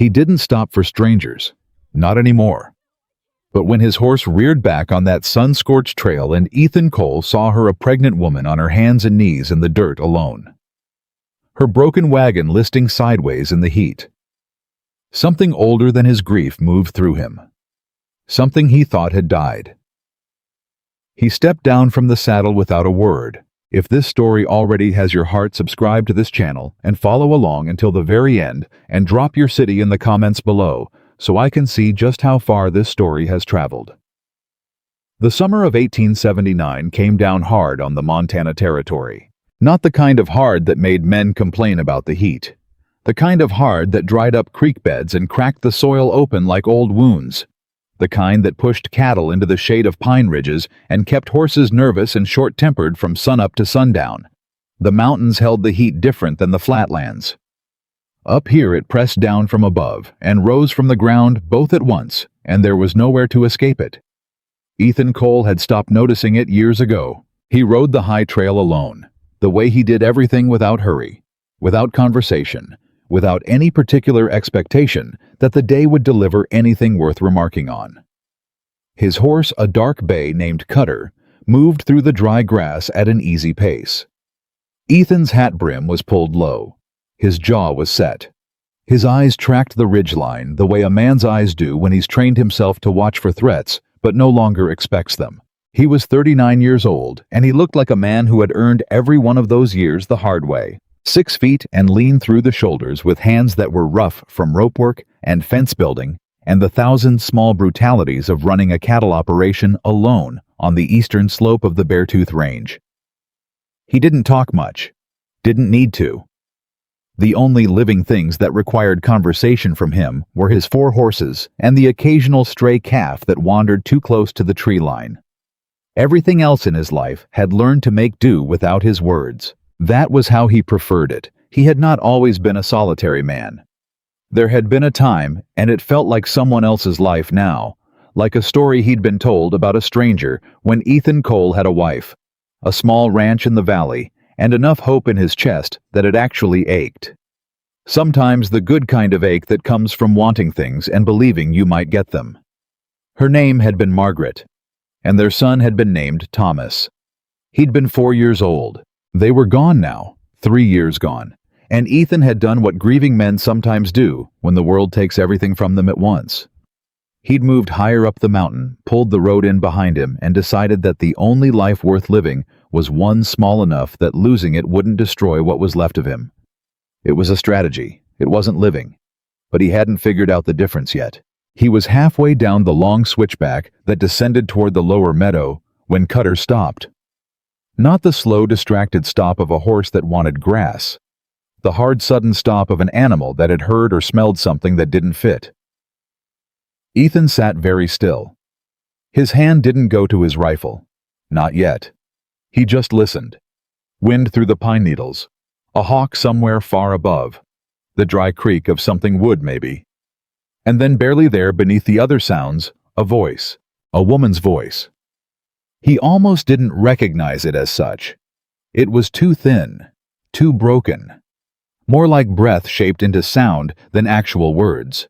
He didn't stop for strangers. Not anymore. But when his horse reared back on that sun-scorched trail and Ethan Cole saw her, a pregnant woman, on her hands and knees in the dirt alone. Her broken wagon listing sideways in the heat. Something older than his grief moved through him. Something he thought had died. He stepped down from the saddle without a word. If this story already has your heart, subscribe to this channel and follow along until the very end, and drop your city in the comments below so I can see just how far this story has traveled. The summer of 1879 came down hard on the Montana Territory. Not the kind of hard that made men complain about the heat. The kind of hard that dried up creek beds and cracked the soil open like old wounds. The kind that pushed cattle into the shade of pine ridges and kept horses nervous and short-tempered from sunup to sundown. The mountains held the heat different than the flatlands. Up here it pressed down from above and rose from the ground both at once, and there was nowhere to escape it. Ethan Cole had stopped noticing it years ago. He rode the high trail alone, the way he did everything, without hurry, without conversation, without any particular expectation that the day would deliver anything worth remarking on. His horse, a dark bay named Cutter, moved through the dry grass at an easy pace. Ethan's hat brim was pulled low. His jaw was set. His eyes tracked the ridgeline the way a man's eyes do when he's trained himself to watch for threats but no longer expects them. He was 39 years old, and he looked like a man who had earned every one of those years the hard way. 6 feet and lean through the shoulders, with hands that were rough from rope work and fence building and the thousand small brutalities of running a cattle operation alone on the eastern slope of the Beartooth Range. He didn't talk much. Didn't need to. The only living things that required conversation from him were his 4 horses and the occasional stray calf that wandered too close to the tree line. Everything else in his life had learned to make do without his words. That was how he preferred it. He had not always been a solitary man. There had been a time, and it felt like someone else's life now, like a story he'd been told about a stranger, when Ethan Cole had a wife, a small ranch in the valley, and enough hope in his chest that it actually ached. Sometimes the good kind of ache that comes from wanting things and believing you might get them. Her name had been Margaret, and their son had been named Thomas. He'd been 4 years old. They were gone now, 3 years gone, and Ethan had done what grieving men sometimes do when the world takes everything from them at once. He'd moved higher up the mountain, pulled the road in behind him, and decided that the only life worth living was one small enough that losing it wouldn't destroy what was left of him. It was a strategy. It wasn't living. But he hadn't figured out the difference yet. He was halfway down the long switchback that descended toward the lower meadow when Cutter stopped. Not the slow, distracted stop of a horse that wanted grass. The hard, sudden stop of an animal that had heard or smelled something that didn't fit. Ethan sat very still. His hand didn't go to his rifle. Not yet. He just listened. Wind through the pine needles. A hawk somewhere far above. The dry creak of something wood, maybe. And then barely there, beneath the other sounds, a voice. A woman's voice. He almost didn't recognize it as such. It was too thin, too broken. More like breath shaped into sound than actual words.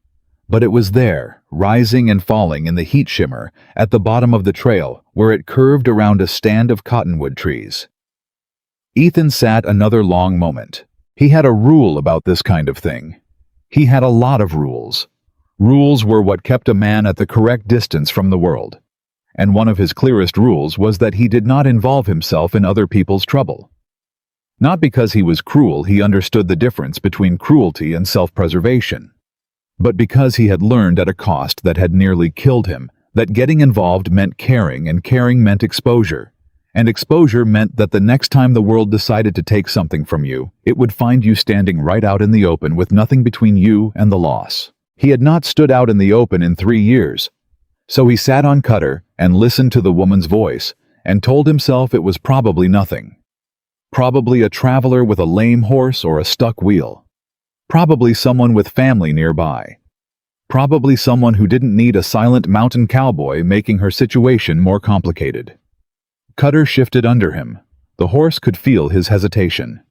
But it was there, rising and falling in the heat shimmer at the bottom of the trail where it curved around a stand of cottonwood trees. Ethan sat another long moment. He had a rule about this kind of thing. He had a lot of rules. Rules were what kept a man at the correct distance from the world. And one of his clearest rules was that he did not involve himself in other people's trouble. Not because he was cruel, he understood the difference between cruelty and self-preservation. But because he had learned at a cost that had nearly killed him that getting involved meant caring, and caring meant exposure. And exposure meant that the next time the world decided to take something from you, it would find you standing right out in the open with nothing between you and the loss. He had not stood out in the open in 3 years. So he sat on Cutter and listened to the woman's voice and told himself it was probably nothing. Probably a traveler with a lame horse or a stuck wheel. Probably someone with family nearby. Probably someone who didn't need a silent mountain cowboy making her situation more complicated. Cutter shifted under him. The horse could feel his hesitation.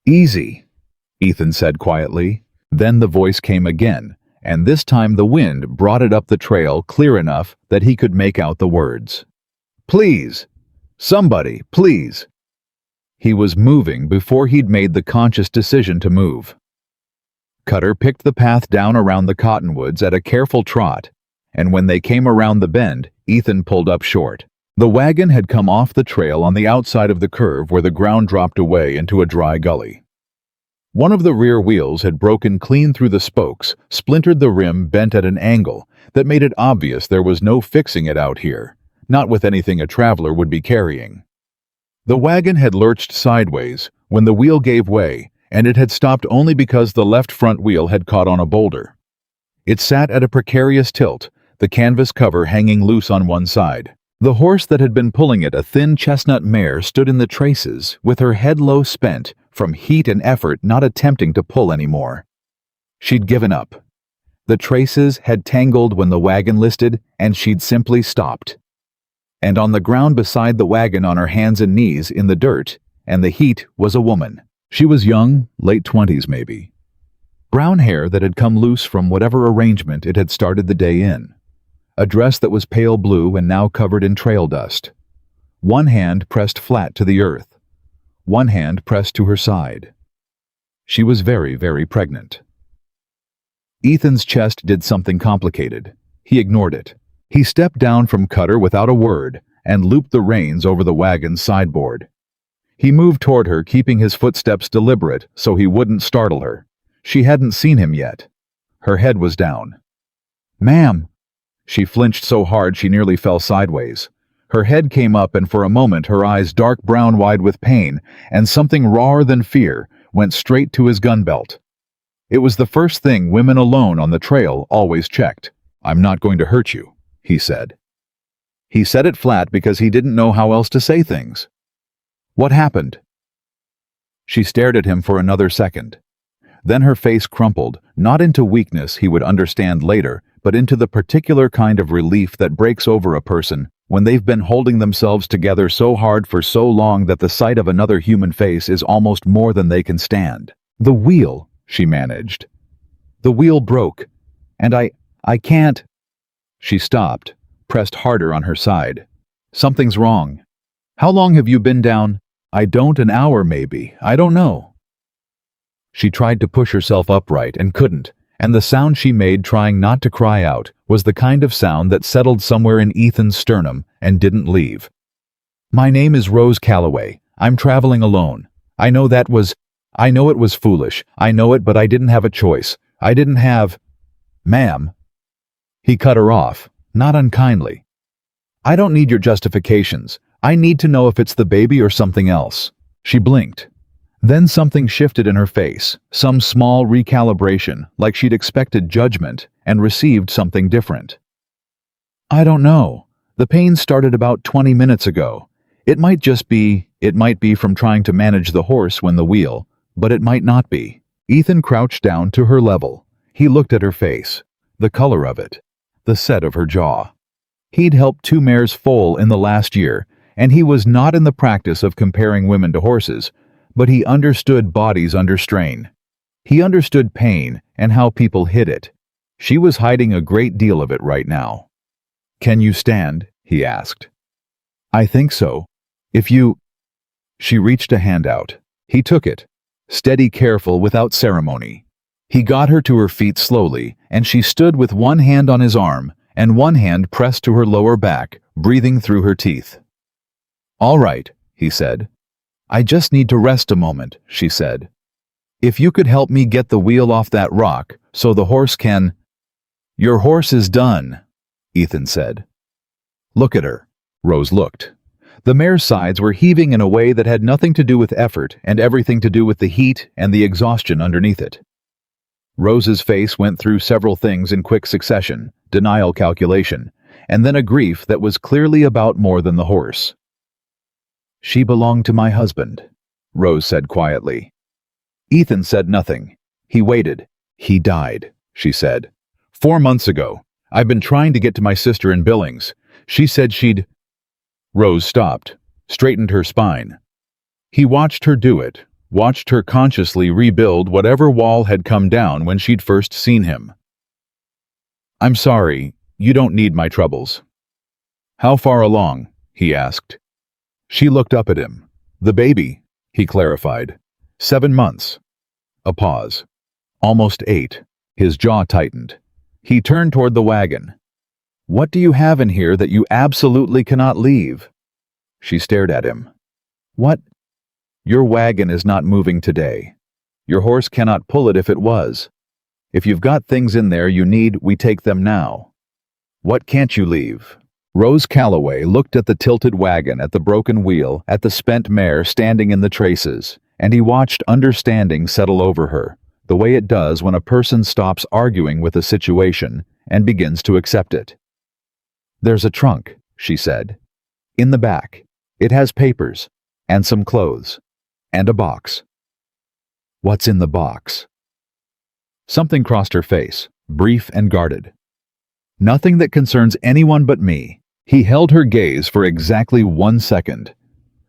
"Easy," Ethan said quietly. Then the voice came again, and this time the wind brought it up the trail clear enough that he could make out the words. "Please! Somebody, please!" He was moving before he'd made the conscious decision to move. Cutter picked the path down around the cottonwoods at a careful trot, and when they came around the bend, Ethan pulled up short. The wagon had come off the trail on the outside of the curve where the ground dropped away into a dry gully. One of the rear wheels had broken clean through the spokes, splintered the rim bent at an angle that made it obvious there was no fixing it out here, not with anything a traveler would be carrying. The wagon had lurched sideways when the wheel gave way, and it had stopped only because the left front wheel had caught on a boulder. It sat at a precarious tilt, the canvas cover hanging loose on one side. The horse that had been pulling it, a thin chestnut mare, stood in the traces, with her head low spent, from heat and effort not attempting to pull anymore. She'd given up. The traces had tangled when the wagon listed, and she'd simply stopped. And on the ground beside the wagon on her hands and knees in the dirt, and the heat, was a woman. She was young, late 20s maybe. Brown hair that had come loose from whatever arrangement it had started the day in. A dress that was pale blue and now covered in trail dust. One hand pressed flat to the earth. One hand pressed to her side. She was very, very pregnant. Ethan's chest did something complicated. He ignored it. He stepped down from Cutter without a word and looped the reins over the wagon's sideboard. He moved toward her, keeping his footsteps deliberate so he wouldn't startle her. She hadn't seen him yet. Her head was down. "Ma'am!" She flinched so hard she nearly fell sideways. Her head came up, and for a moment her eyes, dark brown wide with pain, and something rawer than fear, went straight to his gun belt. It was the first thing women alone on the trail always checked. "I'm not going to hurt you," he said. He said it flat because he didn't know how else to say things. "What happened?" She stared at him for another second. Then her face crumpled, not into weakness he would understand later, but into the particular kind of relief that breaks over a person when they've been holding themselves together so hard for so long that the sight of another human face is almost more than they can stand. "The wheel," she managed. "The wheel broke, and I can't." She stopped, pressed harder on her side. "Something's wrong. How long have you been down?" "I don't, an hour maybe. I don't know." She tried to push herself upright and couldn't, and the sound she made trying not to cry out was the kind of sound that settled somewhere in Ethan's sternum and didn't leave. "My name is Rose Calloway. I'm traveling alone. I know it was foolish. I know it, but I didn't have a choice. I didn't have—" "Ma'am." He cut her off, not unkindly. "I don't need your justifications. I need to know if it's the baby or something else." She blinked. Then something shifted in her face, some small recalibration, like she'd expected judgment and received something different. "I don't know. The pain started about 20 minutes ago. It might be from trying to manage the horse when the wheel, but it might not be." Ethan crouched down to her level. He looked at her face, the color of it, the set of her jaw. He'd helped 2 mares foal in the last year, and he was not in the practice of comparing women to horses, but he understood bodies under strain. He understood pain and how people hid it. She was hiding a great deal of it right now. "Can you stand?" he asked. "I think so. If you—" She reached a hand out. He took it, steady, careful, without ceremony. He got her to her feet slowly, and she stood with one hand on his arm and one hand pressed to her lower back, breathing through her teeth. "All right," he said. "I just need to rest a moment," she said. "If you could help me get the wheel off that rock, so the horse can—" "Your horse is done," Ethan said. "Look at her." Rose looked. The mare's sides were heaving in a way that had nothing to do with effort and everything to do with the heat and the exhaustion underneath it. Rose's face went through several things in quick succession, denial, calculation, and then a grief that was clearly about more than the horse. "She belonged to my husband," Rose said quietly. Ethan said nothing. He waited. "He died," she said. 4 months ago. I've been trying to get to my sister in Billings. She said she'd—" Rose stopped, straightened her spine. He watched her do it, watched her consciously rebuild whatever wall had come down when she'd first seen him. "I'm sorry, you don't need my troubles." "How far along?" he asked. She looked up at him. "The baby," he clarified. 7 months. A pause. "Almost 8. His jaw tightened. He turned toward the wagon. "What do you have in here that you absolutely cannot leave?" She stared at him. "What?" "Your wagon is not moving today. Your horse cannot pull it if it was. If you've got things in there you need, we take them now." "What can't you leave?" Rose Calloway looked at the tilted wagon, at the broken wheel, at the spent mare standing in the traces, and he watched understanding settle over her, the way it does when a person stops arguing with a situation and begins to accept it. "There's a trunk," she said. "In the back. It has papers, and some clothes, and a box." "What's in the box?" Something crossed her face, brief and guarded. "Nothing that concerns anyone but me." He held her gaze for exactly 1 second.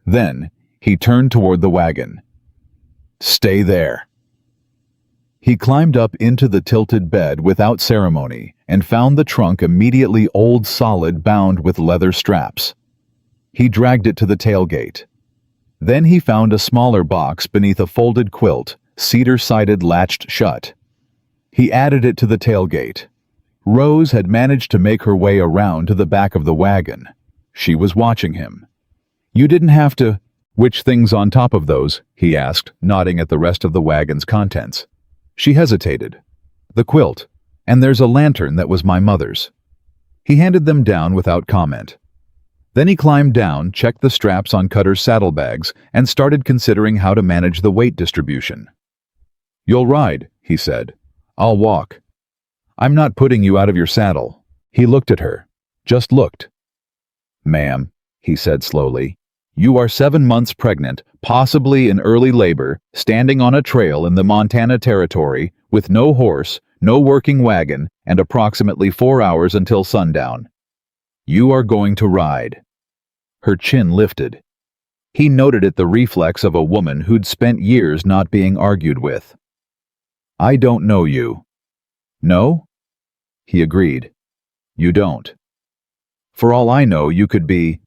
Then, he turned toward the wagon. "Stay there." He climbed up into the tilted bed without ceremony and found the trunk immediately old solid, bound with leather straps. He dragged it to the tailgate. Then he found a smaller box beneath a folded quilt, cedar-sided, latched shut. He added it to the tailgate. Rose had managed to make her way around to the back of the wagon. She was watching him. "You didn't have to—" "Which thing's on top of those?" he asked, nodding at the rest of the wagon's contents. She hesitated. "The quilt. And there's a lantern that was my mother's." He handed them down without comment. Then he climbed down, checked the straps on Cutter's saddlebags, and started considering how to manage the weight distribution. "You'll ride," he said. "I'll walk. I'm not putting you out of your saddle." He looked at her. Just looked. "Ma'am," he said slowly, "you are 7 months pregnant, possibly in early labor, standing on a trail in the Montana Territory, with no horse, no working wagon, and approximately 4 hours until sundown. You are going to ride." Her chin lifted. He noted it, the reflex of a woman who'd spent years not being argued with. "I don't know you." "No?" He agreed. "You don't. For all I know, you could be—"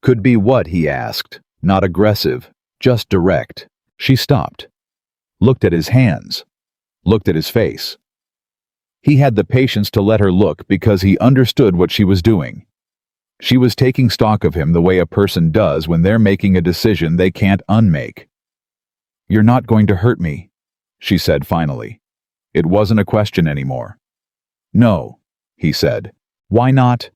"Could be what?" he asked, not aggressive, just direct. She stopped. Looked at his hands. Looked at his face. He had the patience to let her look because he understood what she was doing. She was taking stock of him the way a person does when they're making a decision they can't unmake. "You're not going to hurt me," she said finally. It wasn't a question anymore. "No," he said. "Why not?"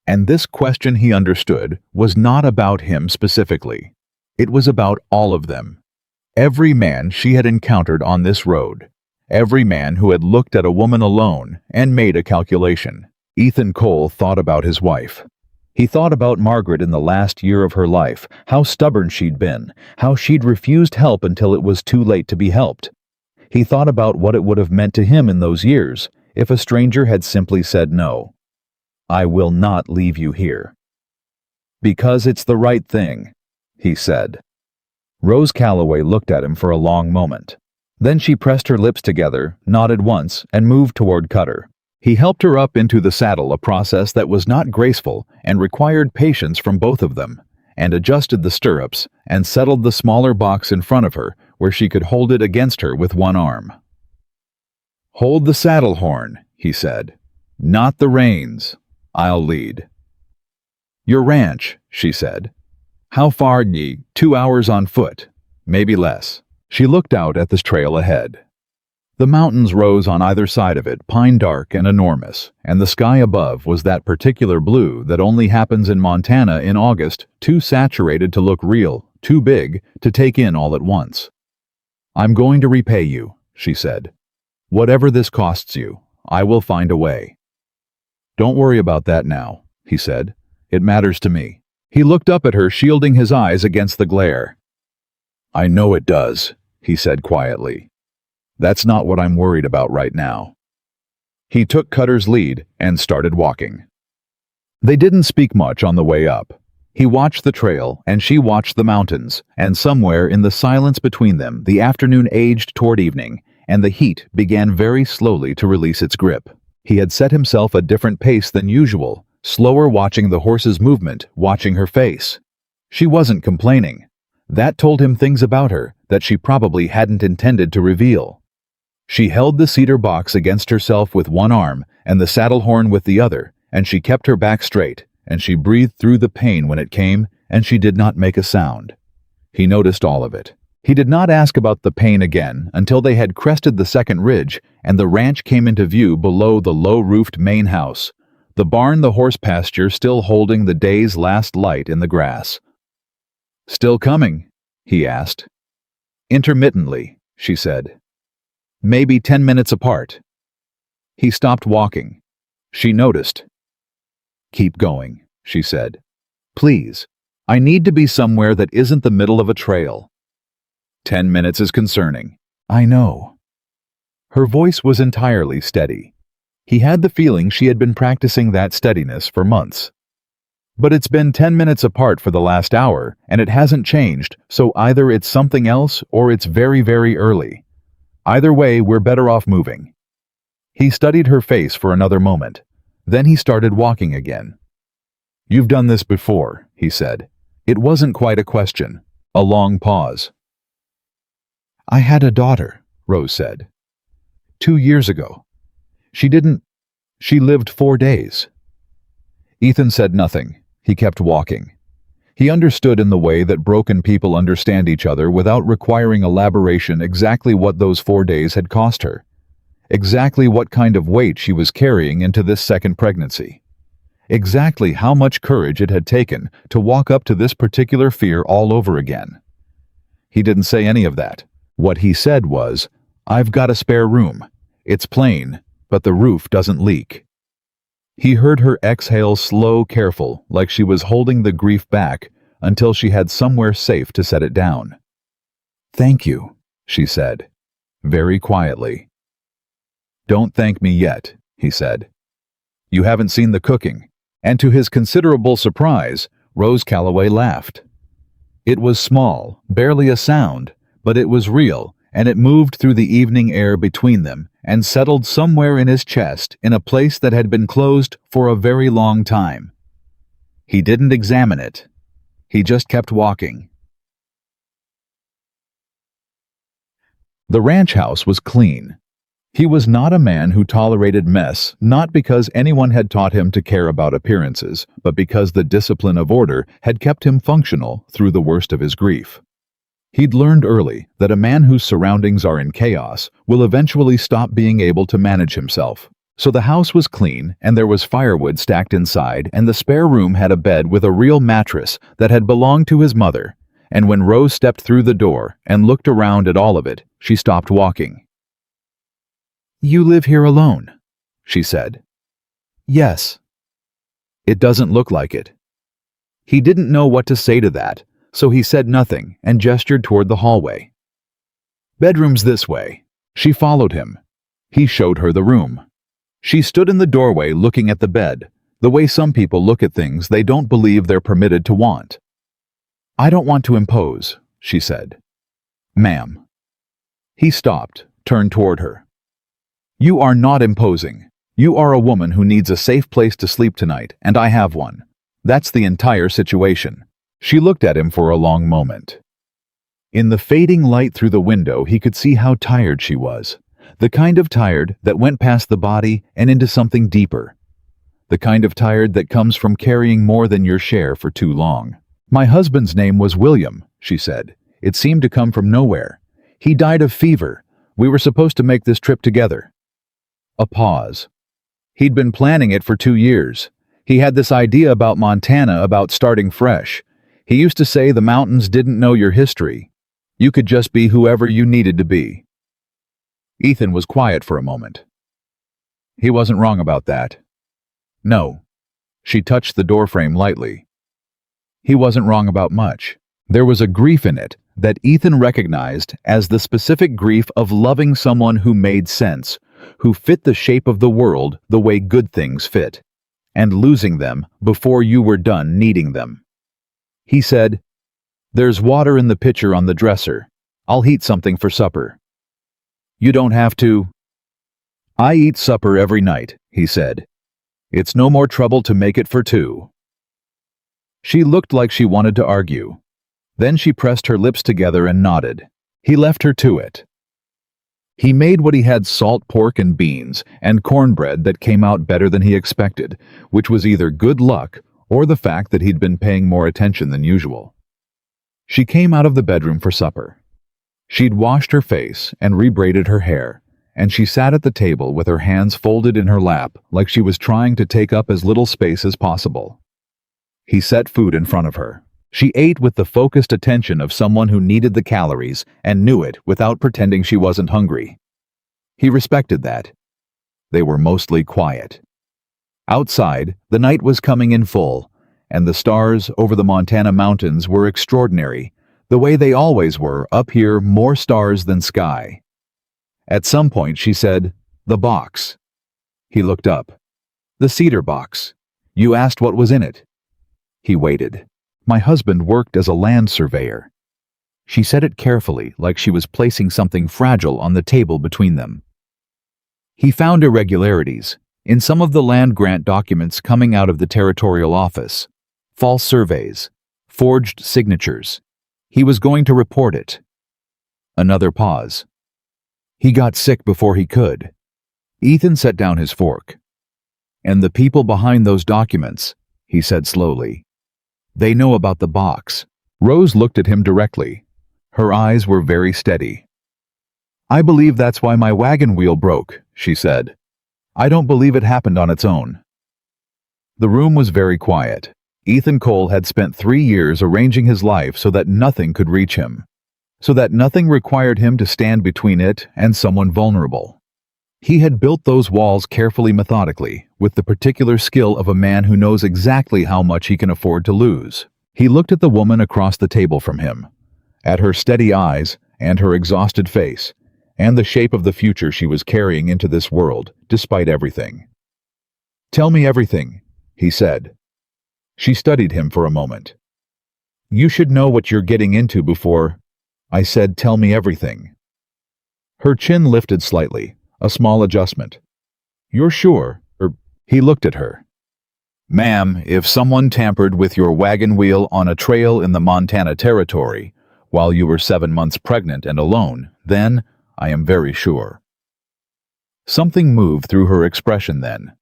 And this question, he understood, was not about him specifically. It was about all of them. Every man she had encountered on this road. Every man who had looked at a woman alone and made a calculation. Ethan Cole thought about his wife. He thought about Margaret in the last year of her life, how stubborn she'd been, how she'd refused help until it was too late to be helped. He thought about what it would have meant to him in those years if a stranger had simply said no. "I will not leave you here." "Because it's the right thing," he said. Rose Calloway looked at him for a long moment. Then she pressed her lips together, nodded once, and moved toward Cutter. He helped her up into the saddle, a process that was not graceful and required patience from both of them, and adjusted the stirrups and settled the smaller box in front of her where she could hold it against her with one arm. "Hold the saddle horn," he said. "Not the reins. I'll lead." "Your ranch," she said. "How far, ye? 2 hours on foot. Maybe less." She looked out at the trail ahead. The mountains rose on either side of it, pine dark and enormous, and the sky above was that particular blue that only happens in Montana in August, too saturated to look real, too big to take in all at once. "I'm going to repay you," she said. "Whatever this costs you, I will find a way." "Don't worry about that now," he said. "It matters to me." He looked up at her, shielding his eyes against the glare. "I know it does," he said quietly. "That's not what I'm worried about right now." He took Cutter's lead and started walking. They didn't speak much on the way up. He watched the trail, and she watched the mountains, and somewhere in the silence between them, the afternoon aged toward evening, and the heat began very slowly to release its grip. He had set himself a different pace than usual, slower, watching the horse's movement, watching her face. She wasn't complaining. That told him things about her that she probably hadn't intended to reveal. She held the cedar box against herself with one arm and the saddle horn with the other, and she kept her back straight, and she breathed through the pain when it came, and she did not make a sound. He noticed all of it. He did not ask about the pain again until they had crested the second ridge and the ranch came into view below the low-roofed main house, the barn, the horse pasture still holding the day's last light in the grass. "Still coming?" he asked. "Intermittently," she said. "Maybe 10 minutes apart." He stopped walking. She noticed. "Keep going," she said. "Please. I need to be somewhere that isn't the middle of a trail." 10 minutes is concerning. I know. Her voice was entirely steady. He had the feeling she had been practicing that steadiness for months. "But it's been 10 minutes apart for the last hour, and it hasn't changed, so either it's something else or it's very, very early. Either way, we're better off moving." He studied her face for another moment. Then he started walking again. "You've done this before," he said. It wasn't quite a question. A long pause. "I had a daughter," Rose said. 2 years ago. She lived 4 days. Ethan said nothing. He kept walking. He understood in the way that broken people understand each other without requiring elaboration exactly what those 4 days had cost her. Exactly what kind of weight she was carrying into this second pregnancy. Exactly how much courage it had taken to walk up to this particular fear all over again. He didn't say any of that. What he said was, "I've got a spare room. It's plain, but the roof doesn't leak." He heard her exhale slow, careful, like she was holding the grief back until she had somewhere safe to set it down. "Thank you," she said, very quietly. "Don't thank me yet," he said. "You haven't seen the cooking." And to his considerable surprise, Rose Calloway laughed. It was small, barely a sound, but it was real, and it moved through the evening air between them and settled somewhere in his chest in a place that had been closed for a very long time. He didn't examine it. He just kept walking. The ranch house was clean. He was not a man who tolerated mess, not because anyone had taught him to care about appearances, but because the discipline of order had kept him functional through the worst of his grief. He'd learned early that a man whose surroundings are in chaos will eventually stop being able to manage himself. So the house was clean, and there was firewood stacked inside, and the spare room had a bed with a real mattress that had belonged to his mother. And when Rose stepped through the door and looked around at all of it, she stopped walking. "You live here alone," she said. "Yes." "It doesn't look like it." He didn't know what to say to that, so he said nothing and gestured toward the hallway. "Bedroom's this way." She followed him. He showed her the room. She stood in the doorway looking at the bed, the way some people look at things they don't believe they're permitted to want. "I don't want to impose," she said. "Ma'am." He stopped, turned toward her. "You are not imposing. You are a woman who needs a safe place to sleep tonight, and I have one. That's the entire situation." She looked at him for a long moment. In the fading light through the window, he could see how tired she was. The kind of tired that went past the body and into something deeper. The kind of tired that comes from carrying more than your share for too long. "My husband's name was William," she said. "It seemed to come from nowhere. He died of fever. We were supposed to make this trip together." A pause. He'd been planning it for 2 years. He had this idea about Montana, about starting fresh. He used to say the mountains didn't know your history. You could just be whoever you needed to be. Ethan was quiet for a moment. He wasn't wrong about that. No. She touched the doorframe lightly. He wasn't wrong about much. There was a grief in it that Ethan recognized as the specific grief of loving someone who made sense, who fit the shape of the world the way good things fit, and losing them before you were done needing them. He said, "There's water in the pitcher on the dresser. I'll heat something for supper." "You don't have to." "I eat supper every night," he said. "It's no more trouble to make it for two." She looked like she wanted to argue. Then she pressed her lips together and nodded. He left her to it. He made what he had: salt pork and beans, and cornbread that came out better than he expected, which was either good luck or the fact that he'd been paying more attention than usual. She came out of the bedroom for supper. She'd washed her face and rebraided her hair, and she sat at the table with her hands folded in her lap like she was trying to take up as little space as possible. He set food in front of her. She ate with the focused attention of someone who needed the calories and knew it without pretending she wasn't hungry. He respected that. They were mostly quiet. Outside, the night was coming in full, and the stars over the Montana mountains were extraordinary, the way they always were up here, more stars than sky. At some point she said, "The box." He looked up. "The cedar box. You asked what was in it." He waited. "My husband worked as a land surveyor." She said it carefully, like she was placing something fragile on the table between them. He found irregularities in some of the land grant documents coming out of the territorial office. False surveys, forged signatures. He was going to report it. Another pause. He got sick before he could. Ethan set down his fork. "And the people behind those documents," he said slowly. "They know about the box." Rose looked at him directly. Her eyes were very steady. "I believe that's why my wagon wheel broke," she said. "I don't believe it happened on its own." The room was very quiet. Ethan Cole had spent 3 years arranging his life so that nothing could reach him, so that nothing required him to stand between it and someone vulnerable. He had built those walls carefully, methodically, with the particular skill of a man who knows exactly how much he can afford to lose. He looked at the woman across the table from him, at her steady eyes and her exhausted face, and the shape of the future she was carrying into this world, despite everything. "Tell me everything," he said. She studied him for a moment. "You should know what you're getting into before—" "I said tell me everything." Her chin lifted slightly, a small adjustment. "You're sure?" He looked at her. "Ma'am, if someone tampered with your wagon wheel on a trail in the Montana Territory while you were 7 months pregnant and alone, then I am very sure." Something moved through her expression then.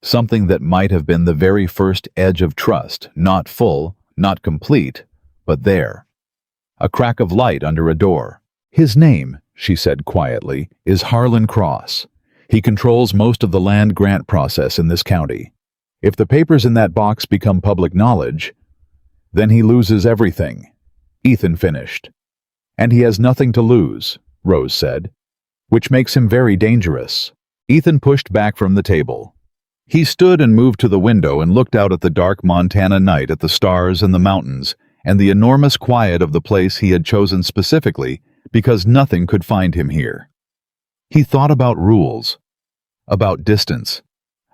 Something that might have been the very first edge of trust, not full, not complete, but there. A crack of light under a door. "His name," she said quietly, "is Harlan Cross. He controls most of the land grant process in this county. If the papers in that box become public knowledge, then he loses everything." Ethan finished. "And he has nothing to lose," Rose said, "which makes him very dangerous." Ethan pushed back from the table. He stood and moved to the window and looked out at the dark Montana night, at the stars and the mountains, and the enormous quiet of the place he had chosen specifically because nothing could find him here. He thought about rules, about distance,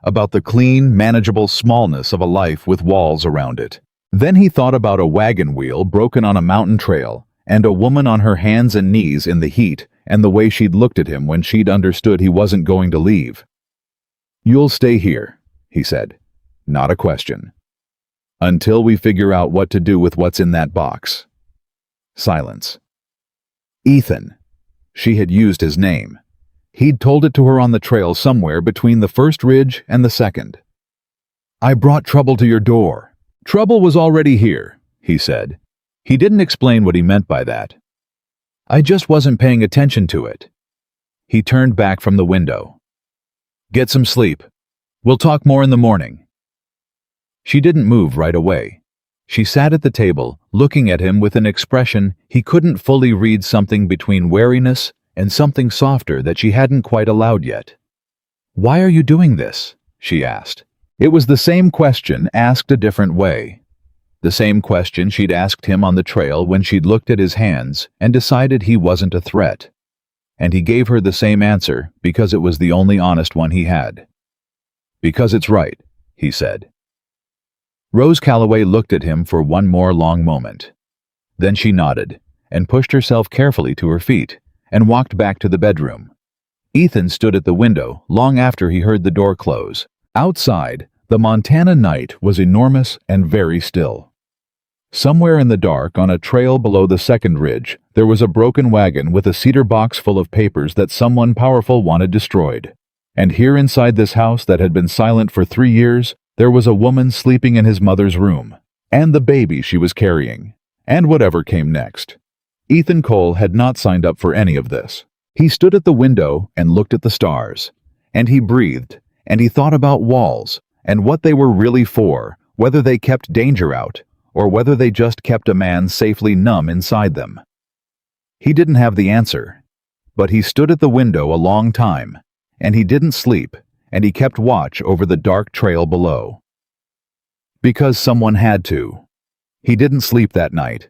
about the clean, manageable smallness of a life with walls around it. Then he thought about a wagon wheel broken on a mountain trail, and a woman on her hands and knees in the heat, and the way she'd looked at him when she'd understood he wasn't going to leave. "You'll stay here," he said. "Not a question. Until we figure out what to do with what's in that box." Silence. Ethan. She had used his name. He'd told it to her on the trail somewhere between the first ridge and the second. "I brought trouble to your door." "Trouble was already here," he said. He didn't explain what he meant by that. "I just wasn't paying attention to it." He turned back from the window. "Get some sleep. We'll talk more in the morning." She didn't move right away. She sat at the table, looking at him with an expression he couldn't fully read, something between wariness and something softer that she hadn't quite allowed yet. "Why are you doing this?" she asked. It was the same question asked a different way. The same question she'd asked him on the trail when she'd looked at his hands and decided he wasn't a threat. And he gave her the same answer because it was the only honest one he had. "Because it's right," he said. Rose Calloway looked at him for one more long moment. Then she nodded and pushed herself carefully to her feet and walked back to the bedroom. Ethan stood at the window long after he heard the door close. Outside, the Montana night was enormous and very still. Somewhere in the dark, on a trail below the second ridge, there was a broken wagon with a cedar box full of papers that someone powerful wanted destroyed. And here inside this house that had been silent for 3 years, there was a woman sleeping in his mother's room, and the baby she was carrying, and whatever came next. Ethan Cole had not signed up for any of this. He stood at the window and looked at the stars, and he breathed, and he thought about walls, and what they were really for, whether they kept danger out, or whether they just kept a man safely numb inside them. He didn't have the answer, but he stood at the window a long time, and he didn't sleep, and he kept watch over the dark trail below. Because someone had to. He didn't sleep that night.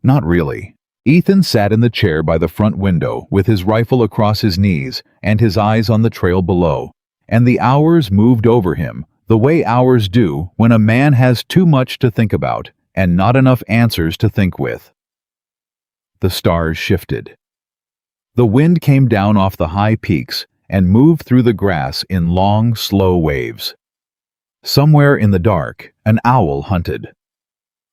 Not really. Ethan sat in the chair by the front window with his rifle across his knees and his eyes on the trail below, and the hours moved over him the way hours do when a man has too much to think about and not enough answers to think with. The stars shifted. The wind came down off the high peaks and moved through the grass in long, slow waves. Somewhere in the dark, an owl hunted.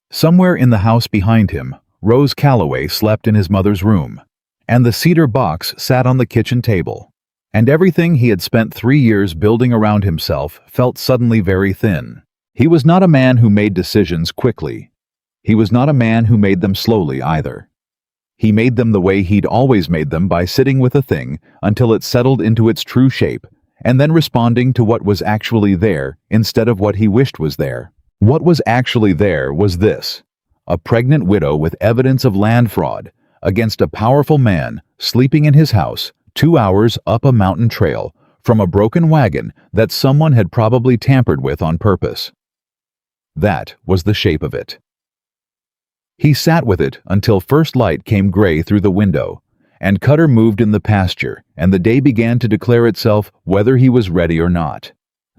Somewhere in the house behind him, Rose Calloway slept in his mother's room, and the cedar box sat on the kitchen table, and everything he had spent 3 years building around himself felt suddenly very thin. He was not a man who made decisions quickly. He was not a man who made them slowly either. He made them the way he'd always made them, by sitting with a thing until it settled into its true shape, and then responding to what was actually there instead of what he wished was there. What was actually there was this: a pregnant widow with evidence of land fraud against a powerful man sleeping in his house 2 hours up a mountain trail from a broken wagon that someone had probably tampered with on purpose. That was the shape of it. He sat with it until first light came gray through the window, and Cutter moved in the pasture, and the day began to declare itself whether he was ready or not.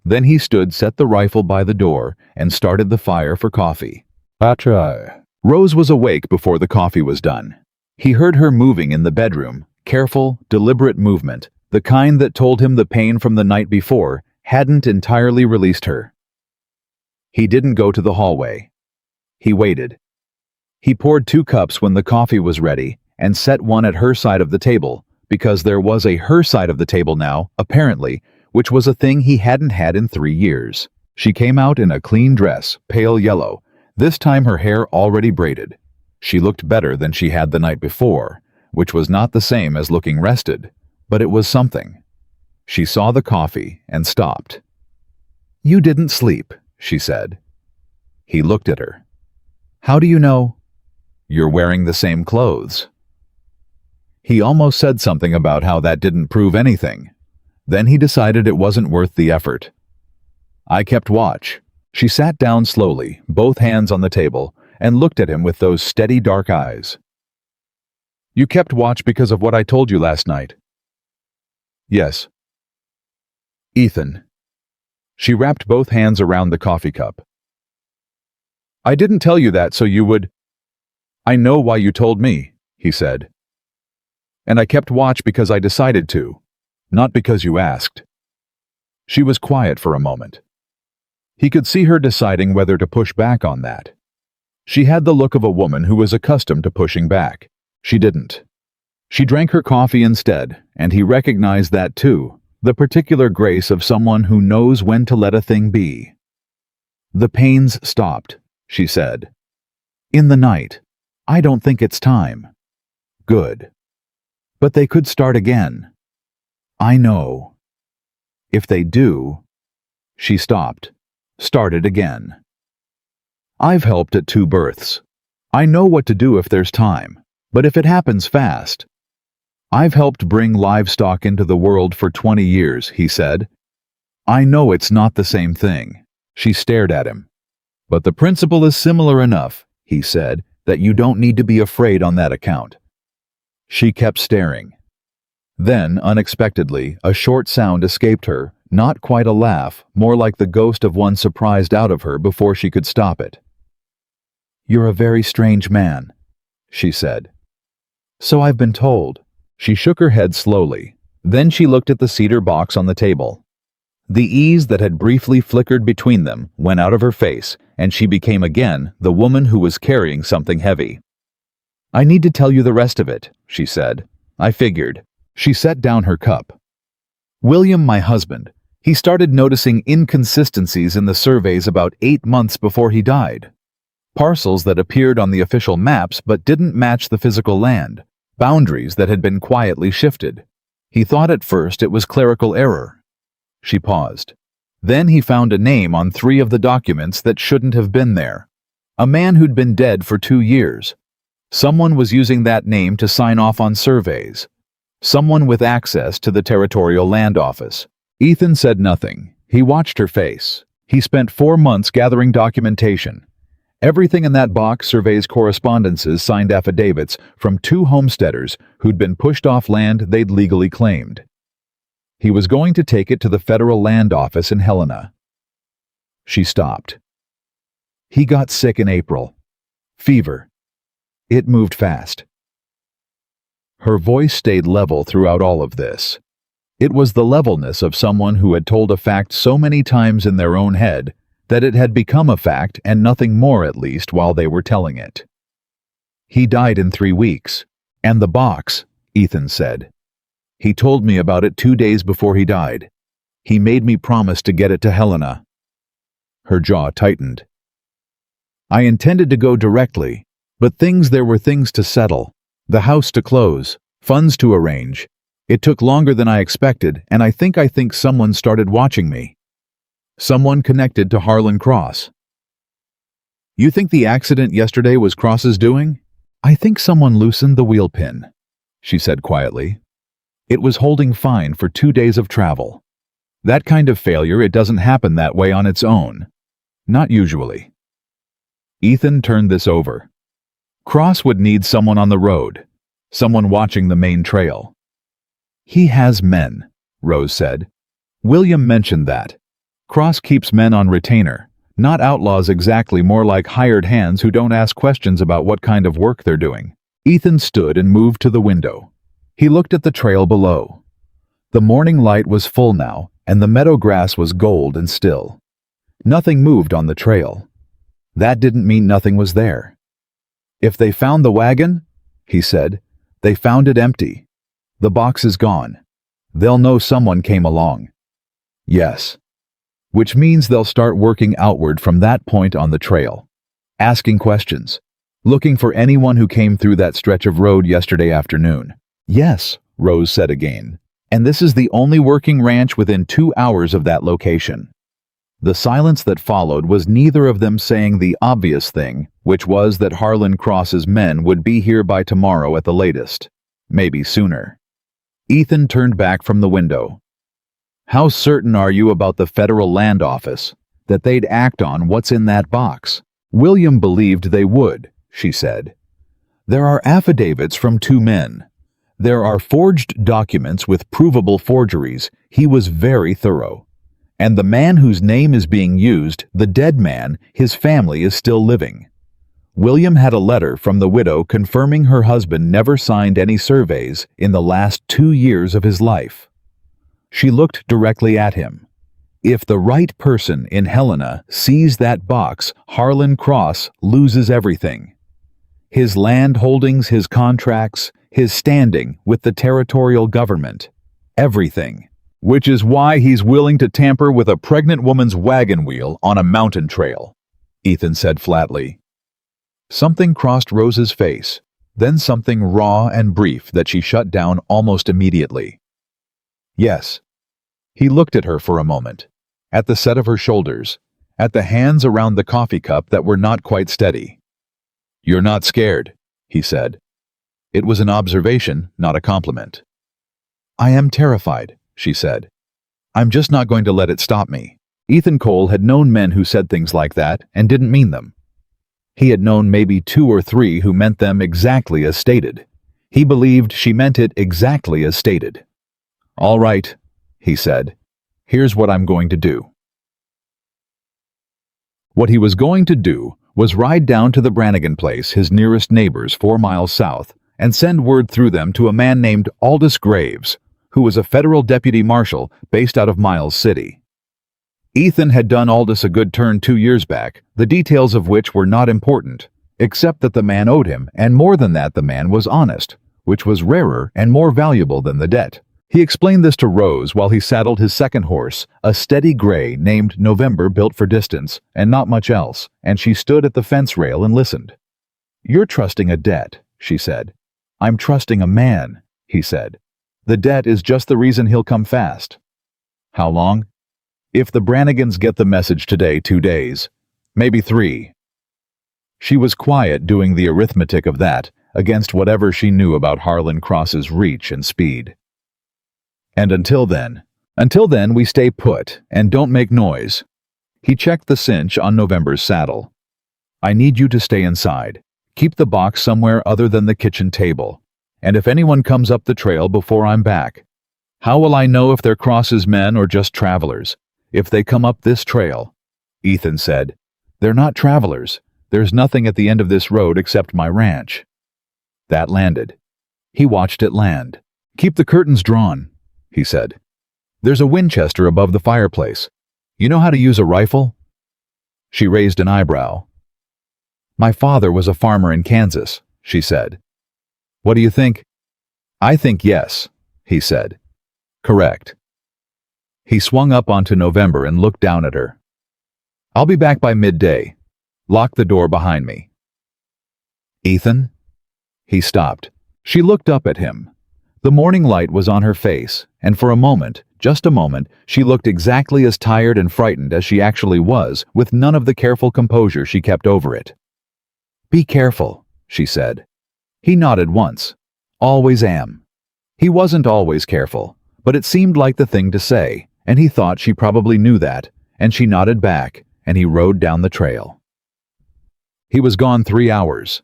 Then he stood, set the rifle by the door, and started the fire for coffee. Rose was awake before the coffee was done. He heard her moving in the bedroom, careful, deliberate movement, the kind that told him the pain from the night before hadn't entirely released her. He didn't go to the hallway. He waited. He poured 2 cups when the coffee was ready and set one at her side of the table, because there was a her side of the table now, apparently, which was a thing he hadn't had in 3 years. She came out in a clean dress, pale yellow, this time her hair already braided. She looked better than she had the night before, which was not the same as looking rested, but it was something. She saw the coffee and stopped. "You didn't sleep," she said. He looked at her. "How do you know?" "You're wearing the same clothes." He almost said something about how that didn't prove anything. Then he decided it wasn't worth the effort. "I kept watch." She sat down slowly, both hands on the table, and looked at him with those steady dark eyes. "You kept watch because of what I told you last night?" "Yes." "Ethan." She wrapped both hands around the coffee cup. "I didn't tell you that so you would—" "I know why you told me," he said. "And I kept watch because I decided to, not because you asked." She was quiet for a moment. He could see her deciding whether to push back on that. She had the look of a woman who was accustomed to pushing back. She didn't. She drank her coffee instead, and he recognized that too, the particular grace of someone who knows when to let a thing be. "The pains stopped," she said. "In the night. I don't think it's time." "Good. But they could start again." "I know." "If they do—" She stopped, started again. "I've helped at 2 births. I know what to do if there's time, but if it happens fast—" "I've helped bring livestock into the world for 20 years, he said. "I know it's not the same thing." She stared at him. "But the principle is similar enough," he said, "that you don't need to be afraid on that account." She kept staring. Then, unexpectedly, a short sound escaped her, Not quite a laugh, more like the ghost of one surprised out of her before she could stop it. "You're a very strange man," she said. "So I've been told." She shook her head slowly. Then she looked at the cedar box on the table. The ease that had briefly flickered between them went out of her face, and she became again the woman who was carrying something heavy. "I need to tell you the rest of it," she said. "I figured." She set down her cup. "William, my husband, he started noticing inconsistencies in the surveys about 8 months before he died. Parcels that appeared on the official maps but didn't match the physical land, boundaries that had been quietly shifted. He thought at first it was clerical error." She paused. "Then he found a name on 3 of the documents that shouldn't have been there. A man who'd been dead for 2 years. Someone was using that name to sign off on surveys. Someone with access to the Territorial Land Office." Ethan said nothing. He watched her face. He spent 4 months gathering documentation. Everything in that box surveys correspondences, signed affidavits from 2 homesteaders who'd been pushed off land they'd legally claimed. He was going to take it to the Federal Land Office in Helena. She stopped. "He got sick in April. Fever. It moved fast." Her voice stayed level throughout all of this. It was the levelness of someone who had told a fact so many times in their own head that it had become a fact and nothing more, at least while they were telling it. "He died in 3 weeks. And the box," Ethan said. "He told me about it 2 days before he died. He made me promise to get it to Helena." Her jaw tightened. "I intended to go directly, but there were things to settle, the house to close, funds to arrange. It took longer than I expected, and I think someone started watching me. Someone connected to Harlan Cross." "You think the accident yesterday was Cross's doing?" "I think someone loosened the wheel pin," she said quietly. "It was holding fine for 2 days of travel. That kind of failure, it doesn't happen that way on its own. Not usually." Ethan turned this over. "Cross would need someone on the road, someone watching the main trail." "He has men," Rose said. "William mentioned that. Cross keeps men on retainer, not outlaws exactly, more like hired hands who don't ask questions about what kind of work they're doing." Ethan stood and moved to the window. He looked at the trail below. The morning light was full now, and the meadow grass was gold and still. Nothing moved on the trail. That didn't mean nothing was there. "If they found the wagon," he said, "they found it empty. The box is gone. They'll know someone came along." "Yes." "Which means they'll start working outward from that point on the trail. Asking questions. Looking for anyone who came through that stretch of road yesterday afternoon." "Yes," Rose said again. "And this is the only working ranch within 2 hours of that location." The silence that followed was neither of them saying the obvious thing, which was that Harlan Cross's men would be here by tomorrow at the latest. Maybe sooner. Ethan turned back from the window. "How certain are you about the Federal Land Office, that they'd act on what's in that box?" "William believed they would," she said. "There are affidavits from 2 men. There are forged documents with provable forgeries. He was very thorough. And the man whose name is being used, the dead man, his family is still living. William had a letter from the widow confirming her husband never signed any surveys in the last 2 years of his life." She looked directly at him. "If the right person in Helena sees that box, Harlan Cross loses everything. His land holdings, his contracts, his standing with the territorial government. Everything. Which is why he's willing to tamper with a pregnant woman's wagon wheel on a mountain trail," Ethan said flatly. Something crossed Rose's face, then something raw and brief that she shut down almost immediately. "Yes." He looked at her for a moment, at the set of her shoulders, at the hands around the coffee cup that were not quite steady. "You're not scared," he said. It was an observation, not a compliment. "I am terrified," she said. "I'm just not going to let it stop me." Ethan Cole had known men who said things like that and didn't mean them. He had known maybe 2 or 3 who meant them exactly as stated. He believed she meant it exactly as stated. "All right," he said. Here's what I'm going to do. What he was going to do was ride down to the Brannigan place, his nearest neighbors 4 miles south, and send word through them to a man named Aldous Graves, who was a federal deputy marshal based out of Miles City. Ethan had done Aldous a good turn 2 years back, the details of which were not important, except that the man owed him, and more than that, the man was honest, which was rarer and more valuable than the debt. He explained this to Rose while he saddled his second horse, a steady gray named November, built for distance, and not much else, and she stood at the fence rail and listened. "You're trusting a debt," she said. "I'm trusting a man," he said. "The debt is just the reason he'll come fast." "How long?" "If the Brannigans get the message today, 2 days. Maybe 3. She was quiet, doing the arithmetic of that against whatever she knew about Harlan Cross's reach and speed. "And until then we stay put and don't make noise." He checked the cinch on November's saddle. "I need you to stay inside. Keep the box somewhere other than the kitchen table. And if anyone comes up the trail before I'm back, how will I know if they're Cross's men or just travelers? If they come up this trail," Ethan said, "they're not travelers. There's nothing at the end of this road except my ranch." That landed. He watched it land. "Keep the curtains drawn," he said. "There's a Winchester above the fireplace. You know how to use a rifle?" She raised an eyebrow. "My father was a farmer in Kansas," she said. "What do you think?" "I think yes," he said. "Correct." He swung up onto November and looked down at her. "I'll be back by midday. Lock the door behind me." "Ethan?" He stopped. She looked up at him. The morning light was on her face, and for a moment, just a moment, she looked exactly as tired and frightened as she actually was, with none of the careful composure she kept over it. "Be careful," she said. He nodded once. "Always am." He wasn't always careful, but it seemed like the thing to say, and he thought she probably knew that, and she nodded back, and he rode down the trail. He was gone 3 hours.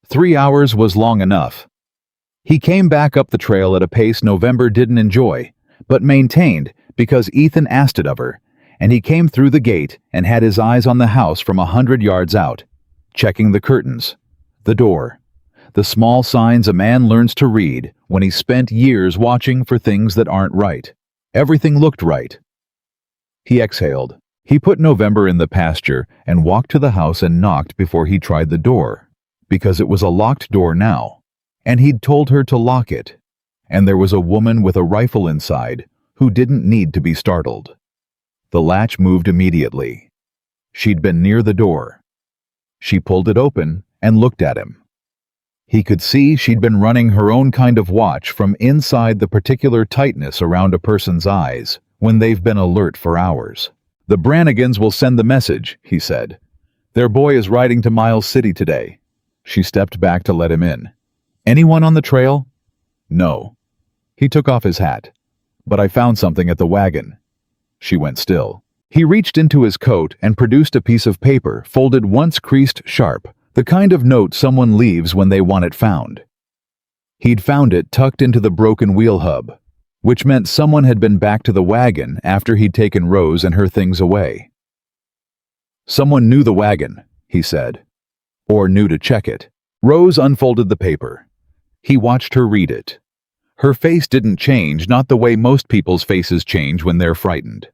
3 hours was long enough. He came back up the trail at a pace November didn't enjoy, but maintained because Ethan asked it of her, and he came through the gate and had his eyes on the house from 100 yards out, checking the curtains, the door, the small signs a man learns to read when he spent years watching for things that aren't right. Everything looked right. He exhaled. He put November in the pasture and walked to the house and knocked before he tried the door, because it was a locked door now, and he'd told her to lock it, and there was a woman with a rifle inside who didn't need to be startled. The latch moved immediately. She'd been near the door. She pulled it open and looked at him. He could see she'd been running her own kind of watch from inside the particular tightness around a person's eyes when they've been alert for hours. "The Brannigans will send the message," he said. "Their boy is riding to Miles City today." She stepped back to let him in. "Anyone on the trail?" "No." He took off his hat. "But I found something at the wagon." She went still. He reached into his coat and produced a piece of paper, folded once creased sharp, the kind of note someone leaves when they want it found. He'd found it tucked into the broken wheel hub, which meant someone had been back to the wagon after he'd taken Rose and her things away. "Someone knew the wagon," he said. "Or knew to check it." Rose unfolded the paper. He watched her read it. Her face didn't change, not the way most people's faces change when they're frightened.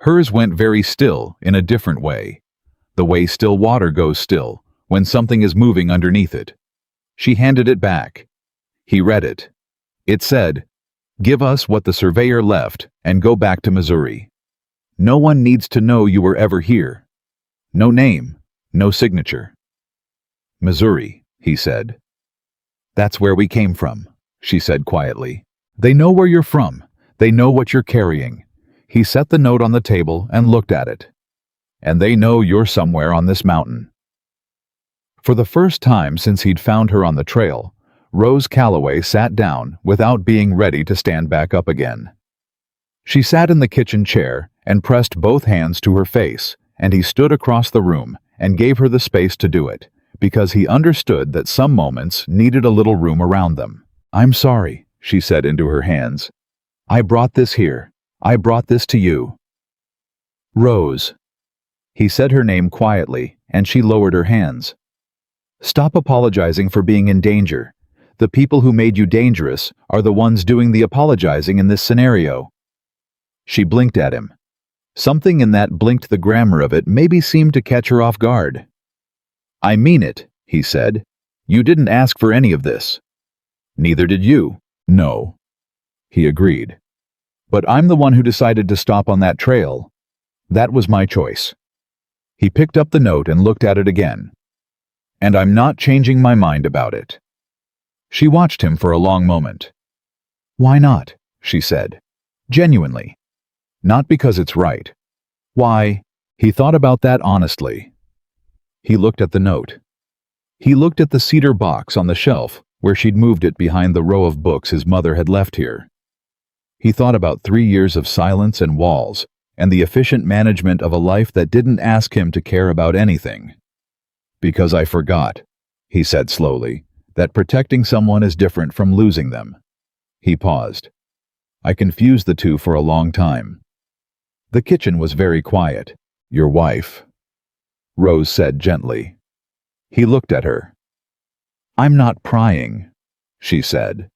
Hers went very still in a different way, the way still water goes still when something is moving underneath it. She handed it back. He read it. It said, "Give us what the surveyor left and go back to Missouri. No one needs to know you were ever here. No name, no signature." "Missouri," he said. "That's where we came from," she said quietly. "They know where you're from. They know what you're carrying." He set the note on the table and looked at it. "And they know you're somewhere on this mountain." For the first time since he'd found her on the trail, Rose Calloway sat down without being ready to stand back up again. She sat in the kitchen chair and pressed both hands to her face, and he stood across the room and gave her the space to do it, because he understood that some moments needed a little room around them. "I'm sorry," she said into her hands. "I brought this here. I brought this to you. Rose. He said her name quietly, and she lowered her hands. Stop apologizing for being in danger. The people who made you dangerous are the ones doing the apologizing in this scenario. She blinked at him. Something in that blinked the grammar of it maybe seemed to catch her off guard. I mean it, he said. You didn't ask for any of this. Neither did you. No. He agreed. But I'm the one who decided to stop on that trail. That was my choice. He picked up the note and looked at it again. And I'm not changing my mind about it. She watched him for a long moment. Why not? She said. Genuinely. Not because it's right. Why? He thought about that honestly. He looked at the note. He looked at the cedar box on the shelf where she'd moved it behind the row of books his mother had left here. He thought about 3 years of silence and walls and the efficient management of a life that didn't ask him to care about anything. Because I forgot, he said slowly, that protecting someone is different from losing them. He paused. I confused the two for a long time. The kitchen was very quiet. Your wife, Rose said gently. He looked at her. I'm not prying, she said.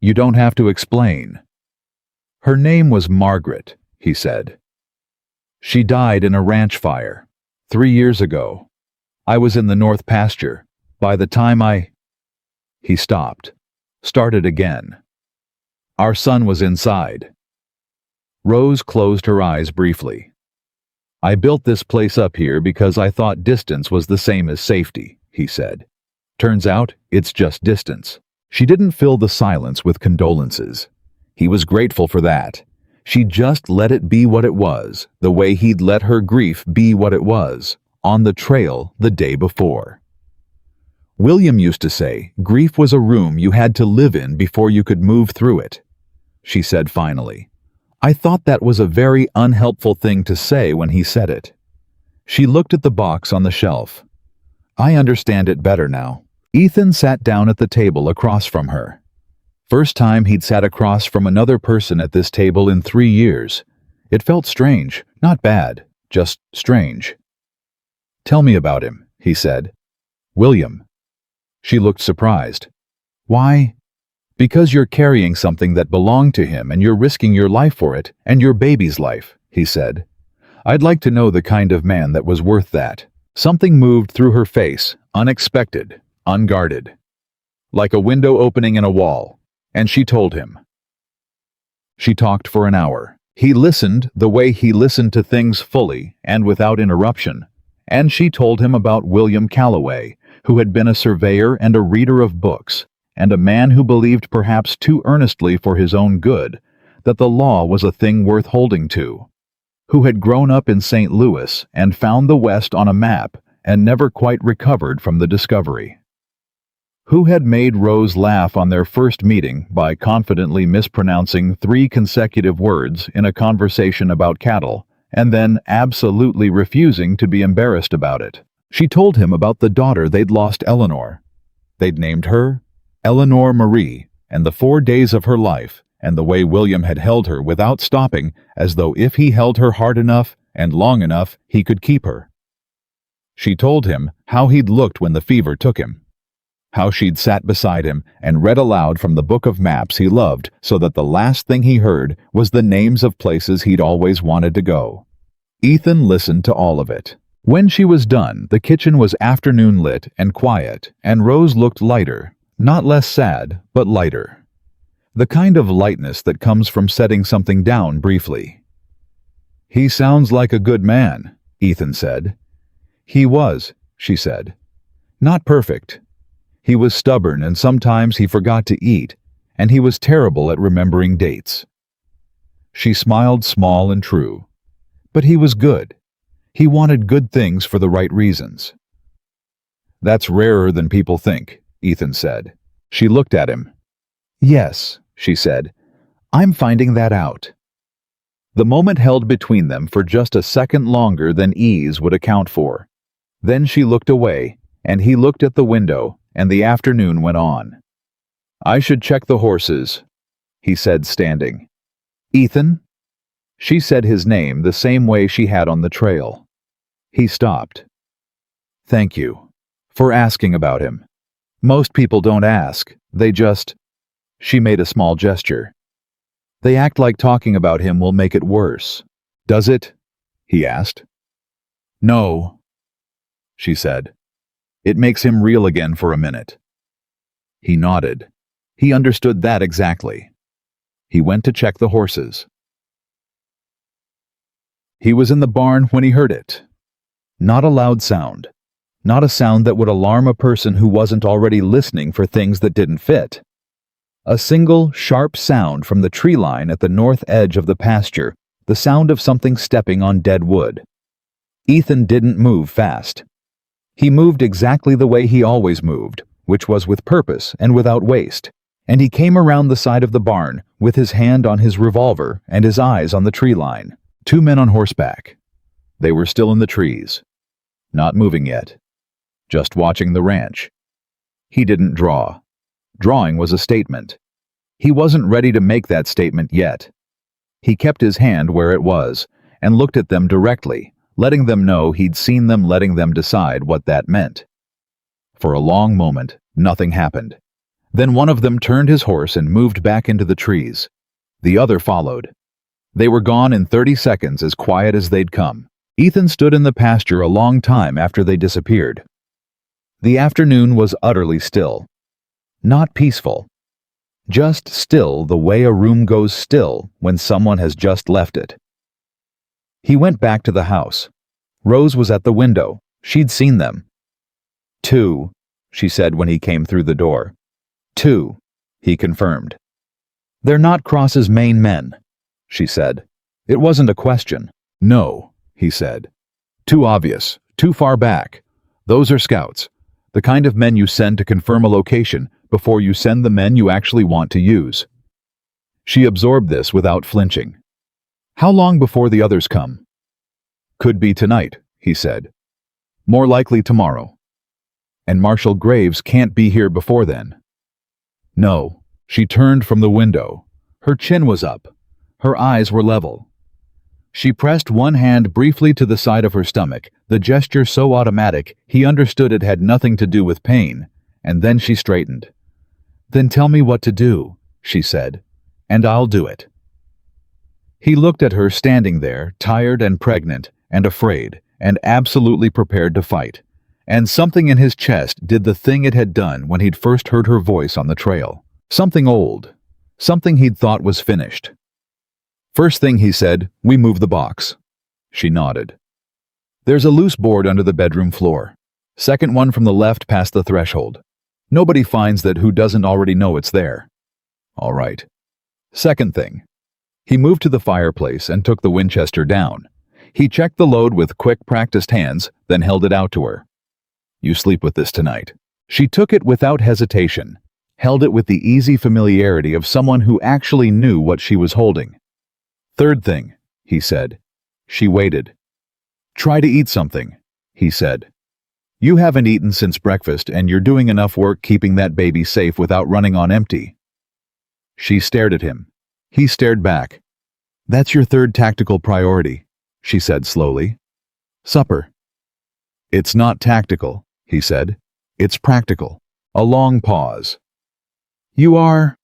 You don't have to explain. Her name was Margaret, he said. She died in a ranch fire 3 years ago. I was in the north pasture. By the time He stopped, started again. Our son was inside. Rose closed her eyes briefly. I built this place up here because I thought distance was the same as safety, he said. Turns out, it's just distance. She didn't fill the silence with condolences. He was grateful for that. She just let it be what it was, the way he'd let her grief be what it was, on the trail the day before. William used to say, grief was a room you had to live in before you could move through it, she said finally. I thought that was a very unhelpful thing to say when he said it. She looked at the box on the shelf. I understand it better now. Ethan sat down at the table across from her. First time he'd sat across from another person at this table in 3 years. It felt strange, not bad, just strange. Tell me about him, he said. William. She looked surprised. Why? Because you're carrying something that belonged to him and you're risking your life for it and your baby's life, he said. I'd like to know the kind of man that was worth that. Something moved through her face, unexpected, unguarded. Like a window opening in a wall, and she told him. She talked for an hour. He listened the way he listened to things fully and without interruption, and she told him about William Calloway, who had been a surveyor and a reader of books, and a man who believed perhaps too earnestly for his own good that the law was a thing worth holding to, who had grown up in St. Louis and found the West on a map and never quite recovered from the discovery, who had made Rose laugh on their first meeting by confidently mispronouncing 3 consecutive words in a conversation about cattle, and then absolutely refusing to be embarrassed about it. She told him about the daughter they'd lost, Eleanor. They'd named her Eleanor Marie, and the 4 days of her life, and the way William had held her without stopping, as though if he held her hard enough and long enough, he could keep her. She told him how he'd looked when the fever took him, how she'd sat beside him and read aloud from the book of maps he loved so that the last thing he heard was the names of places he'd always wanted to go. Ethan listened to all of it. When she was done, the kitchen was afternoon lit and quiet, and Rose looked lighter, not less sad, but lighter. The kind of lightness that comes from setting something down briefly. He sounds like a good man, Ethan said. He was, she said. Not perfect. He was stubborn and sometimes he forgot to eat, and he was terrible at remembering dates. She smiled small and true. But he was good. He wanted good things for the right reasons. That's rarer than people think, Ethan said. She looked at him. Yes, she said. I'm finding that out. The moment held between them for just a second longer than ease would account for. Then she looked away, and he looked at the window, and the afternoon went on. I should check the horses, he said, standing. Ethan? She said his name the same way she had on the trail. He stopped. Thank you for asking about him. Most people don't ask, they just... She made a small gesture. They act like talking about him will make it worse. Does it? He asked. No, she said. It makes him real again for a minute. He nodded. He understood that exactly. He went to check the horses. He was in the barn when he heard it. Not a loud sound. Not a sound that would alarm a person who wasn't already listening for things that didn't fit. A single, sharp sound from the tree line at the north edge of the pasture, the sound of something stepping on dead wood. Ethan didn't move fast. He moved exactly the way he always moved, which was with purpose and without waste, and he came around the side of the barn with his hand on his revolver and his eyes on the tree line. 2 men on horseback. They were still in the trees. Not moving yet. Just watching the ranch. He didn't draw. Drawing was a statement. He wasn't ready to make that statement yet. He kept his hand where it was and looked at them directly, letting them know he'd seen them, letting them decide what that meant. For a long moment, nothing happened. Then one of them turned his horse and moved back into the trees. The other followed. They were gone in 30 seconds, as quiet as they'd come. Ethan stood in the pasture a long time after they disappeared. The afternoon was utterly still. Not peaceful. Just still the way a room goes still when someone has just left it. He went back to the house. Rose was at the window. She'd seen them. 2, she said when he came through the door. 2, he confirmed. They're not Cross's main men, she said. It wasn't a question. No, he said. Too obvious, too far back. Those are scouts, the kind of men you send to confirm a location before you send the men you actually want to use. She absorbed this without flinching. How long before the others come? Could be tonight, he said. More likely tomorrow. And Marshal Graves can't be here before then. No, she turned from the window. Her chin was up. Her eyes were level. She pressed one hand briefly to the side of her stomach, the gesture so automatic he understood it had nothing to do with pain, and then she straightened. Then tell me what to do, she said, and I'll do it. He looked at her standing there, tired and pregnant, and afraid, and absolutely prepared to fight, and something in his chest did the thing it had done when he'd first heard her voice on the trail. Something old, something he'd thought was finished. First thing he said, we move the box. She nodded. There's a loose board under the bedroom floor. Second one from the left past the threshold. Nobody finds that who doesn't already know it's there. All right. Second thing. He moved to the fireplace and took the Winchester down. He checked the load with quick, practiced hands, then held it out to her. You sleep with this tonight. She took it without hesitation, held it with the easy familiarity of someone who actually knew what she was holding. Third thing, he said. She waited. Try to eat something, he said. You haven't eaten since breakfast and you're doing enough work keeping that baby safe without running on empty. She stared at him. He stared back. That's your third tactical priority, she said slowly. Supper. It's not tactical, he said. It's practical. A long pause. You are,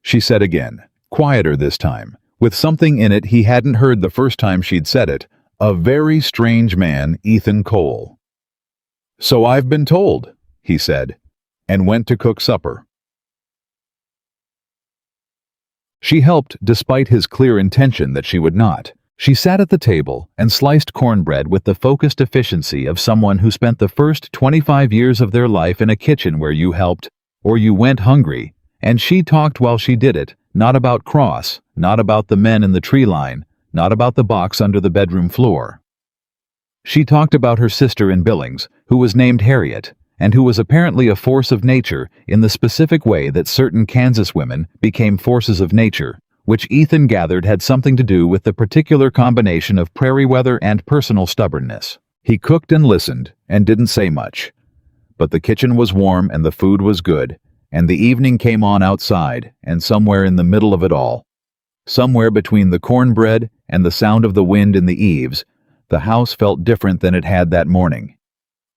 she said again, quieter this time, with something in it he hadn't heard the first time she'd said it, a very strange man, Ethan Cole. So I've been told, he said, and went to cook supper. She helped despite his clear intention that she would not. She sat at the table and sliced cornbread with the focused efficiency of someone who spent the first 25 years of their life in a kitchen where you helped, or you went hungry, and she talked while she did it, not about Cross, not about the men in the tree line, not about the box under the bedroom floor. She talked about her sister in Billings, who was named Harriet, and who was apparently a force of nature in the specific way that certain Kansas women became forces of nature, which Ethan gathered had something to do with the particular combination of prairie weather and personal stubbornness. He cooked and listened, and didn't say much. But the kitchen was warm and the food was good, and the evening came on outside, and somewhere in the middle of it all, Somewhere between the cornbread and the sound of the wind in the eaves, the house felt different than it had that morning.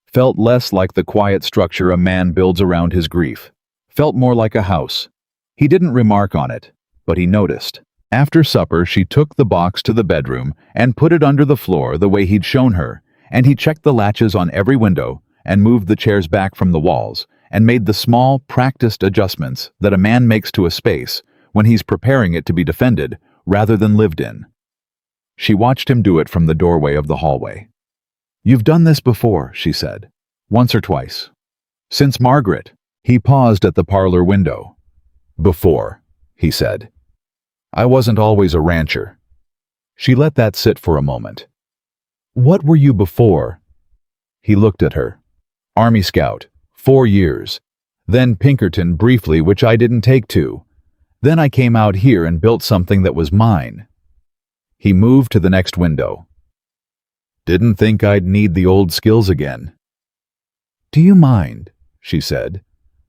Felt less like the quiet structure a man builds around his grief. Felt more like a house. He didn't remark on it, but he noticed. After supper, she took the box to the bedroom and put it under the floor the way he'd shown her, and he checked the latches on every window and moved the chairs back from the walls and made the small, practiced adjustments that a man makes to a space when he's preparing it to be defended rather than lived in. She watched him do it from the doorway of the hallway. "You've done this before," she said. "Once or twice." "Since Margaret." He paused at the parlor window. "Before," he said. "I wasn't always a rancher." She let that sit for a moment. "What were you before?" He looked at her. "Army Scout, 4 years. Then Pinkerton briefly, which I didn't take to. Then I came out here and built something that was mine." He moved to the next window. "Didn't think I'd need the old skills again." "Do you mind," she said,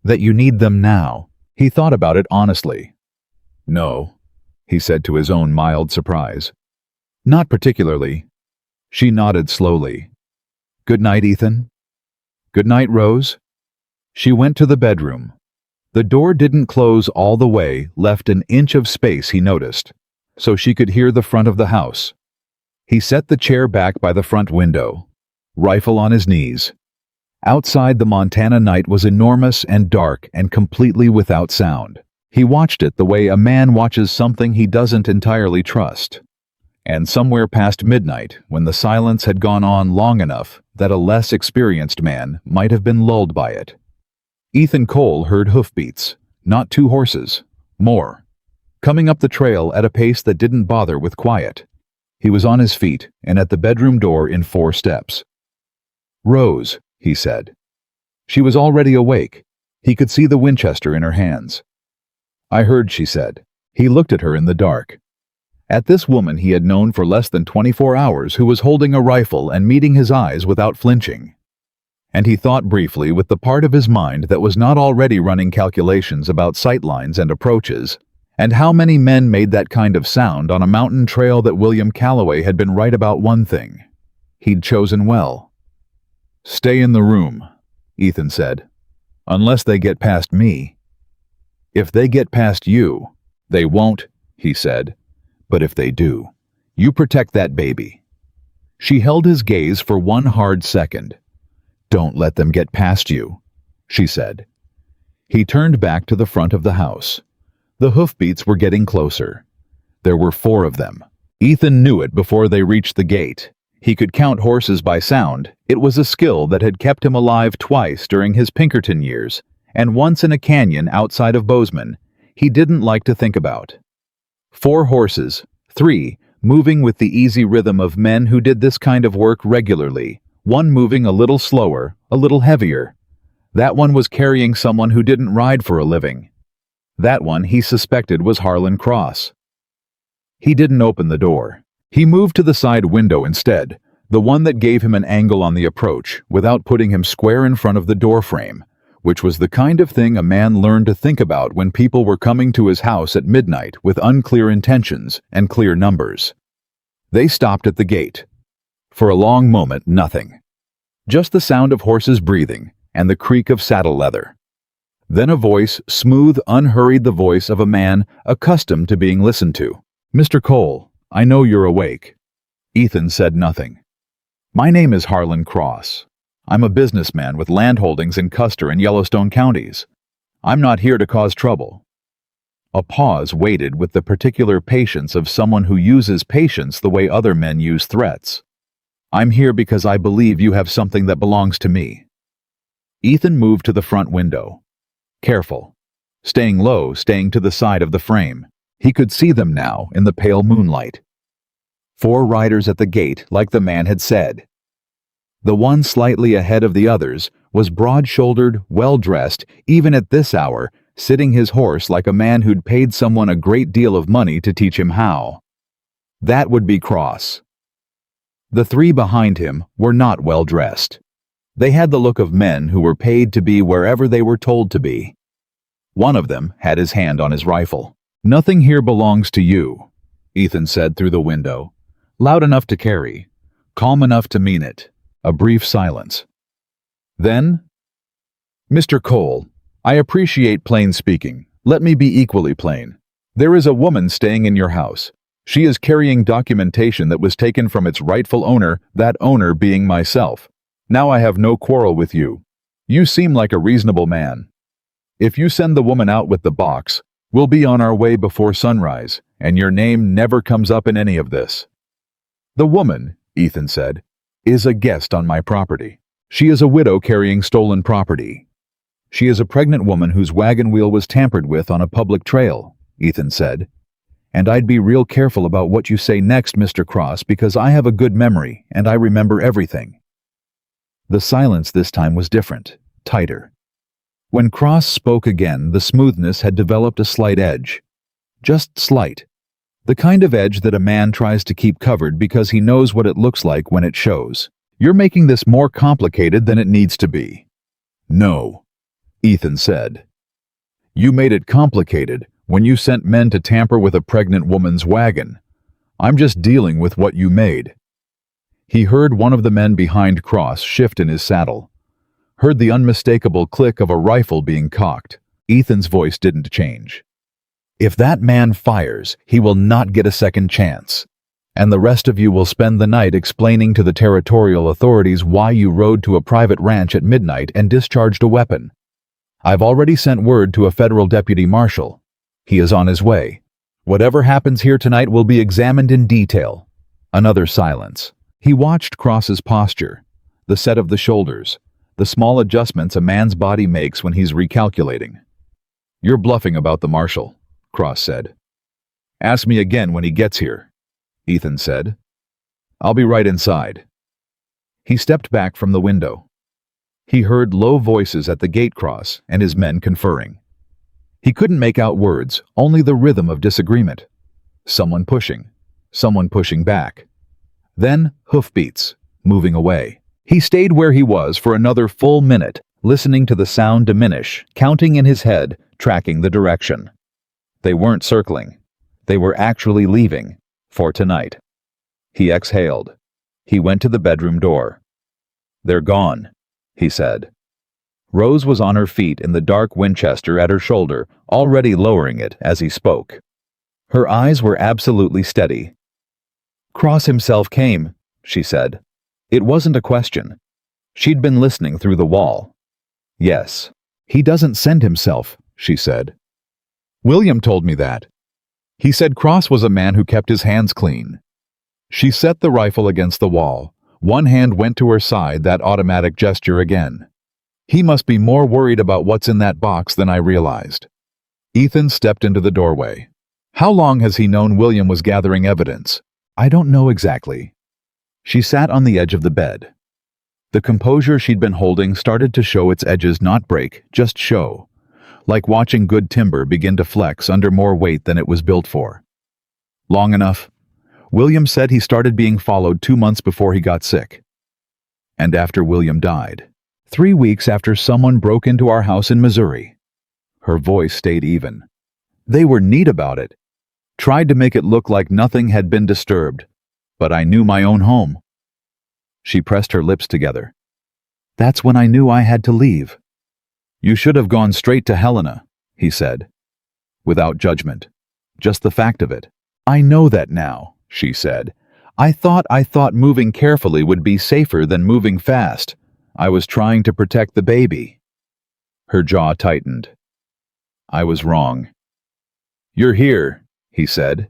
"that you need them now?" He thought about it honestly. "No," he said to his own mild surprise. "Not particularly." She nodded slowly. "Good night, Ethan." "Good night, Rose." She went to the bedroom. The door didn't close all the way, left an inch of space, he noticed, so she could hear the front of the house. He set the chair back by the front window, rifle on his knees. Outside, the Montana night was enormous and dark and completely without sound. He watched it the way a man watches something he doesn't entirely trust. And somewhere past midnight, when the silence had gone on long enough that a less experienced man might have been lulled by it, Ethan Cole heard hoofbeats, not 2 horses, more, coming up the trail at a pace that didn't bother with quiet. He was on his feet and at the bedroom door in 4 steps. "Rose," he said. She was already awake. He could see the Winchester in her hands. "I heard," she said. He looked at her in the dark. At this woman he had known for less than 24 hours who was holding a rifle and meeting his eyes without flinching. And he thought briefly with the part of his mind that was not already running calculations about sightlines and approaches, and how many men made that kind of sound on a mountain trail that William Calloway had been right about one thing. He'd chosen well. "Stay in the room," Ethan said. "Unless they get past me." "If they get past you." "They won't," he said. "But if they do, you protect that baby." She held his gaze for one hard second. "Don't let them get past you," she said. He turned back to the front of the house. The hoofbeats were getting closer. There were 4 of them. Ethan knew it before they reached the gate. He could count horses by sound. It was a skill that had kept him alive twice during his Pinkerton years, and once in a canyon outside of Bozeman he didn't like to think about. 4 horses, 3, moving with the easy rhythm of men who did this kind of work regularly, one moving a little slower, a little heavier. That one was carrying someone who didn't ride for a living. That one he suspected was Harlan Cross. He didn't open the door. He moved to the side window instead, the one that gave him an angle on the approach without putting him square in front of the doorframe, which was the kind of thing a man learned to think about when people were coming to his house at midnight with unclear intentions and clear numbers. They stopped at the gate. For a long moment, nothing. Just the sound of horses breathing and the creak of saddle leather. Then a voice, smooth, unhurried, the voice of a man accustomed to being listened to. "Mr. Cole, I know you're awake." Ethan said nothing. "My name is Harlan Cross. I'm a businessman with land holdings in Custer and Yellowstone counties. I'm not here to cause trouble." A pause waited with the particular patience of someone who uses patience the way other men use threats. "I'm here because I believe you have something that belongs to me." Ethan moved to the front window. Careful. Staying low, staying to the side of the frame. He could see them now in the pale moonlight. 4 riders at the gate, like the man had said. The one slightly ahead of the others was broad-shouldered, well-dressed, even at this hour, sitting his horse like a man who'd paid someone a great deal of money to teach him how. That would be Cross. The 3 behind him were not well-dressed. They had the look of men who were paid to be wherever they were told to be. One of them had his hand on his rifle. "Nothing here belongs to you," Ethan said through the window. Loud enough to carry, calm enough to mean it. A brief silence. Then, Mr. Cole, I appreciate plain speaking. Let me be equally plain. There is a woman staying in your house. She is carrying documentation that was taken from its rightful owner, that owner being myself. Now I have no quarrel with you. You seem like a reasonable man. If you send the woman out with the box, we'll be on our way before sunrise, and your name never comes up in any of this. The woman, Ethan said, is a guest on my property. She is a widow carrying stolen property. She is a pregnant woman whose wagon wheel was tampered with on a public trail, Ethan said. And I'd be real careful about what you say next, Mr. Cross, because I have a good memory and I remember everything. The silence this time was different, tighter. When Cross spoke again, the smoothness had developed a slight edge. Just slight. The kind of edge that a man tries to keep covered because he knows what it looks like when it shows. You're making this more complicated than it needs to be. No, Ethan said. You made it complicated when you sent men to tamper with a pregnant woman's wagon. I'm just dealing with what you made. He heard one of the men behind Cross shift in his saddle. Heard the unmistakable click of a rifle being cocked. Ethan's voice didn't change. If that man fires, he will not get a second chance. And the rest of you will spend the night explaining to the territorial authorities why you rode to a private ranch at midnight and discharged a weapon. I've already sent word to a federal deputy marshal. He is on his way. Whatever happens here tonight will be examined in detail. Another silence. He watched Cross's posture, the set of the shoulders, the small adjustments a man's body makes when he's recalculating. You're bluffing about the marshal, Cross said. Ask me again when he gets here, Ethan said. I'll be right inside. He stepped back from the window. He heard low voices at the gate cross and his men conferring. He couldn't make out words, only the rhythm of disagreement. Someone pushing back. Then hoofbeats, moving away. He stayed where he was for another full minute, listening to the sound diminish, counting in his head, tracking the direction. They weren't circling. They were actually leaving, for tonight. He exhaled. He went to the bedroom door. They're gone, he said. Rose was on her feet in the dark Winchester at her shoulder, already lowering it as he spoke. Her eyes were absolutely steady. Cross himself came, she said. It wasn't a question. She'd been listening through the wall. Yes. He doesn't send himself, she said. William told me that. He said Cross was a man who kept his hands clean. She set the rifle against the wall. One hand went to her side, that automatic gesture again. He must be more worried about what's in that box than I realized. Ethan stepped into the doorway. How long has he known William was gathering evidence? I don't know exactly. She sat on the edge of the bed. The composure she'd been holding started to show its edges, not break, just show. Like watching good timber begin to flex under more weight than it was built for. Long enough. William said he started being followed 2 months before he got sick. And after William died. 3 weeks after someone broke into our house in Missouri. Her voice stayed even. They were neat about it. Tried to make it look like nothing had been disturbed. But I knew my own home. She pressed her lips together. That's when I knew I had to leave. You should have gone straight to Helena, he said. Without judgment. Just the fact of it. I know that now, she said. I thought moving carefully would be safer than moving fast. I was trying to protect the baby. Her jaw tightened. I was wrong. You're here, he said.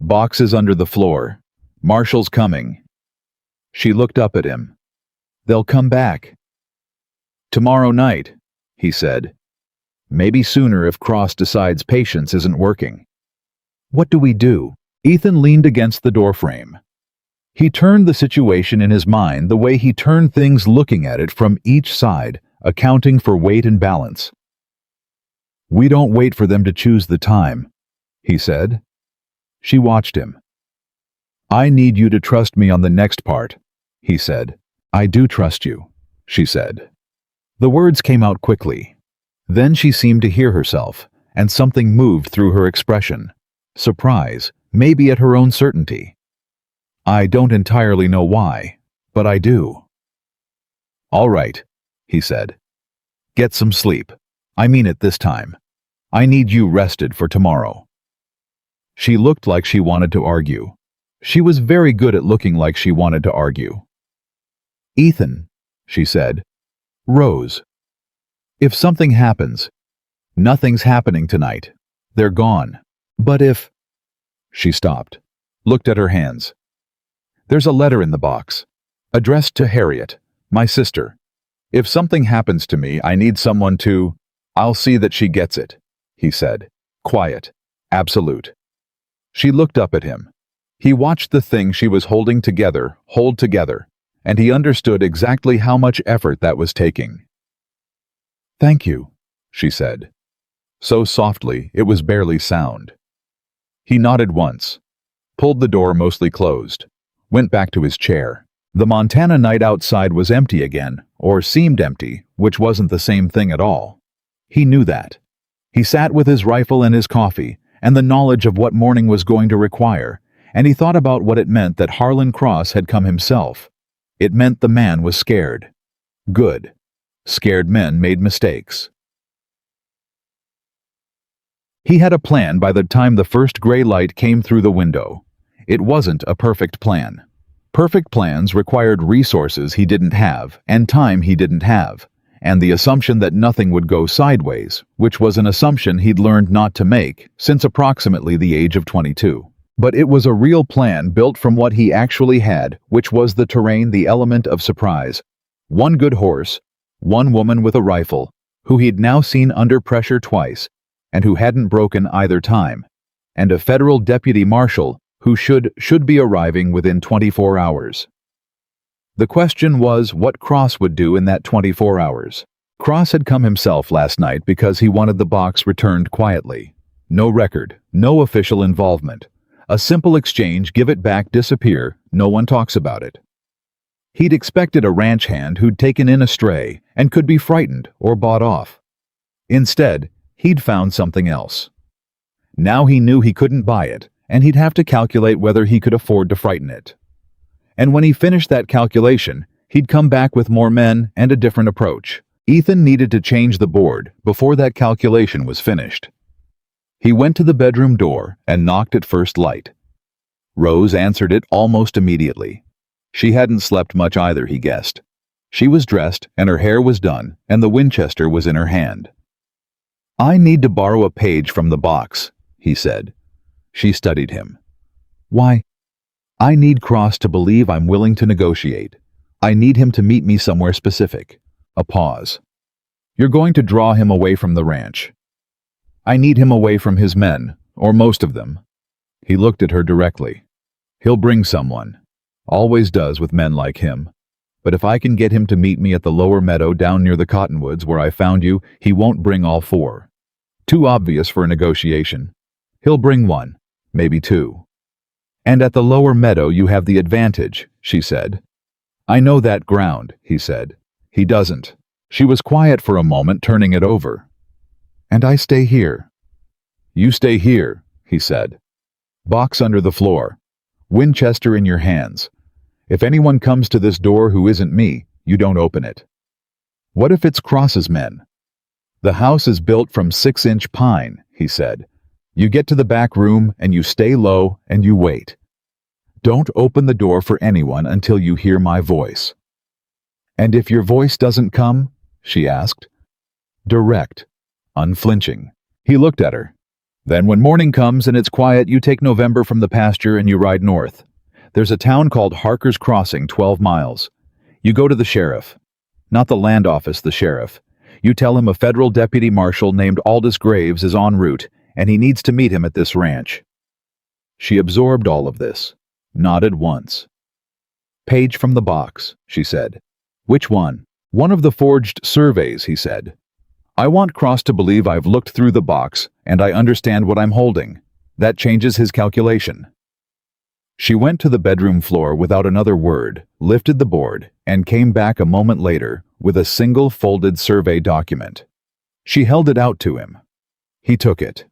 Boxes under the floor. Marshall's coming. She looked up at him. They'll come back. Tomorrow night, he said. Maybe sooner if Cross decides patience isn't working. What do we do? Ethan leaned against the doorframe. He turned the situation in his mind the way he turned things, looking at it from each side, accounting for weight and balance. We don't wait for them to choose the time, he said. She watched him. I need you to trust me on the next part, he said. I do trust you, she said. The words came out quickly. Then she seemed to hear herself, and something moved through her expression. Surprise, maybe at her own certainty. I don't entirely know why, but I do. All right, he said. Get some sleep. I mean it this time. I need you rested for tomorrow. She looked like she wanted to argue. She was very good at looking like she wanted to argue. Ethan, she said. Rose. If something happens, nothing's happening tonight. They're gone. But if... She stopped, looked at her hands. There's a letter in the box, addressed to Harriet, my sister. If something happens to me, I need someone to... I'll see that she gets it, he said. Quiet, absolute. She looked up at him. He watched the thing she was holding together hold together, and he understood exactly how much effort that was taking. Thank you, she said. So softly it was barely sound. He nodded once, pulled the door mostly closed, went back to his chair. The Montana night outside was empty again, or seemed empty, which wasn't the same thing at all. He knew that. He sat with his rifle and his coffee, and the knowledge of what morning was going to require, and he thought about what it meant that Harlan Cross had come himself. It meant the man was scared. Good. Scared men made mistakes. He had a plan by the time the first gray light came through the window. It wasn't a perfect plan. Perfect plans required resources he didn't have and time he didn't have, and the assumption that nothing would go sideways, which was an assumption he'd learned not to make since approximately the age of 22. But it was a real plan built from what he actually had, which was the terrain, the element of surprise. One good horse, one woman with a rifle, who he'd now seen under pressure twice, and who hadn't broken either time, and a federal deputy marshal who should be arriving within 24 hours. The question was what Cross would do in that 24 hours. Cross had come himself last night because he wanted the box returned quietly. No record, no official involvement. A simple exchange, give it back, disappear, no one talks about it. He'd expected a ranch hand who'd taken in a stray and could be frightened or bought off. Instead, he'd found something else. Now he knew he couldn't buy it, and he'd have to calculate whether he could afford to frighten it. And when he finished that calculation, he'd come back with more men and a different approach. Ethan needed to change the board before that calculation was finished. He went to the bedroom door and knocked at first light. Rose answered it almost immediately. She hadn't slept much either, he guessed. She was dressed, and her hair was done, and the Winchester was in her hand. I need to borrow a page from the box, he said. She studied him. Why? I need Cross to believe I'm willing to negotiate. I need him to meet me somewhere specific. A pause. You're going to draw him away from the ranch. I need him away from his men, or most of them. He looked at her directly. He'll bring someone. Always does with men like him. But if I can get him to meet me at the lower meadow down near the cottonwoods where I found you, he won't bring all four. Too obvious for a negotiation. He'll bring one, maybe two. And at the lower meadow you have the advantage, she said. I know that ground, he said. He doesn't. She was quiet for a moment, turning it over. And I stay here. You stay here, he said. Box under the floor. Winchester in your hands. If anyone comes to this door who isn't me, you don't open it. What if it's Cross's men? The house is built from 6-inch pine, he said. You get to the back room and you stay low and you wait. Don't open the door for anyone until you hear my voice. And if your voice doesn't come, she asked. Direct, unflinching. He looked at her. Then when morning comes and it's quiet, you take November from the pasture and you ride north. There's a town called Harker's Crossing, 12 miles. You go to the sheriff. Not the land office, the sheriff. You tell him a federal deputy marshal named Aldous Graves is en route, and he needs to meet him at this ranch. She absorbed all of this, nodded once. Page from the box, she said. Which one? One of the forged surveys, he said. I want Cross to believe I've looked through the box and I understand what I'm holding. That changes his calculation. She went to the bedroom floor without another word, lifted the board, and came back a moment later with a single folded survey document. She held it out to him. He took it.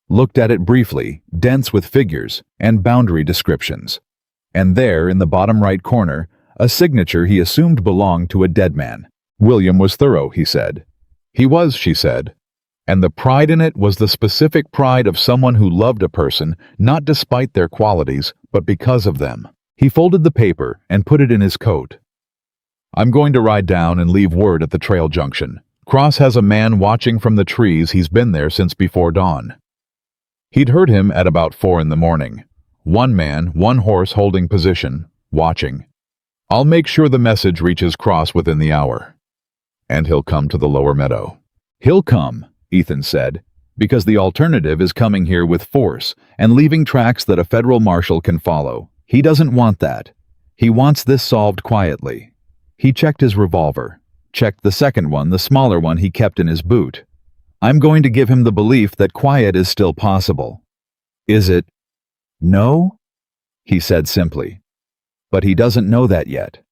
looked at it briefly, dense with figures and boundary descriptions. And there, in the bottom right corner, a signature he assumed belonged to a dead man. William was thorough, he said. He was, she said. And the pride in it was the specific pride of someone who loved a person, not despite their qualities, but because of them. He folded the paper and put it in his coat. I'm going to ride down and leave word at the trail junction. Cross has a man watching from the trees. He's been there since before dawn. He'd heard him at about 4 in the morning. One man, one horse holding position, watching. I'll make sure the message reaches Cross within the hour. And he'll come to the lower meadow. He'll come, Ethan said, because the alternative is coming here with force and leaving tracks that a federal marshal can follow. He doesn't want that. He wants this solved quietly. He checked his revolver, checked the second one, the smaller one he kept in his boot. I'm going to give him the belief that quiet is still possible. Is it? No? He said simply. But he doesn't know that yet.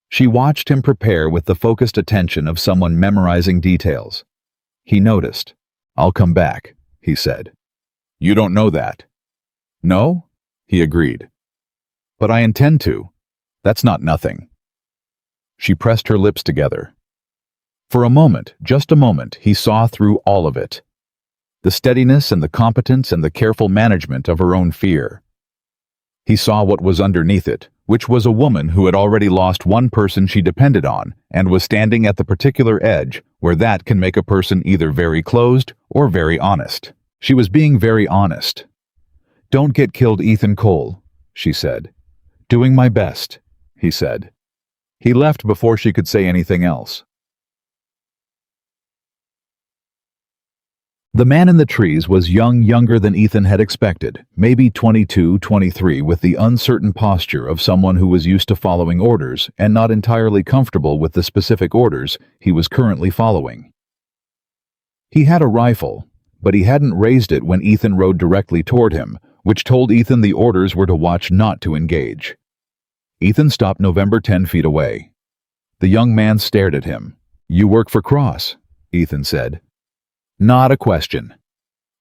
She watched him prepare with the focused attention of someone memorizing details. He noticed. I'll come back, he said. You don't know that. No? He agreed. But I intend to. That's not nothing. She pressed her lips together. For a moment, just a moment, he saw through all of it. The steadiness and the competence and the careful management of her own fear. He saw what was underneath it, which was a woman who had already lost one person she depended on and was standing at the particular edge where that can make a person either very closed or very honest. She was being very honest. Don't get killed, Ethan Cole, she said. Doing my best, he said. He left before she could say anything else. The man in the trees was younger than Ethan had expected, maybe 22, 23, with the uncertain posture of someone who was used to following orders and not entirely comfortable with the specific orders he was currently following. He had a rifle, but he hadn't raised it when Ethan rode directly toward him, which told Ethan the orders were to watch not to engage. Ethan stopped November 10 feet away. The young man stared at him. You work for Cross, Ethan said. Not a question.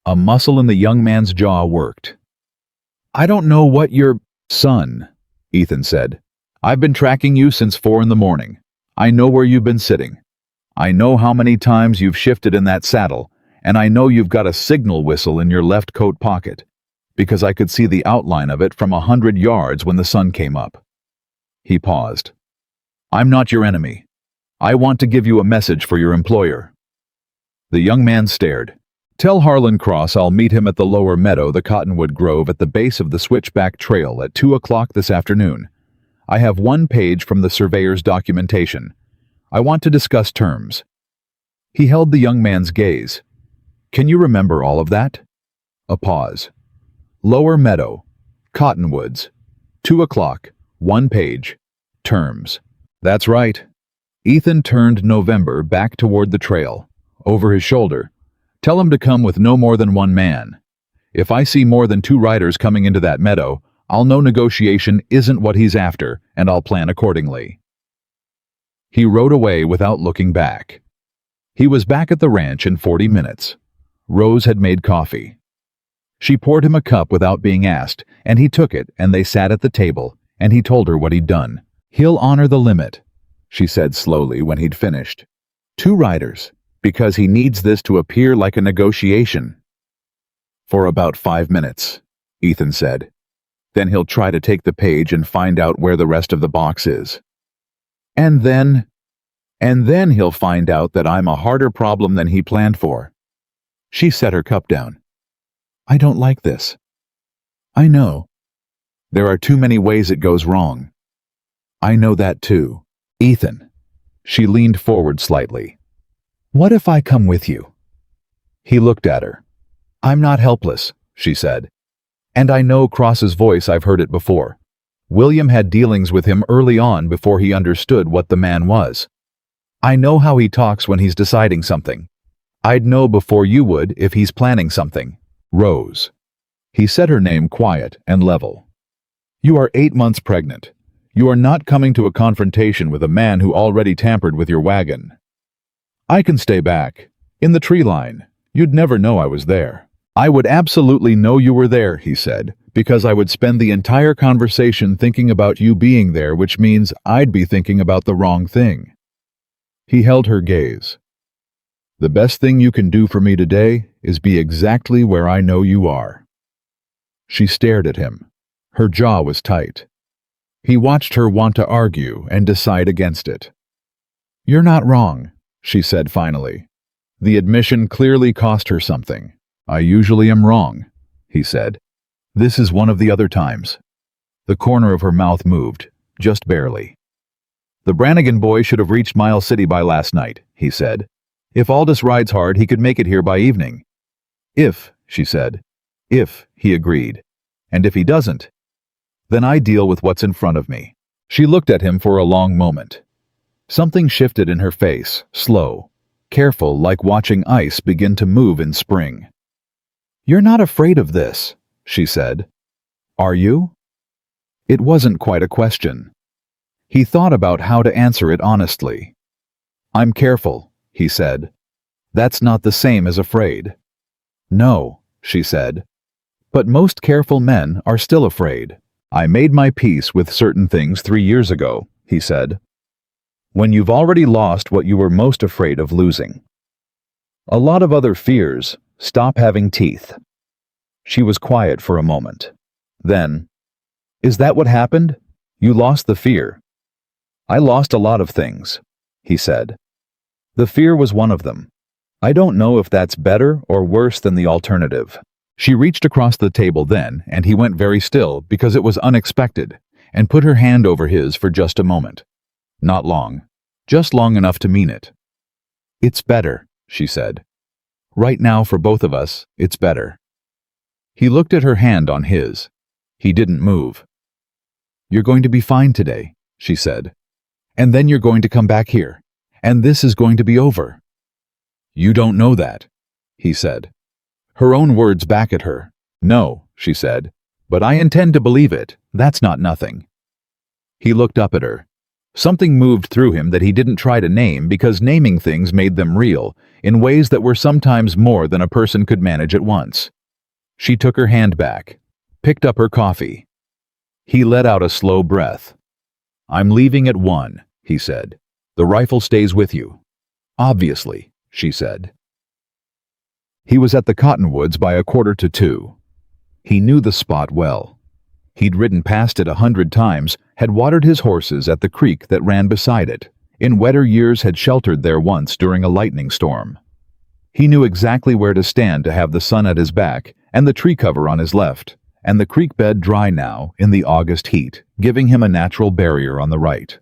A muscle in the young man's jaw worked. I don't know what your son, Ethan said. I've been tracking you since 4 in the morning. I know where you've been sitting. I know how many times you've shifted in that saddle, and I know you've got a signal whistle in your left coat pocket, because I could see the outline of it from 100 yards when the sun came up. He paused. I'm not your enemy. I want to give you a message for your employer. The young man stared. Tell Harlan Cross I'll meet him at the lower meadow, the Cottonwood Grove, at the base of the Switchback Trail at 2 o'clock this afternoon. I have 1 page from the surveyor's documentation. I want to discuss terms. He held the young man's gaze. Can you remember all of that? A pause. Lower meadow, Cottonwoods, 2 o'clock, 1 page, terms. That's right. Ethan turned November back toward the trail. Over his shoulder. Tell him to come with no more than 1 man. If I see more than 2 riders coming into that meadow, I'll know negotiation isn't what he's after, and I'll plan accordingly. He rode away without looking back. He was back at the ranch in 40 minutes. Rose had made coffee. She poured him a cup without being asked, and he took it, and they sat at the table, and he told her what he'd done. He'll honor the limit, she said slowly when he'd finished. 2 riders. Because he needs this to appear like a negotiation. For about 5 minutes, Ethan said. Then he'll try to take the page and find out where the rest of the box is. And then he'll find out that I'm a harder problem than he planned for. She set her cup down. I don't like this. I know. There are too many ways it goes wrong. I know that too. Ethan. She leaned forward slightly. What if I come with you? He looked at her. I'm not helpless, she said. And I know Cross's voice, I've heard it before. William had dealings with him early on before he understood what the man was. I know how he talks when he's deciding something. I'd know before you would if he's planning something. Rose. He said her name quiet and level. You are 8 months pregnant. You are not coming to a confrontation with a man who already tampered with your wagon. I can stay back. In the tree line. You'd never know I was there. I would absolutely know you were there, he said, because I would spend the entire conversation thinking about you being there, which means I'd be thinking about the wrong thing. He held her gaze. The best thing you can do for me today is be exactly where I know you are. She stared at him. Her jaw was tight. He watched her want to argue and decide against it. You're not wrong, she said finally. The admission clearly cost her something. I usually am wrong, he said. This is one of the other times. The corner of her mouth moved, just barely. The Brannigan boy should have reached Miles City by last night, he said. If Aldous rides hard, he could make it here by evening. If, she said. If, he agreed. And if he doesn't, then I deal with what's in front of me. She looked at him for a long moment. Something shifted in her face, slow, careful, like watching ice begin to move in spring. You're not afraid of this, she said. Are you? It wasn't quite a question. He thought about how to answer it honestly. I'm careful, he said. That's not the same as afraid. No, she said. But most careful men are still afraid. I made my peace with certain things 3 years ago, he said. When you've already lost what you were most afraid of losing. A lot of other fears stop having teeth. She was quiet for a moment. Then, is that what happened? You lost the fear. I lost a lot of things, he said. The fear was one of them. I don't know if that's better or worse than the alternative. She reached across the table then, and he went very still because it was unexpected, and put her hand over his for just a moment. Not long, just long enough to mean it. It's better, she said. Right now for both of us, it's better. He looked at her hand on his. He didn't move. You're going to be fine today, she said. And then you're going to come back here, and this is going to be over. You don't know that, he said. Her own words back at her. No, she said, but I intend to believe it. That's not nothing. He looked up at her. Something moved through him that he didn't try to name because naming things made them real in ways that were sometimes more than a person could manage at once. She took her hand back, picked up her coffee. He let out a slow breath. I'm leaving at 1, he said. The rifle stays with you. Obviously, she said. He was at the cottonwoods by 1:45. He knew the spot well. He'd ridden past it 100 times, had watered his horses at the creek that ran beside it, in wetter years had sheltered there once during a lightning storm. He knew exactly where to stand to have the sun at his back and the tree cover on his left, and the creek bed dry now in the August heat, giving him a natural barrier on the right.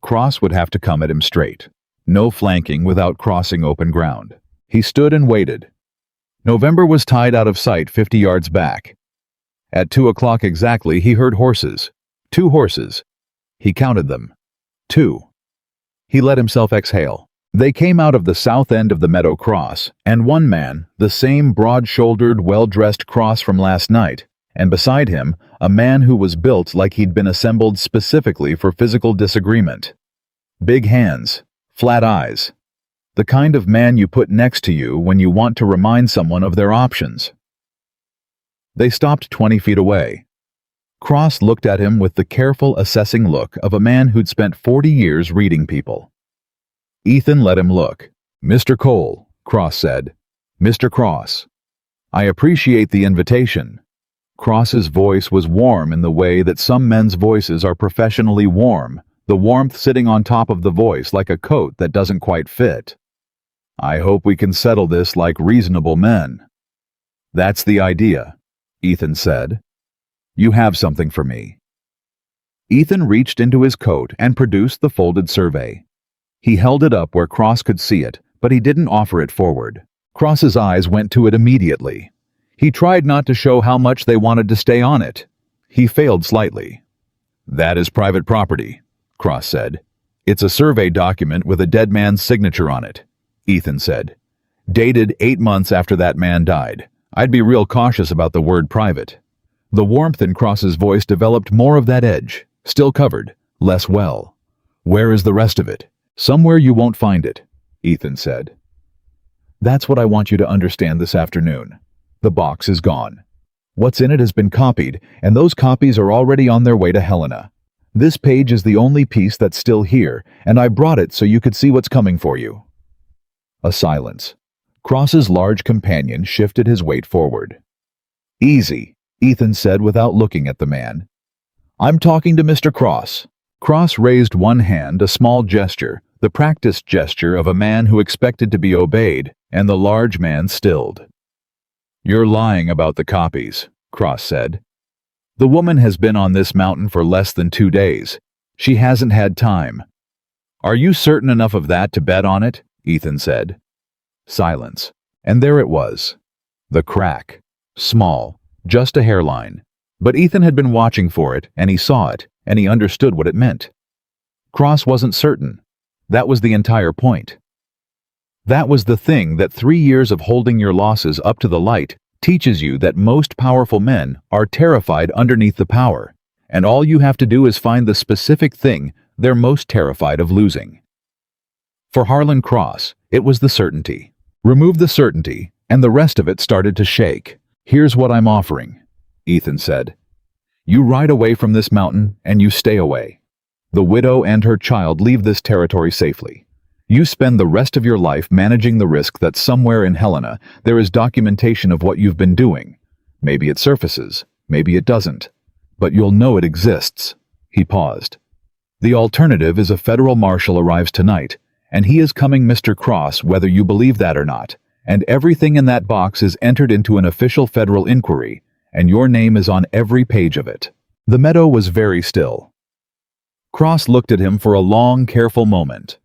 Cross would have to come at him straight. No flanking without crossing open ground. He stood and waited. November was tied out of sight 50 yards back. At 2 o'clock exactly, he heard horses. 2 horses. He counted them. 2. He let himself exhale. They came out of the south end of the meadow cross, and one man, the same broad-shouldered, well-dressed Cross from last night, and beside him, a man who was built like he'd been assembled specifically for physical disagreement. Big hands, flat eyes. The kind of man you put next to you when you want to remind someone of their options. They stopped 20 feet away. Cross looked at him with the careful, assessing look of a man who'd spent 40 years reading people. Ethan let him look. Mr. Cole, Cross said. Mr. Cross. I appreciate the invitation. Cross's voice was warm in the way that some men's voices are professionally warm, the warmth sitting on top of the voice like a coat that doesn't quite fit. I hope we can settle this like reasonable men. That's the idea, Ethan said. You have something for me. Ethan reached into his coat and produced the folded survey. He held it up where Cross could see it, but he didn't offer it forward. Cross's eyes went to it immediately. He tried not to show how much they wanted to stay on it. He failed slightly. That is private property, Cross said. It's a survey document with a dead man's signature on it, Ethan said. Dated 8 months after that man died. I'd be real cautious about the word private. The warmth in Cross's voice developed more of that edge, still covered, less well. Where is the rest of it? Somewhere you won't find it, Ethan said. That's what I want you to understand this afternoon. The box is gone. What's in it has been copied, and those copies are already on their way to Helena. This page is the only piece that's still here, and I brought it so you could see what's coming for you." A silence. Cross's large companion shifted his weight forward. "Easy," Ethan said without looking at the man. "I'm talking to Mr. Cross." Cross raised one hand, a small gesture, the practiced gesture of a man who expected to be obeyed, and the large man stilled. "You're lying about the copies," Cross said. "The woman has been on this mountain for less than 2 days. She hasn't had time." "Are you certain enough of that to bet on it?" Ethan said. Silence. And there it was. The crack. Small. Just a hairline. But Ethan had been watching for it, and he saw it, and he understood what it meant. Cross wasn't certain. That was the entire point. That was the thing that 3 years of holding your losses up to the light teaches you, that most powerful men are terrified underneath the power, and all you have to do is find the specific thing they're most terrified of losing. For Harlan Cross, it was the certainty. Remove the certainty, and the rest of it started to shake. "Here's what I'm offering," Ethan said. "You ride away from this mountain, and you stay away. The widow and her child leave this territory safely. You spend the rest of your life managing the risk that somewhere in Helena there is documentation of what you've been doing. Maybe it surfaces, maybe it doesn't. But you'll know it exists." He paused. "The alternative is a federal marshal arrives tonight, and he is coming Mr. Cross whether you believe that or not, and everything in that box is entered into an official federal inquiry, and your name is on every page of it." The meadow was very still. Cross looked at him for a long, careful moment.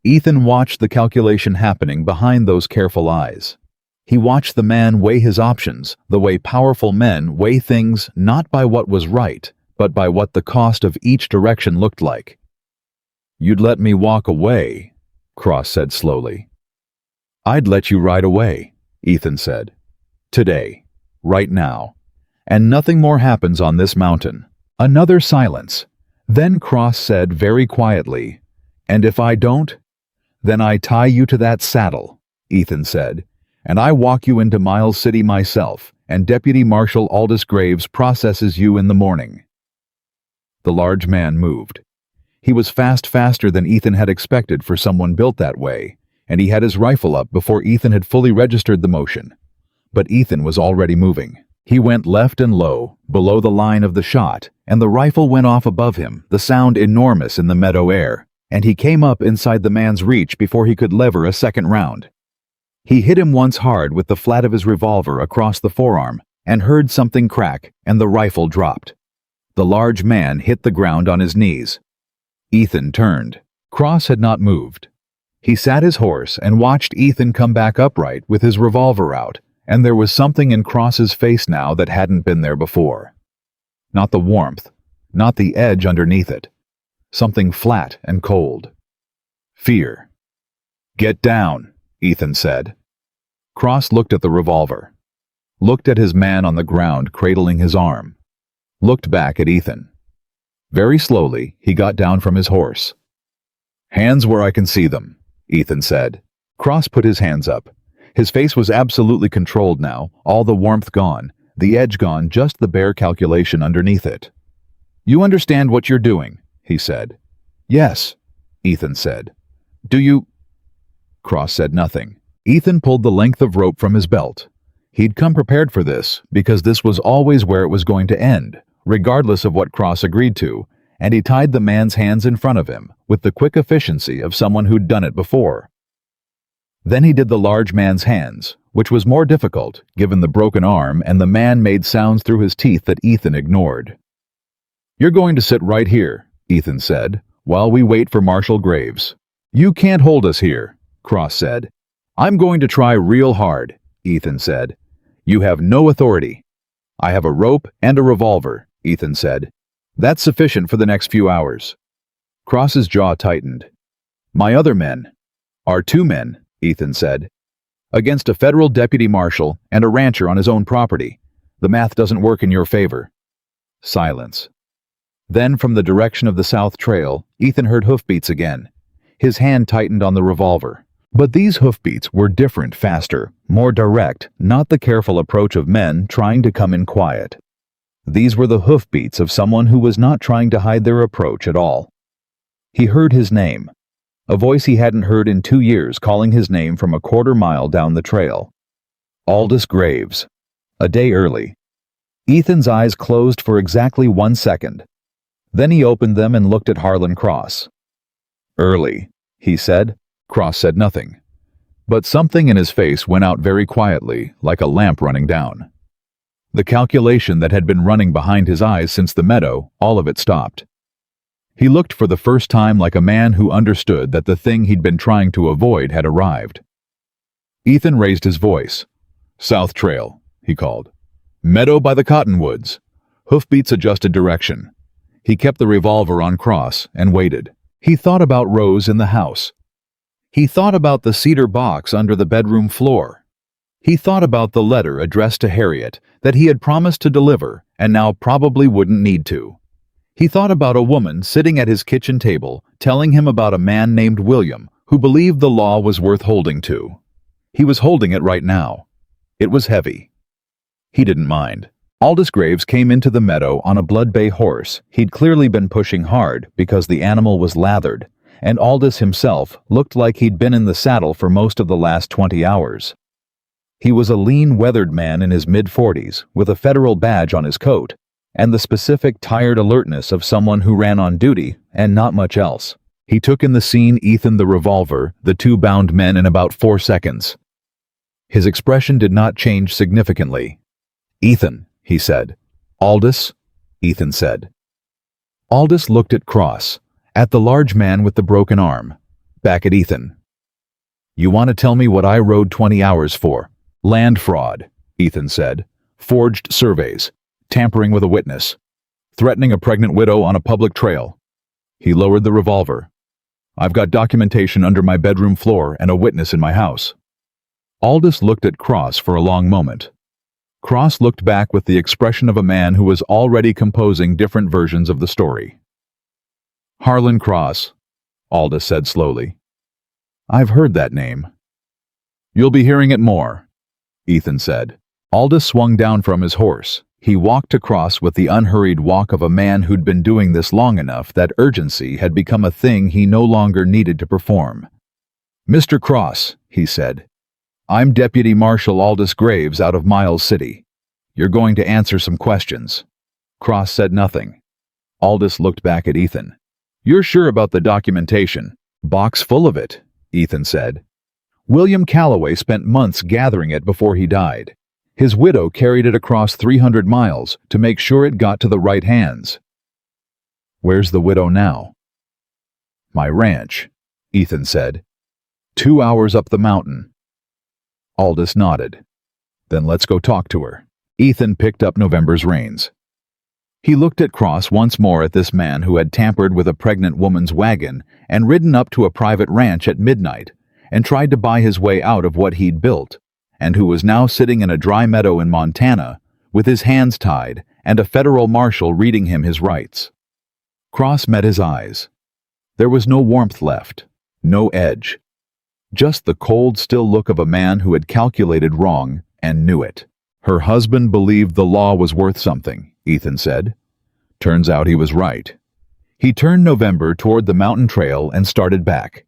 Ethan watched the calculation happening behind those careful eyes. He watched the man weigh his options, the way powerful men weigh things not by what was right, but by what the cost of each direction looked like. "You'd let me walk away," Cross said slowly. "I'd let you ride away," Ethan said. "Today. Right now. And nothing more happens on this mountain." Another silence. Then Cross said very quietly, "And if I don't? Then I tie you to that saddle," Ethan said, "and I walk you into Miles City myself, and Deputy Marshal Aldous Graves processes you in the morning." The large man moved. He was faster than Ethan had expected for someone built that way, and he had his rifle up before Ethan had fully registered the motion. But Ethan was already moving. He went left and low, below the line of the shot, and the rifle went off above him, the sound enormous in the meadow air, and he came up inside the man's reach before he could lever a second round. He hit him once hard with the flat of his revolver across the forearm, and heard something crack, and the rifle dropped. The large man hit the ground on his knees. Ethan turned. Cross had not moved. He sat his horse and watched Ethan come back upright with his revolver out, and there was something in Cross's face now that hadn't been there before. Not the warmth, not the edge underneath it. Something flat and cold. Fear. "Get down," Ethan said. Cross looked at the revolver. Looked at his man on the ground cradling his arm. Looked back at Ethan. Very slowly, he got down from his horse. "Hands where I can see them," Ethan said. Cross put his hands up. His face was absolutely controlled now, all the warmth gone, the edge gone, just the bare calculation underneath it. "You understand what you're doing," he said. "Yes," Ethan said. "Do you—" Cross said nothing. Ethan pulled the length of rope from his belt. He'd come prepared for this, because this was always where it was going to end, regardless of what Cross agreed to, and he tied the man's hands in front of him, with the quick efficiency of someone who'd done it before. Then he did the large man's hands, which was more difficult, given the broken arm, and the man made sounds through his teeth that Ethan ignored. "You're going to sit right here," Ethan said, "while we wait for Marshal Graves." "You can't hold us here," Cross said. "I'm going to try real hard," Ethan said. "You have no authority." "I have a rope and a revolver," Ethan said. "That's sufficient for the next few hours." Cross's jaw tightened. "My other men." "Are 2 men," Ethan said. "Against a federal deputy marshal and a rancher on his own property. The math doesn't work in your favor." Silence. Then from the direction of the South Trail, Ethan heard hoofbeats again. His hand tightened on the revolver. But these hoofbeats were different, faster, more direct, not the careful approach of men trying to come in quiet. These were the hoofbeats of someone who was not trying to hide their approach at all. He heard his name, a voice he hadn't heard in 2 years calling his name from a quarter-mile down the trail. Aldous Graves. A day early. Ethan's eyes closed for exactly 1 second. Then he opened them and looked at Harlan Cross. Early, he said. Cross said nothing. But something in his face went out very quietly, like a lamp running down. The calculation that had been running behind his eyes since the meadow, all of it stopped. He looked for the first time like a man who understood that the thing he'd been trying to avoid had arrived. Ethan raised his voice. "South Trail," he called. "Meadow by the cottonwoods." Hoofbeats adjusted direction. He kept the revolver on Cross and waited. He thought about Rose in the house. He thought about the cedar box under the bedroom floor. He thought about the letter addressed to Harriet that he had promised to deliver and now probably wouldn't need to. He thought about a woman sitting at his kitchen table telling him about a man named William who believed the law was worth holding to. He was holding it right now. It was heavy. He didn't mind. Aldous Graves came into the meadow on a blood bay horse he'd clearly been pushing hard because the animal was lathered, and Aldous himself looked like he'd been in the saddle for most of the last 20 hours. He was a lean, weathered man in his mid-40s with a federal badge on his coat, and the specific tired alertness of someone who ran on duty and not much else. He took in the scene, Ethan, the revolver, the 2 bound men in about 4 seconds. His expression did not change significantly. "Ethan," he said. "Aldous," Ethan said. Aldous looked at Cross, at the large man with the broken arm, back at Ethan. "You want to tell me what I rode 20 hours for?" "Land fraud," Ethan said. "Forged surveys. Tampering with a witness. Threatening a pregnant widow on a public trail." He lowered the revolver. "I've got documentation under my bedroom floor and a witness in my house." Aldous looked at Cross for a long moment. Cross looked back with the expression of a man who was already composing different versions of the story. "Harlan Cross," Aldous said slowly. "I've heard that name." "You'll be hearing it more," Ethan said. Aldous swung down from his horse. He walked across with the unhurried walk of a man who'd been doing this long enough that urgency had become a thing he no longer needed to perform. "Mr. Cross," he said, "I'm Deputy Marshal Aldous Graves out of Miles City. You're going to answer some questions." Cross said nothing. Aldous looked back at Ethan. "You're sure about the documentation?" "Box full of it," Ethan said. "William Calloway spent months gathering it before he died. His widow carried it across 300 miles to make sure it got to the right hands." "Where's the widow now?" "My ranch," Ethan said. 2 hours up the mountain." Aldous nodded. "Then let's go talk to her." Ethan picked up November's reins. He looked at Cross once more, at this man who had tampered with a pregnant woman's wagon and ridden up to a private ranch at midnight and tried to buy his way out of what he'd built, and who was now sitting in a dry meadow in Montana with his hands tied and a federal marshal reading him his rights. Cross met his eyes. There was no warmth left, no edge. Just the cold, still look of a man who had calculated wrong and knew it. "Her husband believed the law was worth something," Ethan said. "Turns out he was right." He turned November toward the mountain trail and started back.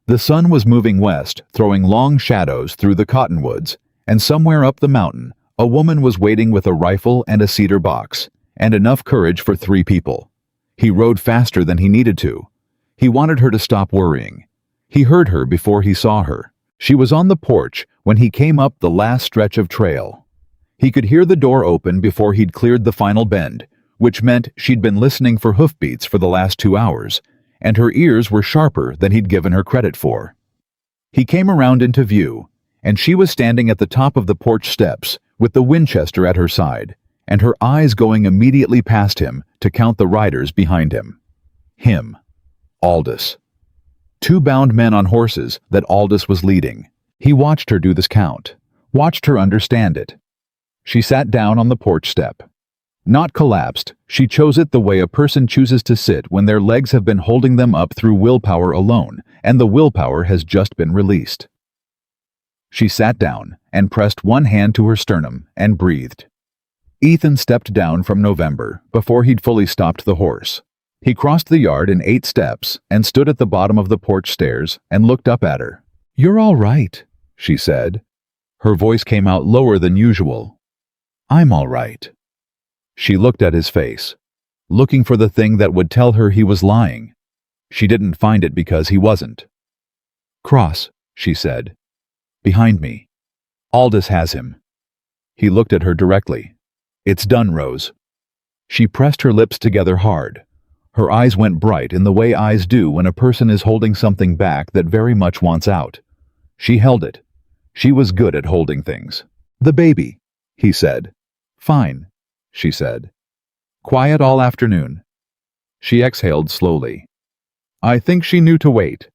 The sun was moving west, throwing long shadows through the cottonwoods, and somewhere up the mountain, a woman was waiting with a rifle and a cedar box, and enough courage for 3 people. He rode faster than he needed to. He wanted her to stop worrying. He heard her before he saw her. She was on the porch when he came up the last stretch of trail. He could hear the door open before he'd cleared the final bend, which meant she'd been listening for hoofbeats for the last 2 hours, and her ears were sharper than he'd given her credit for. He came around into view, and she was standing at the top of the porch steps with the Winchester at her side, and her eyes going immediately past him to count the riders behind him. Him. Aldous. 2 bound men on horses that Aldous was leading. He watched her do this count, watched her understand it. She sat down on the porch step. Not collapsed, she chose it the way a person chooses to sit when their legs have been holding them up through willpower alone, and the willpower has just been released. She sat down and pressed one hand to her sternum and breathed. Ethan stepped down from November before he'd fully stopped the horse. He crossed the yard in 8 steps and stood at the bottom of the porch stairs and looked up at her. "You're all right," she said. Her voice came out lower than usual. "I'm all right." She looked at his face, looking for the thing that would tell her he was lying. She didn't find it because he wasn't. "Cross," she said. "Behind me. Aldous has him." He looked at her directly. "It's done, Rose." She pressed her lips together hard. Her eyes went bright in the way eyes do when a person is holding something back that very much wants out. She held it. She was good at holding things. "The baby," he said. "Fine," she said. "Quiet all afternoon." She exhaled slowly. I think she knew to wait.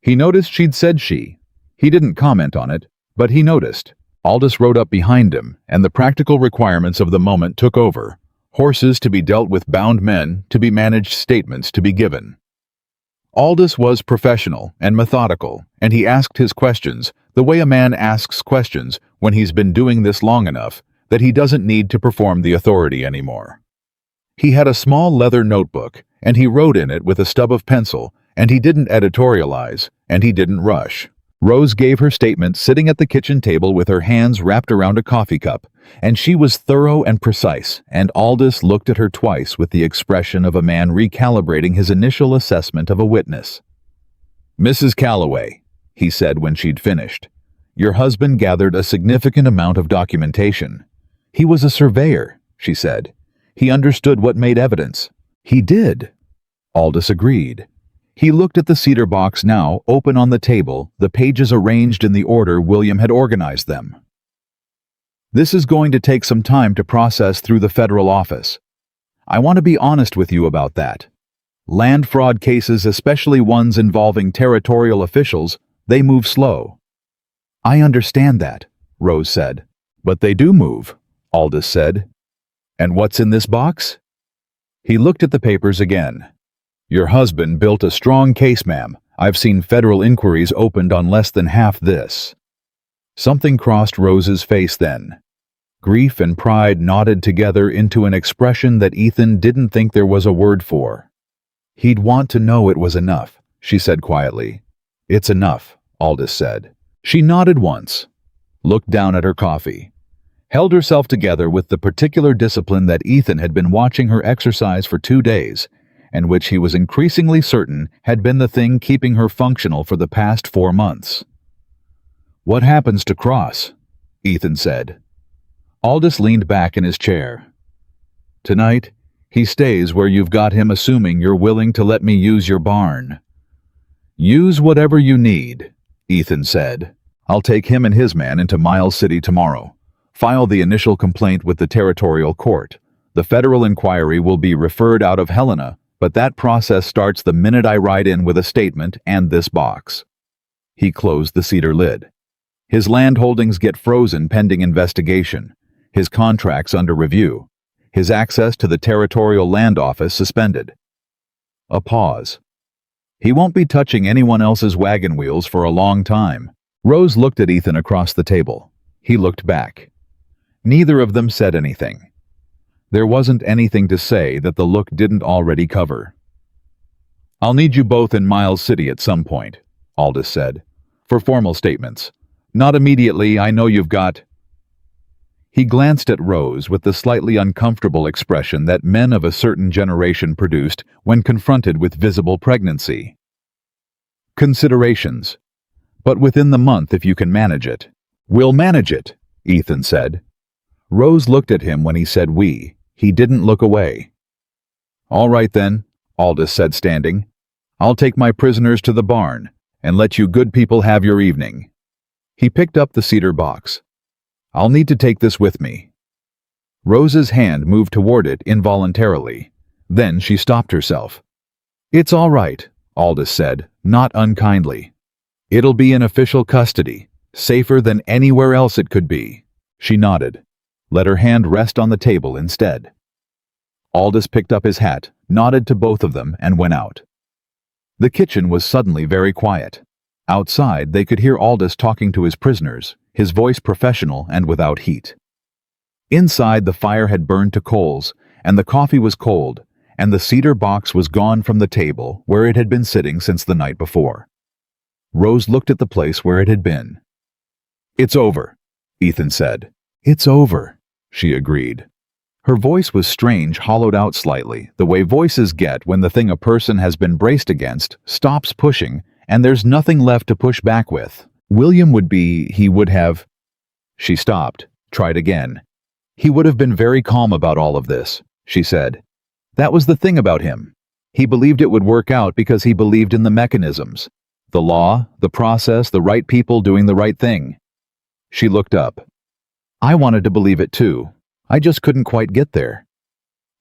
He noticed she'd said she. He didn't comment on it, but he noticed. Aldous rode up behind him, and the practical requirements of the moment took over. Horses to be dealt with, bound men to be managed, statements to be given. Aldous was professional and methodical, and he asked his questions the way a man asks questions when he's been doing this long enough that he doesn't need to perform the authority anymore. He had a small leather notebook, and he wrote in it with a stub of pencil, and he didn't editorialize, and he didn't rush. Rose gave her statement sitting at the kitchen table with her hands wrapped around a coffee cup, and she was thorough and precise, and Aldous looked at her twice with the expression of a man recalibrating his initial assessment of a witness. "Mrs. Calloway," he said when she'd finished, "your husband gathered a significant amount of documentation." "He was a surveyor," she said. "He understood what made evidence." "He did," Aldous agreed. He looked at the cedar box now, open on the table, the pages arranged in the order William had organized them. "This is going to take some time to process through the federal office. I want to be honest with you about that. Land fraud cases, especially ones involving territorial officials, they move slow." "I understand that," Rose said. "But they do move," Aldous said. "And what's in this box?" He looked at the papers again. "Your husband built a strong case, ma'am. I've seen federal inquiries opened on less than half this." Something crossed Rose's face then. Grief and pride knotted together into an expression that Ethan didn't think there was a word for. "He'd want to know it was enough," she said quietly. "It's enough," Aldous said. She nodded once, looked down at her coffee, held herself together with the particular discipline that Ethan had been watching her exercise for 2 days, and which he was increasingly certain had been the thing keeping her functional for the past 4 months. "What happens to Cross?" Ethan said. Aldous leaned back in his chair. "Tonight, he stays where you've got him, assuming you're willing to let me use your barn." "Use whatever you need," Ethan said. "I'll take him and his man into Miles City tomorrow. File the initial complaint with the territorial court. The federal inquiry will be referred out of Helena, but that process starts the minute I ride in with a statement and this box." He closed the cedar lid. "His land holdings get frozen pending investigation. His contracts under review. His access to the territorial land office suspended." A pause. "He won't be touching anyone else's wagon wheels for a long time." Rose looked at Ethan across the table. He looked back. Neither of them said anything. There wasn't anything to say that the look didn't already cover. "I'll need you both in Miles City at some point," Aldous said, "for formal statements. Not immediately, I know you've got—" He glanced at Rose with the slightly uncomfortable expression that men of a certain generation produced when confronted with visible pregnancy. "Considerations. But within the month if you can manage it." "We'll manage it," Ethan said. Rose looked at him when he said we. He didn't look away. "All right then," Aldous said, standing. "I'll take my prisoners to the barn and let you good people have your evening." He picked up the cedar box. "I'll need to take this with me." Rose's hand moved toward it involuntarily. Then she stopped herself. "It's all right," Aldous said, not unkindly. "It'll be in official custody, safer than anywhere else it could be." She nodded, let her hand rest on the table instead. Aldous picked up his hat, nodded to both of them, and went out. The kitchen was suddenly very quiet. Outside, they could hear Aldous talking to his prisoners, his voice professional and without heat. Inside, the fire had burned to coals, and the coffee was cold, and the cedar box was gone from the table where it had been sitting since the night before. Rose looked at the place where it had been. "It's over," Ethan said. "It's over," she agreed. Her voice was strange, hollowed out slightly, the way voices get when the thing a person has been braced against stops pushing and there's nothing left to push back with. He would have... She stopped, tried again. He would have been very calm about all of this, she said. That was the thing about him. He believed it would work out because he believed in the mechanisms. The law, the process, the right people doing the right thing. She looked up. I wanted to believe it too. I just couldn't quite get there.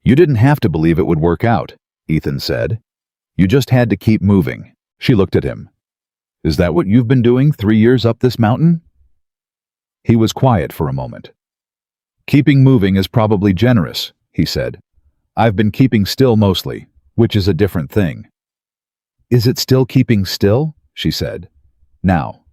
You didn't have to believe it would work out, Ethan said. You just had to keep moving. She looked at him. Is that what you've been doing 3 years up this mountain? He was quiet for a moment. Keeping moving is probably generous, he said. I've been keeping still mostly, which is a different thing. Is it still keeping still? She said. Now.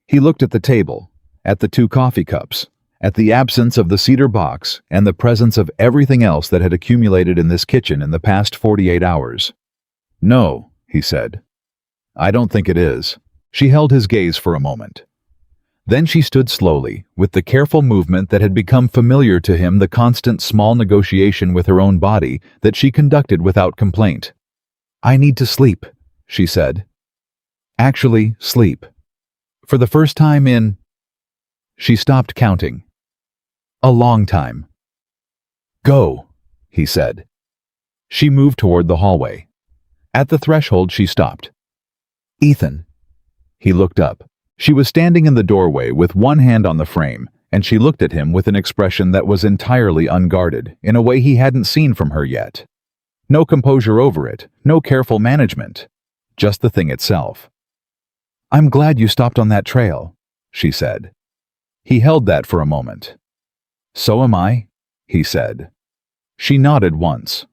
He looked at the table, at the 2 coffee cups, at the absence of the cedar box and the presence of everything else that had accumulated in this kitchen in the past 48 hours. No, he said. I don't think it is. She held his gaze for a moment. Then she stood slowly, with the careful movement that had become familiar to him, the constant small negotiation with her own body that she conducted without complaint. I need to sleep, she said. Actually, sleep. For the first time in... She stopped counting. A long time. Go, he said. She moved toward the hallway. At the threshold, she stopped. Ethan. He looked up. She was standing in the doorway with one hand on the frame, and she looked at him with an expression that was entirely unguarded, in a way he hadn't seen from her yet. No composure over it, no careful management. Just the thing itself. I'm glad you stopped on that trail, she said. He held that for a moment. So am I, he said. She nodded once,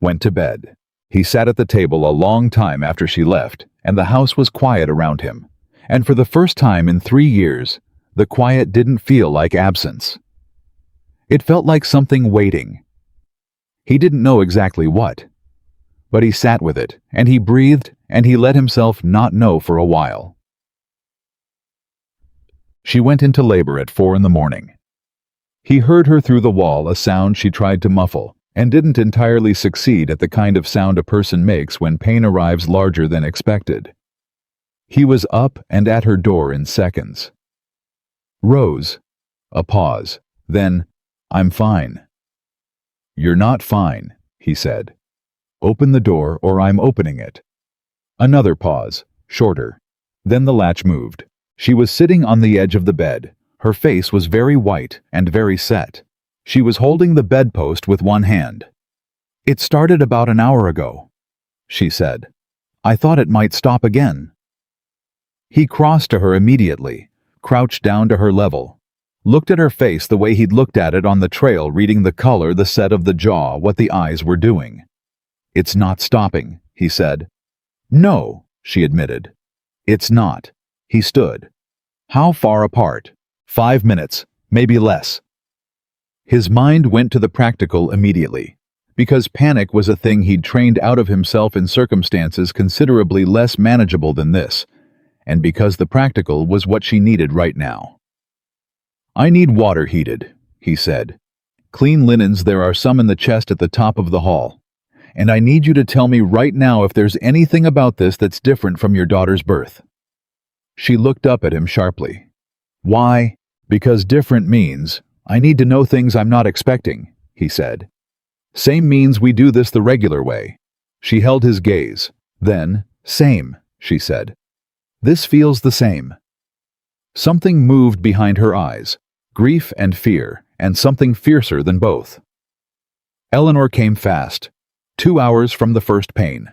went to bed. He sat at the table a long time after she left, and the house was quiet around him. And for the first time in 3 years, the quiet didn't feel like absence. It felt like something waiting. He didn't know exactly what, but he sat with it, and he breathed, and he let himself not know for a while. She went into labor at 4 a.m. He heard her through the wall, a sound she tried to muffle, and didn't entirely succeed at the kind of sound a person makes when pain arrives larger than expected. He was up and at her door in seconds. Rose. A pause. Then, I'm fine. You're not fine, he said. Open the door or I'm opening it. Another pause, shorter. Then the latch moved. She was sitting on the edge of the bed. Her face was very white and very set. She was holding the bedpost with one hand. It started about an hour ago, she said. I thought it might stop again. He crossed to her immediately, crouched down to her level, looked at her face the way he'd looked at it on the trail, reading the color, the set of the jaw, what the eyes were doing. It's not stopping, he said. No, she admitted. It's not. He stood. How far apart? 5 minutes, maybe less. His mind went to the practical immediately, because panic was a thing he'd trained out of himself in circumstances considerably less manageable than this, and because the practical was what she needed right now. I need water heated, he said. Clean linens, there are some in the chest at the top of the hall. And I need you to tell me right now if there's anything about this that's different from your daughter's birth. She looked up at him sharply. Why? Because different means, I need to know things I'm not expecting, he said. Same means we do this the regular way. She held his gaze. Then, same, she said. This feels the same. Something moved behind her eyes, grief and fear, and something fiercer than both. Eleanor came fast, 2 hours from the first pain.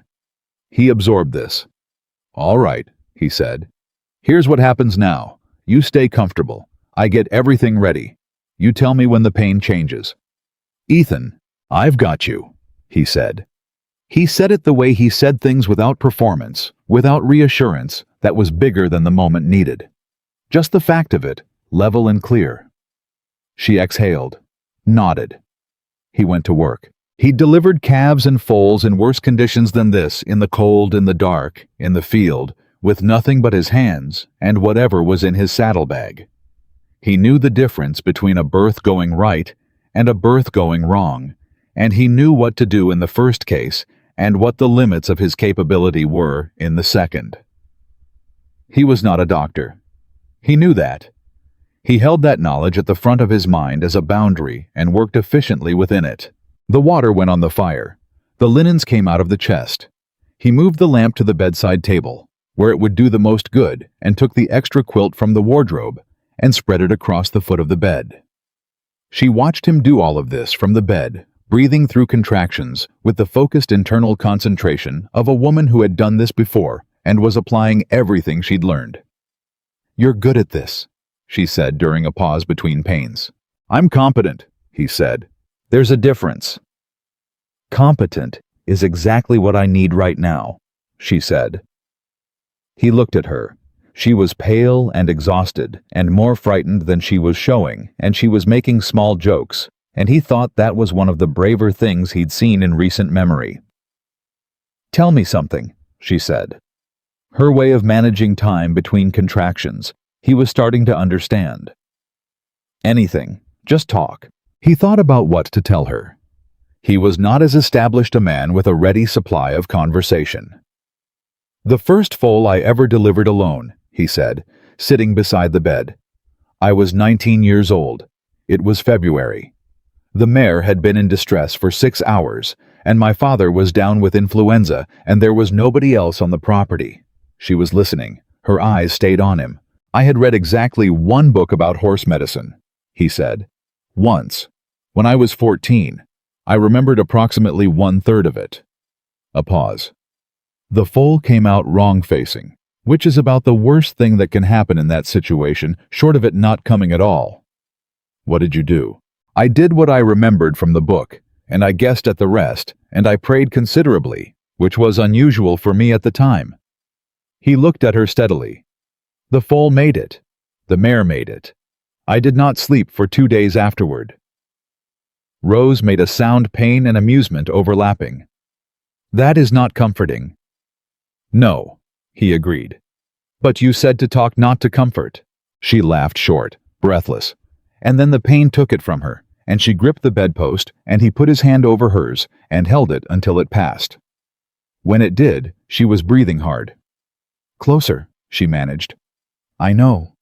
He absorbed this. All right, he said. Here's what happens now. You stay comfortable. I get everything ready. You tell me when the pain changes. Ethan, I've got you, he said. He said it the way he said things without performance, without reassurance that was bigger than the moment needed. Just the fact of it, level and clear. She exhaled, nodded. He went to work. He'd delivered calves and foals in worse conditions than this, in the cold, in the dark, in the field, with nothing but his hands and whatever was in his saddlebag. He knew the difference between a birth going right and a birth going wrong, and he knew what to do in the first case and what the limits of his capability were in the second. He was not a doctor. He knew that. He held that knowledge at the front of his mind as a boundary and worked efficiently within it. The water went on the fire. The linens came out of the chest. He moved the lamp to the bedside table, where it would do the most good, and took the extra quilt from the wardrobe and spread it across the foot of the bed. She watched him do all of this from the bed, breathing through contractions with the focused internal concentration of a woman who had done this before and was applying everything she'd learned. "You're good at this," she said during a pause between pains. "I'm competent," he said. "There's a difference." "Competent is exactly what I need right now," she said. He looked at her. She was pale and exhausted, and more frightened than she was showing, and she was making small jokes, and he thought that was one of the braver things he'd seen in recent memory. "Tell me something," she said. Her way of managing time between contractions, he was starting to understand. Anything, just talk. He thought about what to tell her. He was not as established a man with a ready supply of conversation. "The first foal I ever delivered alone," he said, sitting beside the bed. "I was 19 years old. It was February. The mare had been in distress for 6 hours, and my father was down with influenza, and there was nobody else on the property." She was listening. Her eyes stayed on him. "I had read exactly one book about horse medicine," he said. "Once. When I was 14. I remembered approximately 1/3 of it." A pause. "The foal came out wrong-facing, which is about the worst thing that can happen in that situation, short of it not coming at all." "What did you do?" "I did what I remembered from the book, and I guessed at the rest, and I prayed considerably, which was unusual for me at the time." He looked at her steadily. "The foal made it. The mare made it. I did not sleep for 2 days afterward." Rose made a sound, pain and amusement overlapping. "That is not comforting." "No," he agreed. "But you said to talk, not to comfort." She laughed short, breathless, and then the pain took it from her, and she gripped the bedpost, and he put his hand over hers and held it until it passed. When it did, she was breathing hard. "Closer," she managed. "I know."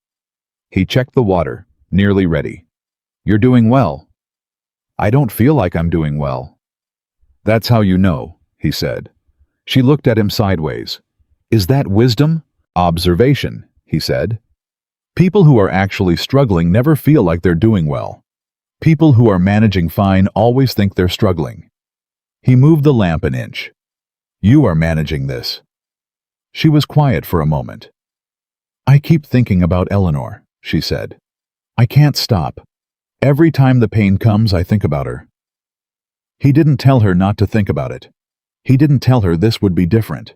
He checked the water, nearly ready. "You're doing well." "I don't feel like I'm doing well." "That's how you know," he said. She looked at him sideways. "Is that wisdom?" "Observation," he said. "People who are actually struggling never feel like they're doing well. People who are managing fine always think they're struggling." He moved the lamp an inch. "You are managing this." She was quiet for a moment. "I keep thinking about Eleanor," she said. "I can't stop. Every time the pain comes, I think about her." He didn't tell her not to think about it. He didn't tell her this would be different.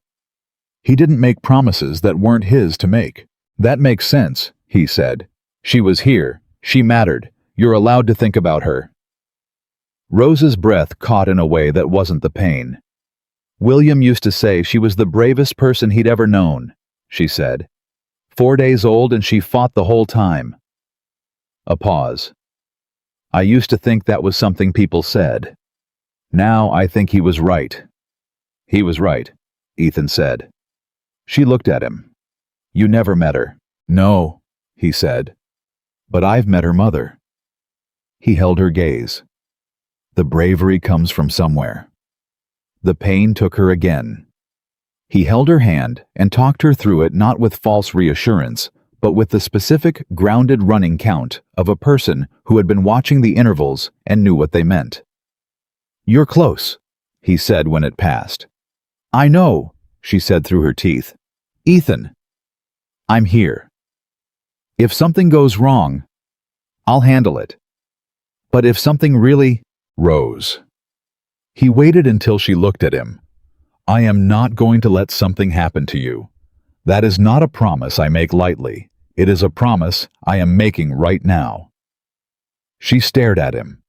He didn't make promises that weren't his to make. "That makes sense," he said. "She was here. She mattered. You're allowed to think about her." Rose's breath caught in a way that wasn't the pain. "William used to say she was the bravest person he'd ever known," she said. 4 days old and she fought the whole time." A pause. "I used to think that was something people said. Now I think he was right." "He was right," Ethan said. She looked at him. "You never met her." "No," he said. "But I've met her mother." He held her gaze. The bravery comes from somewhere. The pain took her again. He held her hand and talked her through it, not with false reassurance, but with the specific, grounded running count of a person who had been watching the intervals and knew what they meant. "You're close," he said when it passed. "I know," she said through her teeth. "Ethan, I'm here. If something goes wrong, I'll handle it. But if something really..." "Rose." He waited until she looked at him. I am not going to let something happen to you. That is not a promise I make lightly. It is a promise I am making right now." She stared at him.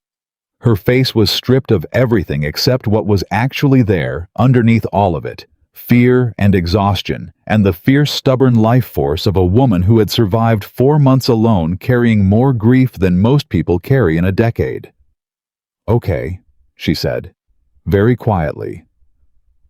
Her face was stripped of everything except what was actually there underneath all of it: fear and exhaustion, and the fierce, stubborn life force of a woman who had survived 4 months alone, carrying more grief than most people carry in a decade. "Okay," she said, very quietly.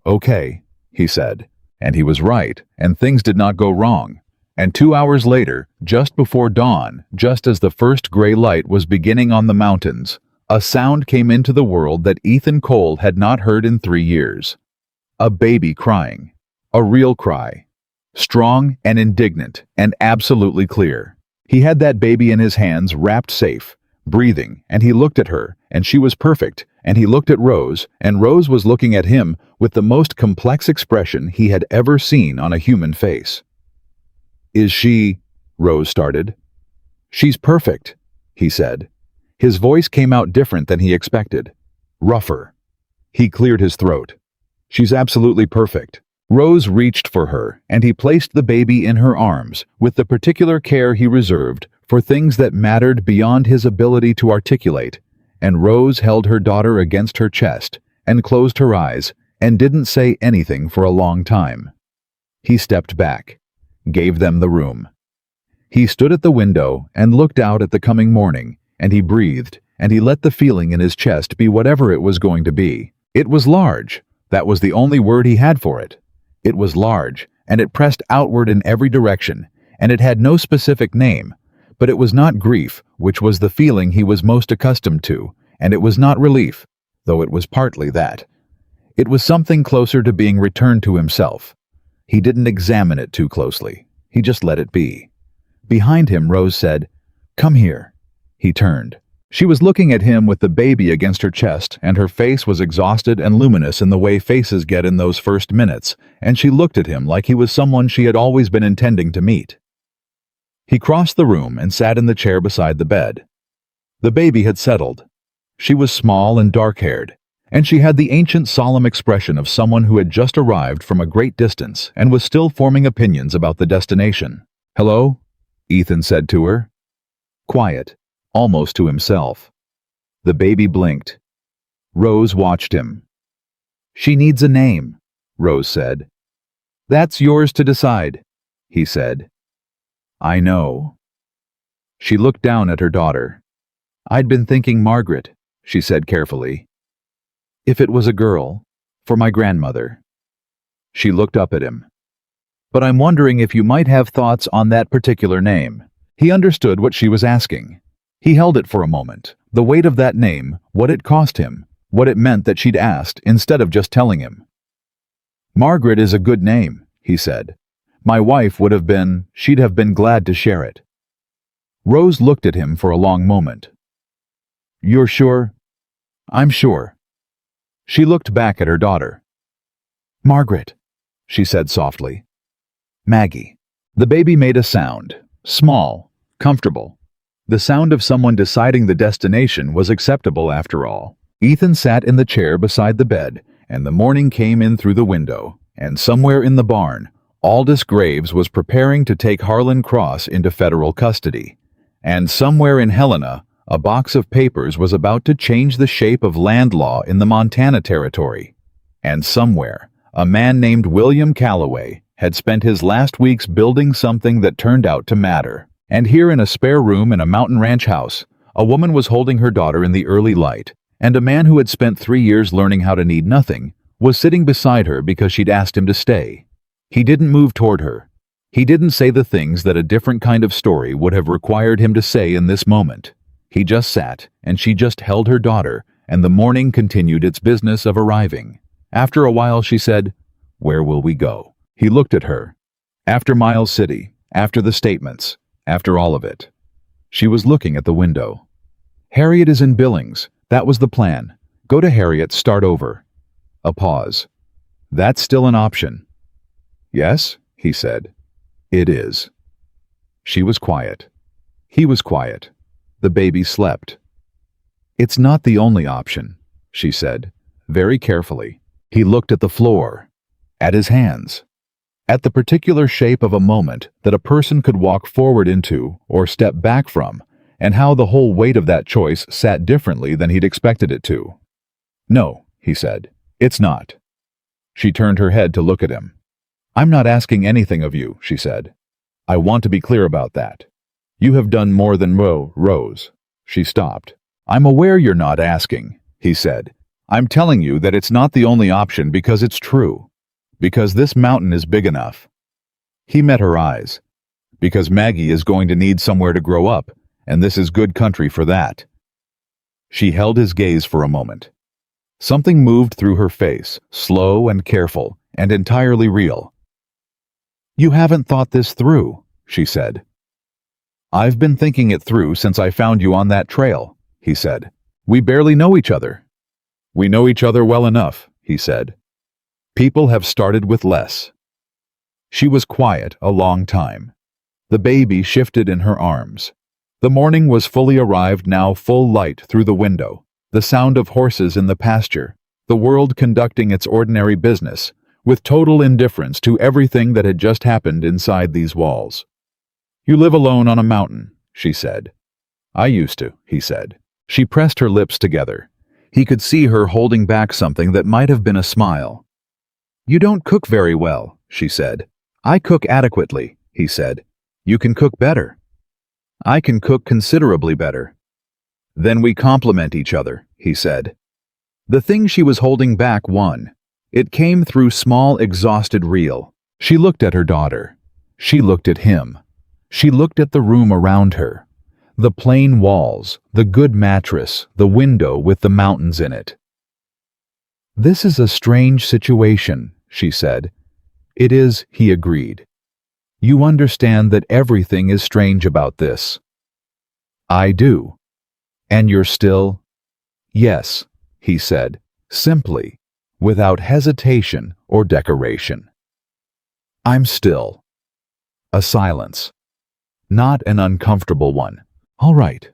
"Okay," he said, and he was right, and things did not go wrong. And 2 hours later, just before dawn, just as the first gray light was beginning on the mountains, a sound came into the world that Ethan Cole had not heard in 3 years. A baby crying. A real cry. Strong and indignant and absolutely clear. He had that baby in his hands, wrapped safe, breathing, and he looked at her, and she was perfect, and he looked at Rose, and Rose was looking at him with the most complex expression he had ever seen on a human face. "Is she—" Rose started. "She's perfect," he said. His voice came out different than he expected. Rougher. He cleared his throat. "She's absolutely perfect." Rose reached for her, and he placed the baby in her arms with the particular care he reserved for things that mattered beyond his ability to articulate, and Rose held her daughter against her chest and closed her eyes and didn't say anything for a long time. He stepped back, gave them the room. He stood at the window and looked out at the coming morning, and he breathed, and he let the feeling in his chest be whatever it was going to be. It was large. That was the only word he had for it. It was large, and it pressed outward in every direction, and it had no specific name, but it was not grief, which was the feeling he was most accustomed to, and it was not relief, though it was partly that. It was something closer to being returned to himself. He didn't examine it too closely. He just let it be. Behind him, Rose said, "Come here." He turned. She was looking at him with the baby against her chest, and her face was exhausted and luminous in the way faces get in those first minutes, and she looked at him like he was someone she had always been intending to meet. He crossed the room and sat in the chair beside the bed. The baby had settled. She was small and dark-haired, and she had the ancient solemn expression of someone who had just arrived from a great distance and was still forming opinions about the destination. "Hello?" Ethan said to her. Quiet. Almost to himself. The baby blinked. Rose watched him. "She needs a name," Rose said. "That's yours to decide," he said. "I know." She looked down at her daughter. "I'd been thinking Margaret," she said carefully. "If it was a girl, for my grandmother." She looked up at him. "But I'm wondering if you might have thoughts on that particular name." He understood what she was asking. He held it for a moment, the weight of that name, what it cost him, what it meant that she'd asked instead of just telling him. "Margaret is a good name," he said. "My wife she'd have been glad to share it." Rose looked at him for a long moment. "You're sure?" "I'm sure." She looked back at her daughter. "Margaret," she said softly. "Maggie." The baby made a sound, small, comfortable. The sound of someone deciding the destination was acceptable after all. Ethan sat in the chair beside the bed, and the morning came in through the window, and somewhere in the barn, Aldous Graves was preparing to take Harlan Cross into federal custody. And somewhere in Helena, a box of papers was about to change the shape of land law in the Montana Territory. And somewhere, a man named William Calloway had spent his last weeks building something that turned out to matter. And here in a spare room in a mountain ranch house, a woman was holding her daughter in the early light, and a man who had spent 3 years learning how to need nothing was sitting beside her because she'd asked him to stay. He didn't move toward her. He didn't say the things that a different kind of story would have required him to say in this moment. He just sat, and she just held her daughter, and the morning continued its business of arriving. After a while she said, "Where will we go?" He looked at her. After Miles City, after the statements, after all of it. She was looking at the window. "Harriet is in Billings. That was the plan. Go to Harriet, start over." A pause. "That's still an option." "Yes," he said. "It is." She was quiet. He was quiet. The baby slept. "It's not the only option," she said, very carefully. He looked at the floor. At his hands. At the particular shape of a moment that a person could walk forward into or step back from, and how the whole weight of that choice sat differently than he'd expected it to. "No," he said, "it's not." She turned her head to look at him. "I'm not asking anything of you," she said. "I want to be clear about that. You have done more than Rose." She stopped. "I'm aware you're not asking," he said. "I'm telling you that it's not the only option because it's true. Because this mountain is big enough." He met her eyes. "Because Maggie is going to need somewhere to grow up, and this is good country for that." She held his gaze for a moment. Something moved through her face, slow and careful, and entirely real. "You haven't thought this through," she said. "I've been thinking it through since I found you on that trail," he said. "We barely know each other." "We know each other well enough," he said. "People have started with less." She was quiet a long time. The baby shifted in her arms. The morning was fully arrived now, full light through the window, the sound of horses in the pasture, the world conducting its ordinary business, with total indifference to everything that had just happened inside these walls. "You live alone on a mountain," she said. "I used to," he said. She pressed her lips together. He could see her holding back something that might have been a smile. "You don't cook very well," she said. "I cook adequately," he said. "You can cook better." "I can cook considerably better." "Then we complement each other," he said. The thing she was holding back won. It came through small, exhausted reel. She looked at her daughter. She looked at him. She looked at the room around her. The plain walls, the good mattress, the window with the mountains in it. "This is a strange situation," she said. "It is," he agreed. "You understand that everything is strange about this." "I do." "And you're still—" "Yes," he said, simply, without hesitation or decoration. "I'm still." A silence. Not an uncomfortable one. "All right,"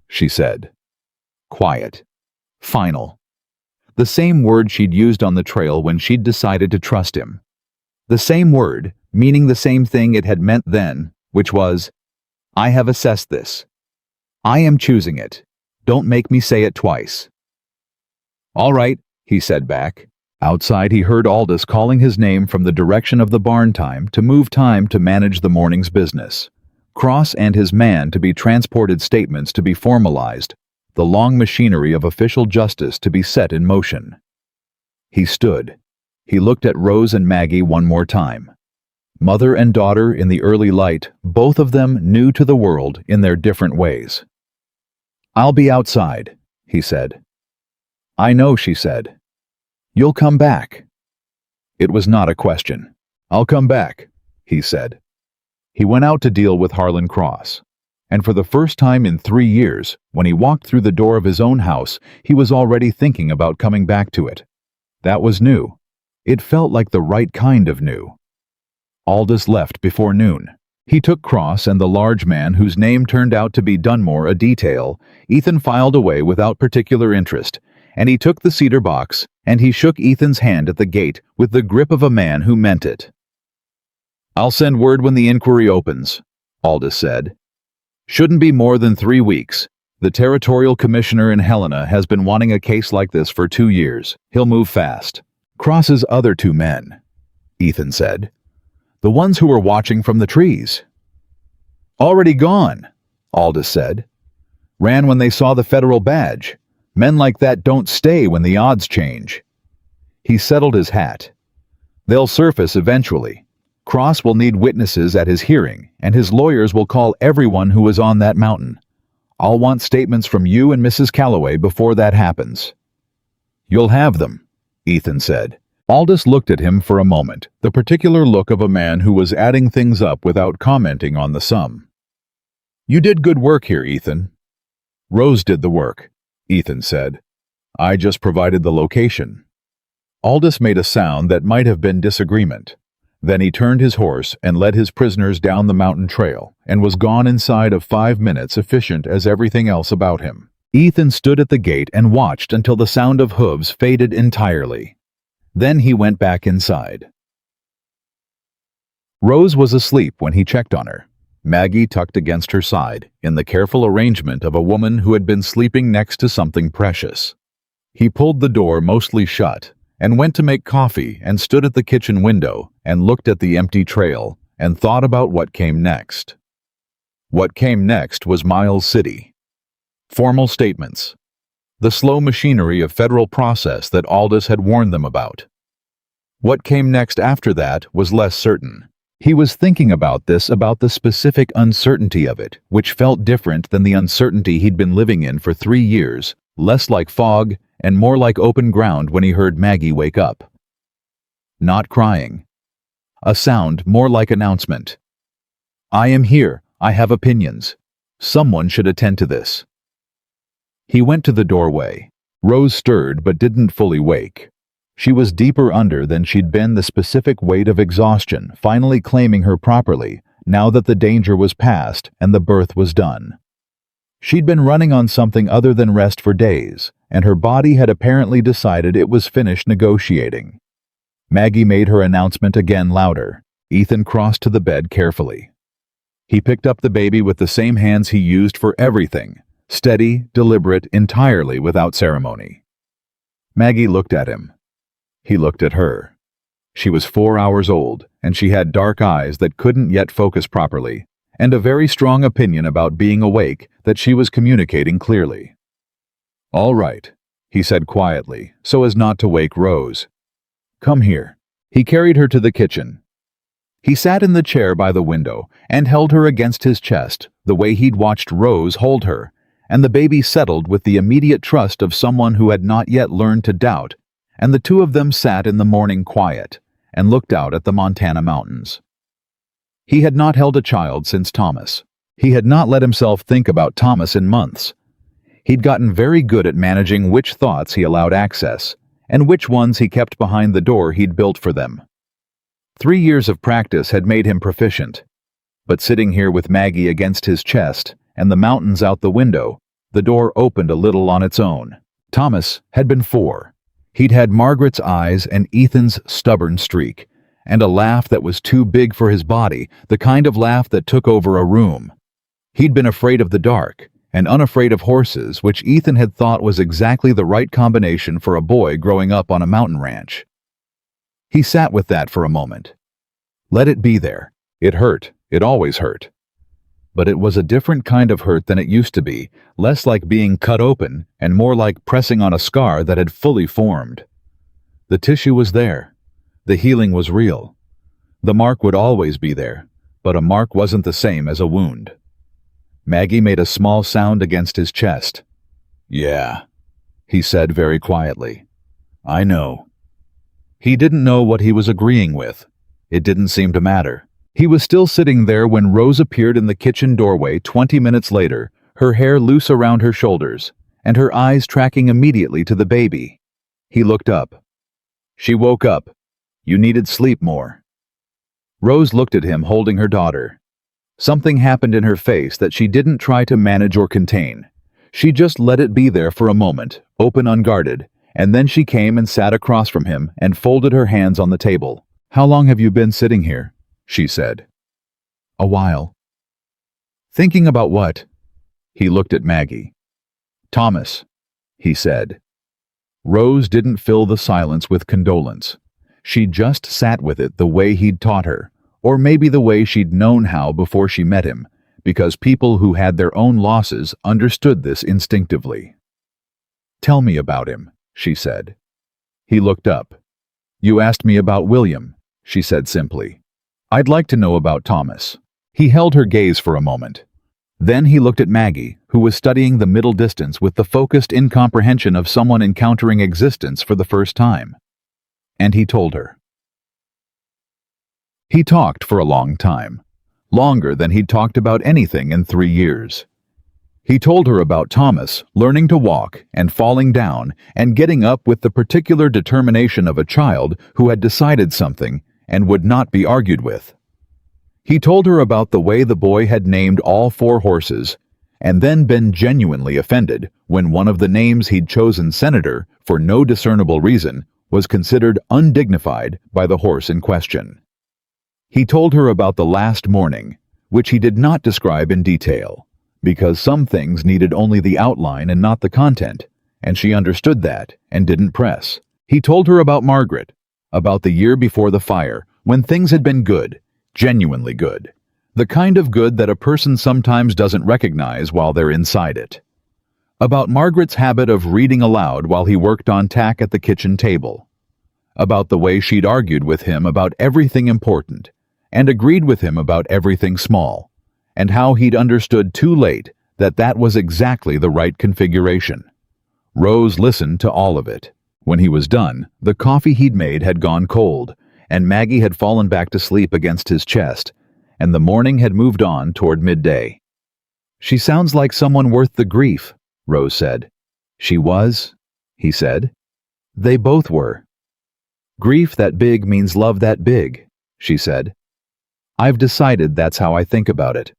she said. Quiet. Final. The same word she'd used on the trail when she'd decided to trust him. The same word, meaning the same thing it had meant then, which was, "I have assessed this. I am choosing it. Don't make me say it twice." "All right," he said back. Outside he heard Aldous calling his name from the direction of the barn time to move time to manage the morning's business. Cross and his man to be transported, statements to be formalized, the long machinery of official justice to be set in motion. He stood. He looked at Rose and Maggie one more time. Mother and daughter in the early light, both of them new to the world in their different ways. "I'll be outside," he said. "I know," she said. "You'll come back." It was not a question. "I'll come back," he said. He went out to deal with Harlan Cross. And for the first time in 3 years, when he walked through the door of his own house, he was already thinking about coming back to it. That was new. It felt like the right kind of new. Aldous left before noon. He took Cross and the large man whose name turned out to be Dunmore a detail. Ethan filed away without particular interest, and he took the cedar box, and he shook Ethan's hand at the gate with the grip of a man who meant it. "I'll send word when the inquiry opens," Aldous said. "Shouldn't be more than 3 weeks. The territorial commissioner in Helena has been wanting a case like this for 2 years. He'll move fast." "Cross's other 2 men," Ethan said. "The ones who were watching from the trees." "Already gone," Aldous said. "Ran when they saw the federal badge. Men like that don't stay when the odds change." He settled his hat. "They'll surface eventually. Cross will need witnesses at his hearing, and his lawyers will call everyone who was on that mountain. I'll want statements from you and Mrs. Calloway before that happens." "You'll have them," Ethan said. Aldous looked at him for a moment, the particular look of a man who was adding things up without commenting on the sum. "You did good work here, Ethan." "Rose did the work," Ethan said. "I just provided the location." Aldous made a sound that might have been disagreement. Then he turned his horse and led his prisoners down the mountain trail, and was gone inside of 5 minutes, efficient as everything else about him. Ethan stood at the gate and watched until the sound of hooves faded entirely. Then he went back inside. Rose was asleep when he checked on her, Maggie tucked against her side, in the careful arrangement of a woman who had been sleeping next to something precious. He pulled the door mostly shut and went to make coffee and stood at the kitchen window and looked at the empty trail and thought about what came next. What came next was Miles City. Formal statements. The slow machinery of federal process that Aldous had warned them about. What came next after that was less certain. He was thinking about the specific uncertainty of it, which felt different than the uncertainty he'd been living in for 3 years, less like fog and more like open ground when he heard Maggie wake up. Not crying. A sound more like announcement. I am here. I have opinions. Someone should attend to this. He went to the doorway. Rose stirred but didn't fully wake. She was deeper under than she'd been, the specific weight of exhaustion finally claiming her properly now that the danger was past and the birth was done. She'd been running on something other than rest for days, and her body had apparently decided it was finished negotiating. Maggie made her announcement again louder. Ethan crossed to the bed carefully. He picked up the baby with the same hands he used for everything, steady, deliberate, entirely without ceremony. Maggie looked at him. He looked at her. She was 4 hours old, and she had dark eyes that couldn't yet focus properly, and a very strong opinion about being awake that she was communicating clearly. All right, he said quietly, so as not to wake Rose. Come here. He carried her to the kitchen. He sat in the chair by the window and held her against his chest, the way he'd watched Rose hold her, and the baby settled with the immediate trust of someone who had not yet learned to doubt, and the two of them sat in the morning quiet and looked out at the Montana mountains. He had not held a child since Thomas. He had not let himself think about Thomas in months. He'd gotten very good at managing which thoughts he allowed access, and which ones he kept behind the door he'd built for them. 3 years of practice had made him proficient. But sitting here with Maggie against his chest and the mountains out the window, the door opened a little on its own. Thomas had been 4. He'd had Margaret's eyes and Ethan's stubborn streak, and a laugh that was too big for his body, the kind of laugh that took over a room. He'd been afraid of the dark, and unafraid of horses, which Ethan had thought was exactly the right combination for a boy growing up on a mountain ranch. He sat with that for a moment. Let it be there. It hurt. It always hurt. But it was a different kind of hurt than it used to be, less like being cut open and more like pressing on a scar that had fully formed. The tissue was there. The healing was real. The mark would always be there, but a mark wasn't the same as a wound. Maggie made a small sound against his chest. Yeah, he said very quietly. I know. He didn't know what he was agreeing with. It didn't seem to matter. He was still sitting there when Rose appeared in the kitchen doorway 20 minutes later, her hair loose around her shoulders, and her eyes tracking immediately to the baby. He looked up. She woke up. You needed sleep more. Rose looked at him holding her daughter. Something happened in her face that she didn't try to manage or contain. She just let it be there for a moment, open unguarded, and then she came and sat across from him and folded her hands on the table. How long have you been sitting here? She said. A while. Thinking about what? He looked at Maggie. Thomas, he said. Rose didn't fill the silence with condolence. She just sat with it the way he'd taught her, or maybe the way she'd known how before she met him, because people who had their own losses understood this instinctively. Tell me about him, she said. He looked up. You asked me about William, she said simply. I'd like to know about Thomas. He held her gaze for a moment. Then he looked at Maggie, who was studying the middle distance with the focused incomprehension of someone encountering existence for the first time. And he told her. He talked for a long time, longer than he'd talked about anything in 3 years. He told her about Thomas learning to walk and falling down and getting up with the particular determination of a child who had decided something and would not be argued with. He told her about the way the boy had named all 4 horses, and then been genuinely offended when one of the names he'd chosen Senator, for no discernible reason, was considered undignified by the horse in question. He told her about the last morning, which he did not describe in detail, because some things needed only the outline and not the content, and she understood that and didn't press. He told her about Margaret, about the year before the fire, when things had been good, genuinely good, the kind of good that a person sometimes doesn't recognize while they're inside it. About Margaret's habit of reading aloud while he worked on tack at the kitchen table. About the way she'd argued with him about everything important, and agreed with him about everything small, and how he'd understood too late that that was exactly the right configuration. Rose listened to all of it. When he was done, the coffee he'd made had gone cold, and Maggie had fallen back to sleep against his chest, and the morning had moved on toward midday. "She sounds like someone worth the grief," Rose said. "She was," he said. "They both were." "Grief that big means love that big," she said. "I've decided that's how I think about it.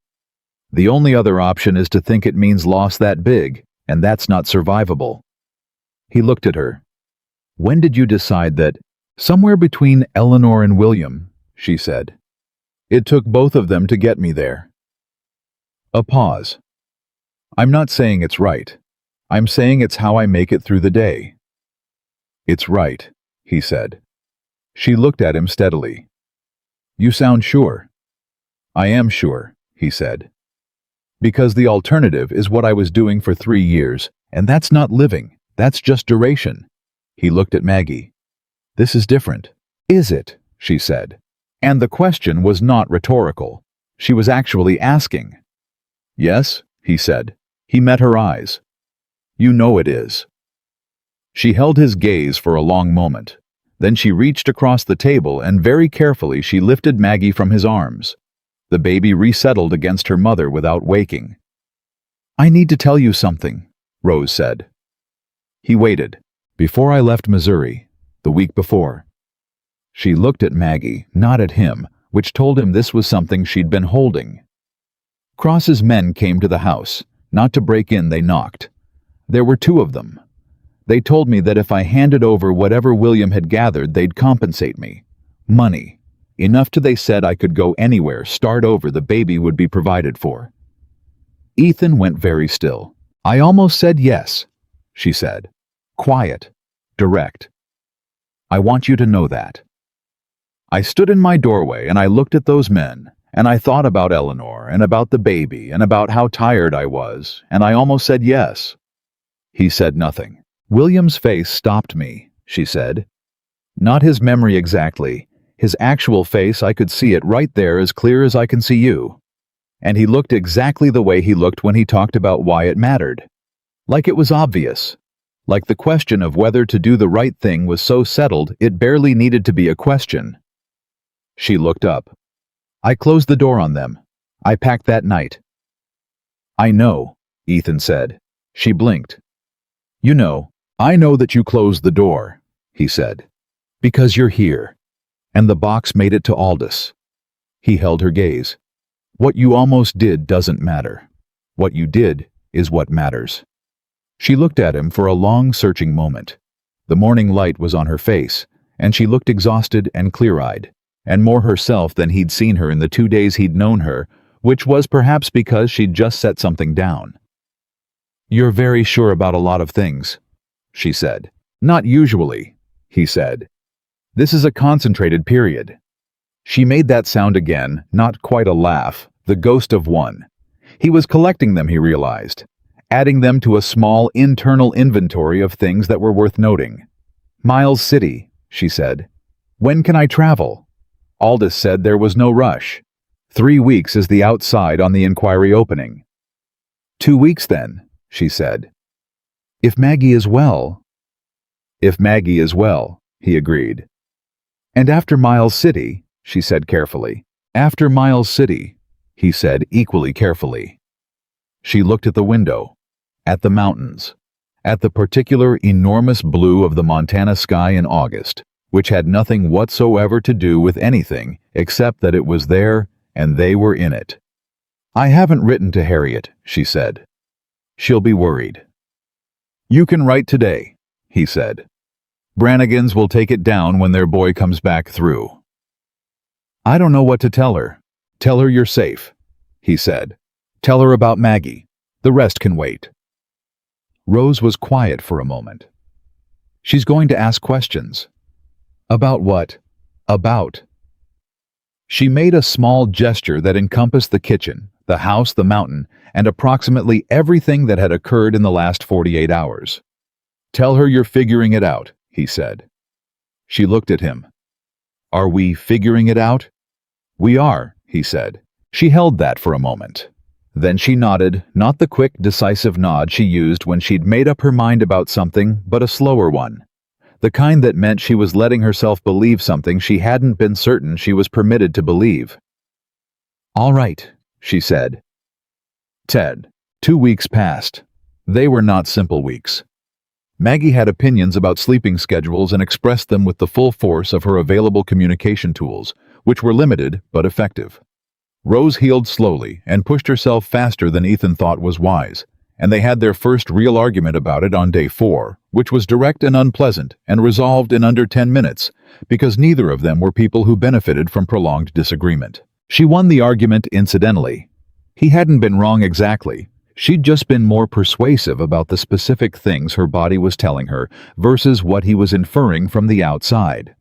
The only other option is to think it means loss that big, and that's not survivable." He looked at her. "When did you decide that?" "Somewhere between Eleanor and William," she said. "It took both of them to get me there." A pause. "I'm not saying it's right. I'm saying it's how I make it through the day." "It's right," he said. She looked at him steadily. "You sound sure." "I am sure," he said. "Because the alternative is what I was doing for 3 years, and that's not living, that's just duration." He looked at Maggie. "This is different." "Is it?" she said. And the question was not rhetorical. She was actually asking. "Yes," he said. He met her eyes. "You know it is." She held his gaze for a long moment. Then she reached across the table and very carefully she lifted Maggie from his arms. The baby resettled against her mother without waking. "I need to tell you something," Rose said. He waited. "Before I left Missouri, the week before." She looked at Maggie, not at him, which told him this was something she'd been holding. Cross's men came to the house. Not to break in, they knocked. There were 2 of them. They told me that if I handed over whatever William had gathered, they'd compensate me. Money. Enough to they said I could go anywhere, start over, the baby would be provided for. Ethan went very still. "I almost said yes," she said. Quiet. Direct. "I want you to know that." I stood in my doorway and I looked at those men, and I thought about Eleanor and about the baby and about how tired I was, and I almost said yes. He said nothing. "William's face stopped me," she said. "Not his memory exactly. His actual face, I could see it right there as clear as I can see you. And he looked exactly the way he looked when he talked about why it mattered. Like it was obvious. Like the question of whether to do the right thing was so settled it barely needed to be a question." She looked up. "I closed the door on them. I packed that night." "I know," Ethan said. She blinked. "You know, I know that you closed the door," he said. "Because you're here. And the box made it to Aldous." He held her gaze. "What you almost did doesn't matter. What you did is what matters." She looked at him for a long, searching moment. The morning light was on her face, and she looked exhausted and clear-eyed, and more herself than he'd seen her in the 2 days he'd known her, which was perhaps because she'd just set something down. "You're very sure about a lot of things," she said. "Not usually," he said. "This is a concentrated period." She made that sound again, not quite a laugh, the ghost of one. He was collecting them, he realized, adding them to a small internal inventory of things that were worth noting. "Miles City," she said. "When can I travel?" Aldous said there was no rush. 3 weeks is the outside on the inquiry opening. 2 weeks then, she said. "If Maggie is well." "If Maggie is well," he agreed. "And after Miles City," she said carefully. "After Miles City," he said equally carefully. She looked at the window, at the mountains, at the particular enormous blue of the Montana sky in August, which had nothing whatsoever to do with anything except that it was there and they were in it. "I haven't written to Harriet," she said. "She'll be worried." "You can write today," he said. "Brannigan's will take it down when their boy comes back through." I don't know what to tell her. Tell her you're safe, he said. Tell her about Maggie. The rest can wait. Rose was quiet for a moment. She's going to ask questions. About what? About. She made a small gesture that encompassed the kitchen, the house, the mountain, and approximately everything that had occurred in the last 48 hours. Tell her you're figuring it out, he said. She looked at him. Are we figuring it out? We are, he said. She held that for a moment. Then she nodded, not the quick, decisive nod she used when she'd made up her mind about something, but a slower one. The kind that meant she was letting herself believe something she hadn't been certain she was permitted to believe. All right, she said. Ted, 2 weeks passed. They were not simple weeks. Maggie had opinions about sleeping schedules and expressed them with the full force of her available communication tools, which were limited but effective. Rose healed slowly and pushed herself faster than Ethan thought was wise, and they had their first real argument about it on day 4, which was direct and unpleasant and resolved in under 10 minutes, because neither of them were people who benefited from prolonged disagreement. She won the argument incidentally. He hadn't been wrong exactly. She'd just been more persuasive about the specific things her body was telling her versus what he was inferring from the outside.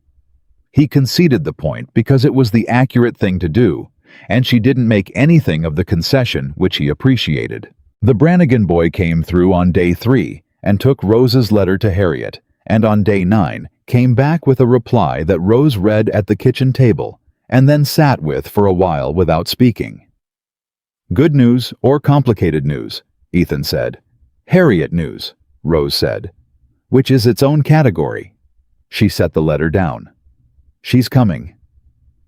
He conceded the point because it was the accurate thing to do, and she didn't make anything of the concession, which he appreciated. The Brannigan boy came through on day 3 and took Rose's letter to Harriet, and on day 9 came back with a reply that Rose read at the kitchen table and then sat with for a while without speaking. Good news or complicated news, Ethan said. Harriet news, Rose said, which is its own category. She set the letter down. She's coming.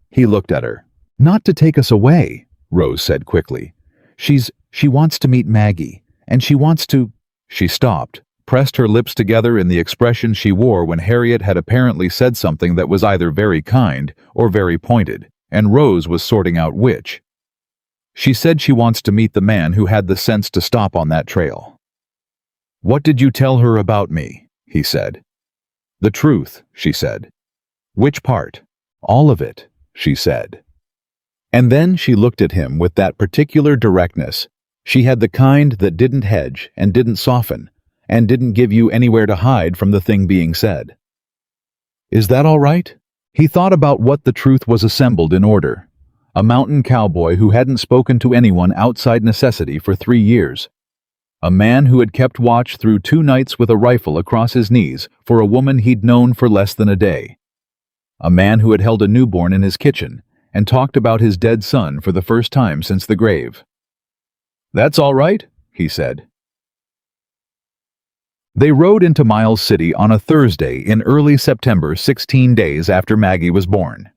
He looked at her. Not to take us away, Rose said quickly. She wants to meet Maggie, and she wants to... She stopped, pressed her lips together in the expression she wore when Harriet had apparently said something that was either very kind or very pointed, and Rose was sorting out which. She said she wants to meet the man who had the sense to stop on that trail. What did you tell her about me? He said. The truth, she said. Which part? All of it, she said. And then she looked at him with that particular directness. She had the kind that didn't hedge and didn't soften, and didn't give you anywhere to hide from the thing being said. Is that all right? He thought about what the truth was assembled in order. A mountain cowboy who hadn't spoken to anyone outside necessity for 3 years. A man who had kept watch through 2 nights with a rifle across his knees for a woman he'd known for less than a day. A man who had held a newborn in his kitchen and talked about his dead son for the first time since the grave. That's all right, he said. They rode into Miles City on a Thursday in early September, 16 days after Maggie was born.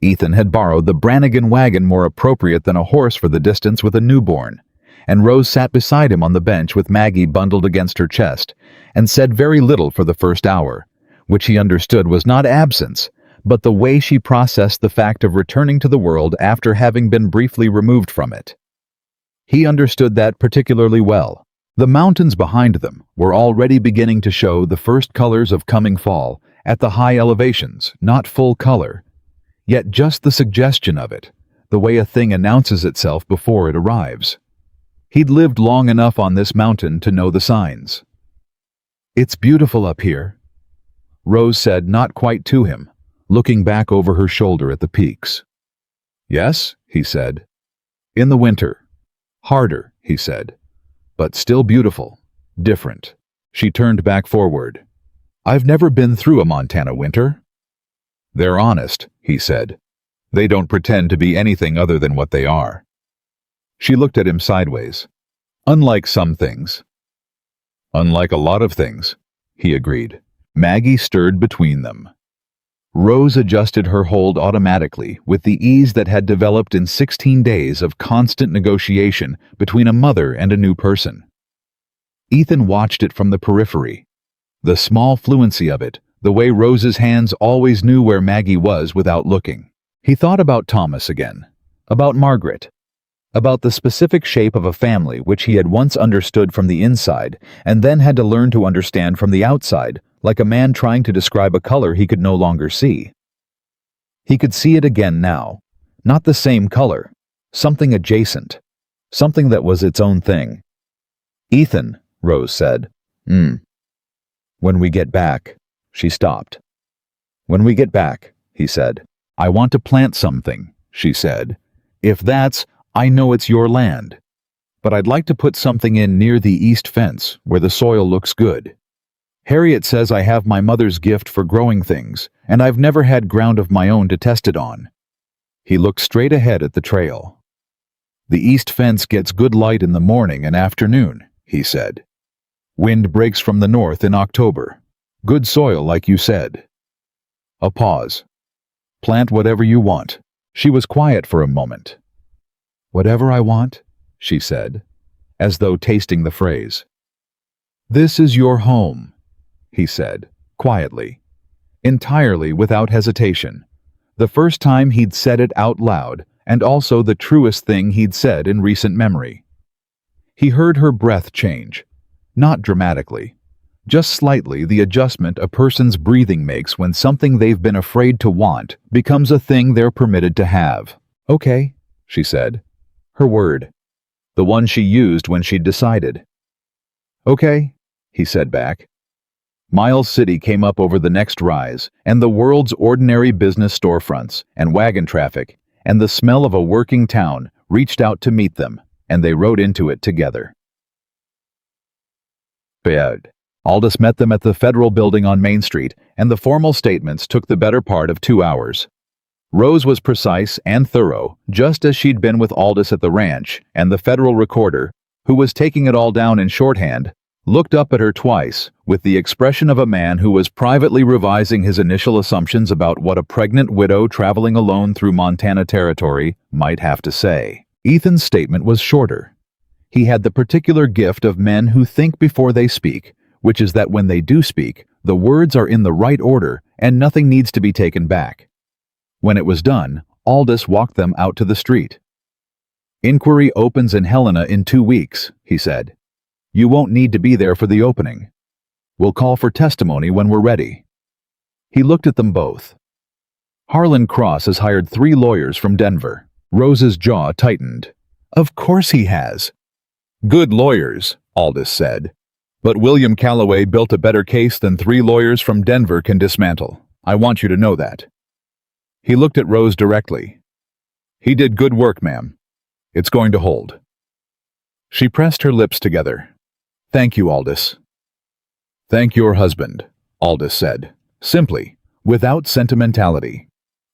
Ethan had borrowed the Brannigan wagon, more appropriate than a horse for the distance with a newborn, and Rose sat beside him on the bench with Maggie bundled against her chest, and said very little for the first hour, which he understood was not absence, but the way she processed the fact of returning to the world after having been briefly removed from it. He understood that particularly well. The mountains behind them were already beginning to show the first colors of coming fall at the high elevations, not full color, yet just the suggestion of it, the way a thing announces itself before it arrives. He'd lived long enough on this mountain to know the signs. It's beautiful up here, Rose said, not quite to him, looking back over her shoulder at the peaks. Yes, he said. In the winter. Harder, he said. But still beautiful. Different. She turned back forward. I've never been through a Montana winter. They're honest, he said. They don't pretend to be anything other than what they are. She looked at him sideways. Unlike some things. Unlike a lot of things, he agreed. Maggie stirred between them. Rose adjusted her hold automatically with the ease that had developed in 16 days of constant negotiation between a mother and a new person. Ethan watched it from the periphery. The small fluency of it, the way Rose's hands always knew where Maggie was without looking. He thought about Thomas again, about Margaret, about the specific shape of a family which he had once understood from the inside and then had to learn to understand from the outside, like a man trying to describe a color he could no longer see. He could see it again now. Not the same color. Something adjacent. Something that was its own thing. "Ethan," Rose said. When we get back." She stopped. "When we get back," he said. "I want to plant something," she said. "If that's, I know it's your land. But I'd like to put something in near the east fence, where the soil looks good. Harriet says I have my mother's gift for growing things, and I've never had ground of my own to test it on." He looked straight ahead at the trail. "The east fence gets good light in the morning and afternoon," he said. "Wind breaks from the north in October. Good soil, like you said." A pause. "Plant whatever you want." She was quiet for a moment. "Whatever I want?" she said, as though tasting the phrase. "This is your home," he said, quietly, entirely without hesitation. The first time he'd said it out loud, and also the truest thing he'd said in recent memory. He heard her breath change, not dramatically, just slightly, the adjustment a person's breathing makes when something they've been afraid to want becomes a thing they're permitted to have. "Okay," she said. Her word. The one she used when she'd decided. "Okay," he said back. Miles City came up over the next rise, and the world's ordinary business storefronts, and wagon traffic, and the smell of a working town reached out to meet them, and they rode into it together. Aldous met them at the Federal Building on Main Street, and the formal statements took the better part of 2 hours. Rose was precise and thorough, just as she'd been with Aldous at the ranch, and the Federal recorder, who was taking it all down in shorthand, looked up at her twice, with the expression of a man who was privately revising his initial assumptions about what a pregnant widow traveling alone through Montana territory might have to say. Ethan's statement was shorter. He had the particular gift of men who think before they speak, which is that when they do speak, the words are in the right order and nothing needs to be taken back. When it was done, Aldous walked them out to the street. "Inquiry opens in Helena in 2 weeks, he said. "You won't need to be there for the opening. We'll call for testimony when we're ready." He looked at them both. "Harlan Cross has hired 3 lawyers from Denver." Rose's jaw tightened. "Of course he has." "Good lawyers," Aldous said. "But William Calloway built a better case than 3 lawyers from Denver can dismantle. I want you to know that." He looked at Rose directly. "He did good work, ma'am. It's going to hold." She pressed her lips together. "Thank you, Aldous." "Thank your husband," Aldous said, simply, without sentimentality.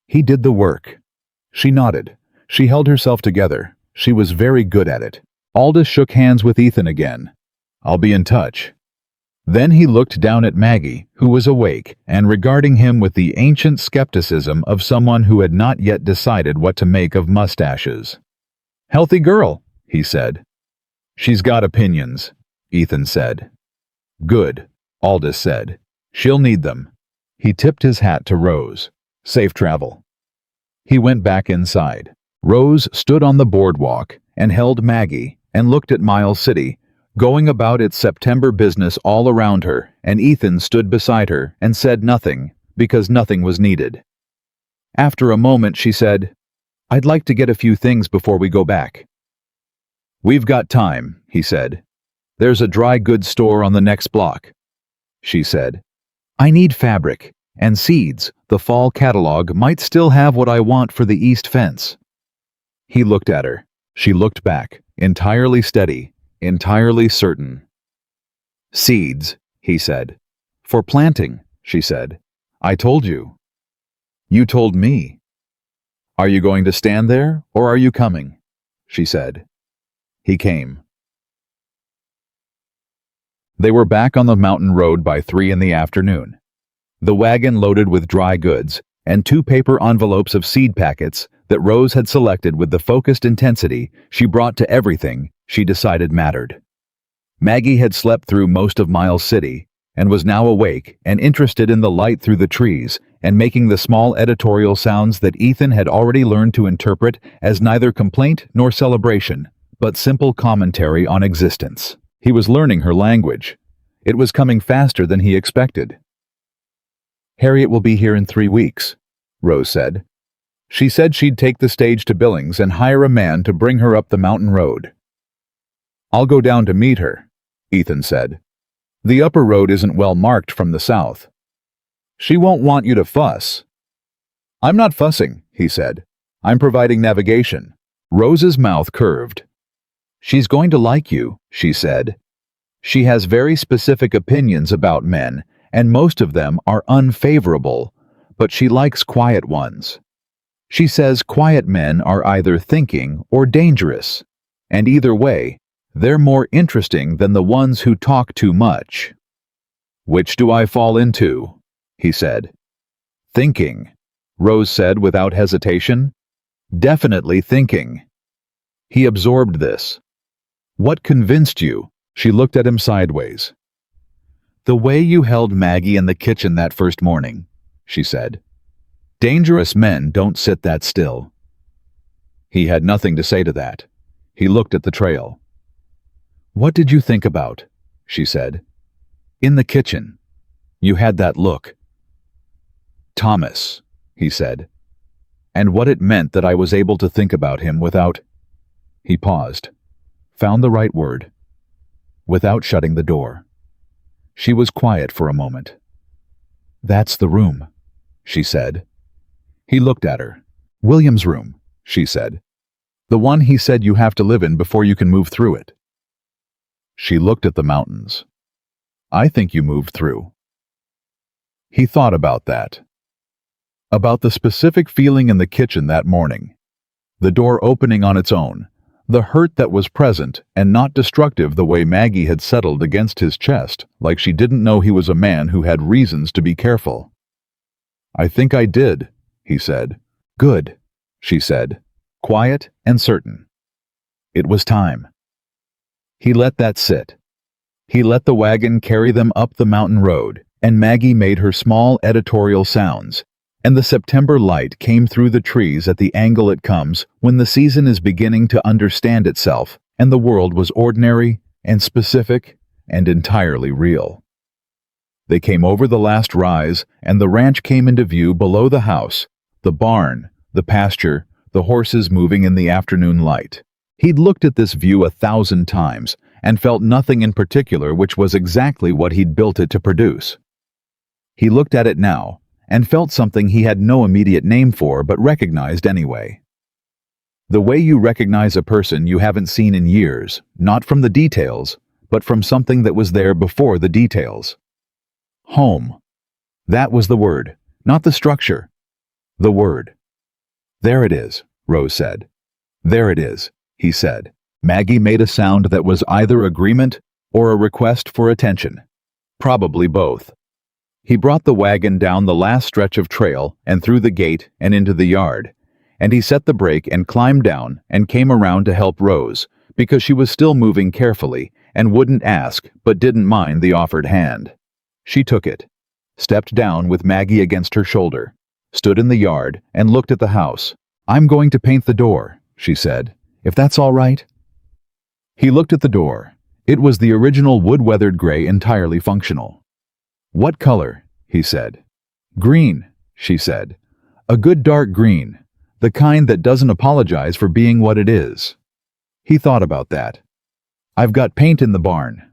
"He did the work." She nodded. She held herself together. She was very good at it. Aldous shook hands with Ethan again. "I'll be in touch." Then he looked down at Maggie, who was awake, and regarding him with the ancient skepticism of someone who had not yet decided what to make of mustaches. "Healthy girl," he said. "She's got opinions," Ethan said. "Good," Aldous said. "She'll need them." He tipped his hat to Rose. "Safe travel." He went back inside. Rose stood on the boardwalk and held Maggie and looked at Miles City, going about its September business all around her, and Ethan stood beside her and said nothing, because nothing was needed. After a moment she said, "I'd like to get a few things before we go back." "We've got time," he said. "There's a dry goods store on the next block." She said, "I need fabric, and seeds. The fall catalog might still have what I want for the east fence." He looked at her. She looked back, entirely steady, entirely certain. "Seeds," he said. "For planting," she said. "I told you." "You told me." "Are you going to stand there, or are you coming?" she said. He came. They were back on the mountain road by 3 in the afternoon. The wagon loaded with dry goods, and 2 paper envelopes of seed packets that Rose had selected with the focused intensity she brought to everything she decided mattered. Maggie had slept through most of Miles City, and was now awake and interested in the light through the trees and making the small editorial sounds that Ethan had already learned to interpret as neither complaint nor celebration, but simple commentary on existence. He was learning her language. It was coming faster than he expected. "Harriet will be here in 3 weeks," Rose said. She said she'd take the stage to Billings and hire a man to bring her up the mountain road. I'll go down to meet her, Ethan said. The upper road isn't well marked from the south. She won't want you to fuss. I'm not fussing, he said. I'm providing navigation. Rose's mouth curved. She's going to like you, she said. She has very specific opinions about men, and most of them are unfavorable, but she likes quiet ones. She says quiet men are either thinking or dangerous, and either way, they're more interesting than the ones who talk too much. Which do I fall into? He said. Thinking, Rose said without hesitation. Definitely thinking. He absorbed this. What convinced you? She looked at him sideways. The way you held Maggie in the kitchen that first morning, she said. Dangerous men don't sit that still. He had nothing to say to that. He looked at the trail. What did you think about? She said. In the kitchen. You had that look. Thomas, he said. And what it meant that I was able to think about him without... He paused, found the right word. Without shutting the door. She was quiet for a moment. That's the room, she said. He looked at her. William's room, she said. The one he said you have to live in before you can move through it. She looked at the mountains. I think you moved through. He thought about that. About the specific feeling in the kitchen that morning. The door opening on its own. The hurt that was present and not destructive the way Maggie had settled against his chest, like she didn't know he was a man who had reasons to be careful. I think I did, he said. Good, she said, quiet and certain. It was time. He let that sit. He let the wagon carry them up the mountain road, and Maggie made her small editorial sounds, and the September light came through the trees at the angle it comes when the season is beginning to understand itself, and the world was ordinary and specific and entirely real. They came over the last rise, and the ranch came into view below the house, the barn, the pasture, the horses moving in the afternoon light. He'd looked at this view 1,000 times and felt nothing in particular, which was exactly what he'd built it to produce. He looked at it now and felt something he had no immediate name for but recognized anyway. The way you recognize a person you haven't seen in years, not from the details, but from something that was there before the details. Home. That was the word, not the structure. The word. There it is, Rose said. There it is, he said. Maggie made a sound that was either agreement or a request for attention. Probably both. He brought the wagon down the last stretch of trail and through the gate and into the yard, and he set the brake and climbed down and came around to help Rose, because she was still moving carefully and wouldn't ask but didn't mind the offered hand. She took it, stepped down with Maggie against her shoulder, stood in the yard and looked at the house. I'm going to paint the door, she said, if that's all right. He looked at the door. It was the original wood-weathered gray, entirely functional. What color? He said. Green, she said. A good dark green, the kind that doesn't apologize for being what it is. He thought about that. I've got paint in the barn.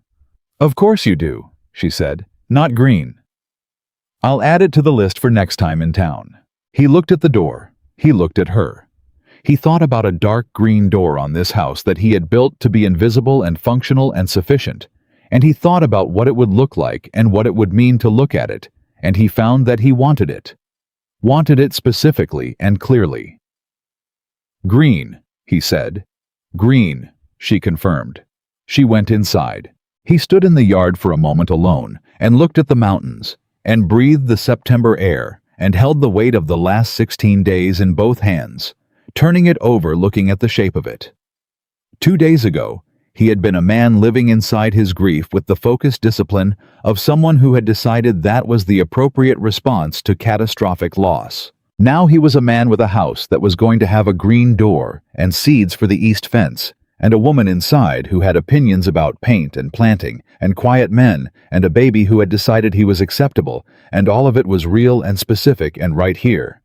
Of course you do, she said. Not green. I'll add it to the list for next time in town. He looked at the door. He looked at her. He thought about a dark green door on this house that he had built to be invisible and functional and sufficient, and he thought about what it would look like and what it would mean to look at it, and he found that he wanted it. Wanted it specifically and clearly. Green, he said. Green, she confirmed. She went inside. He stood in the yard for a moment alone and looked at the mountains and breathed the September air and held the weight of the last 16 days in both hands, turning it over, looking at the shape of it. 2 days ago, he had been a man living inside his grief with the focused discipline of someone who had decided that was the appropriate response to catastrophic loss. Now he was a man with a house that was going to have a green door and seeds for the east fence, and a woman inside who had opinions about paint and planting and quiet men, and a baby who had decided he was acceptable, and all of it was real and specific and right here.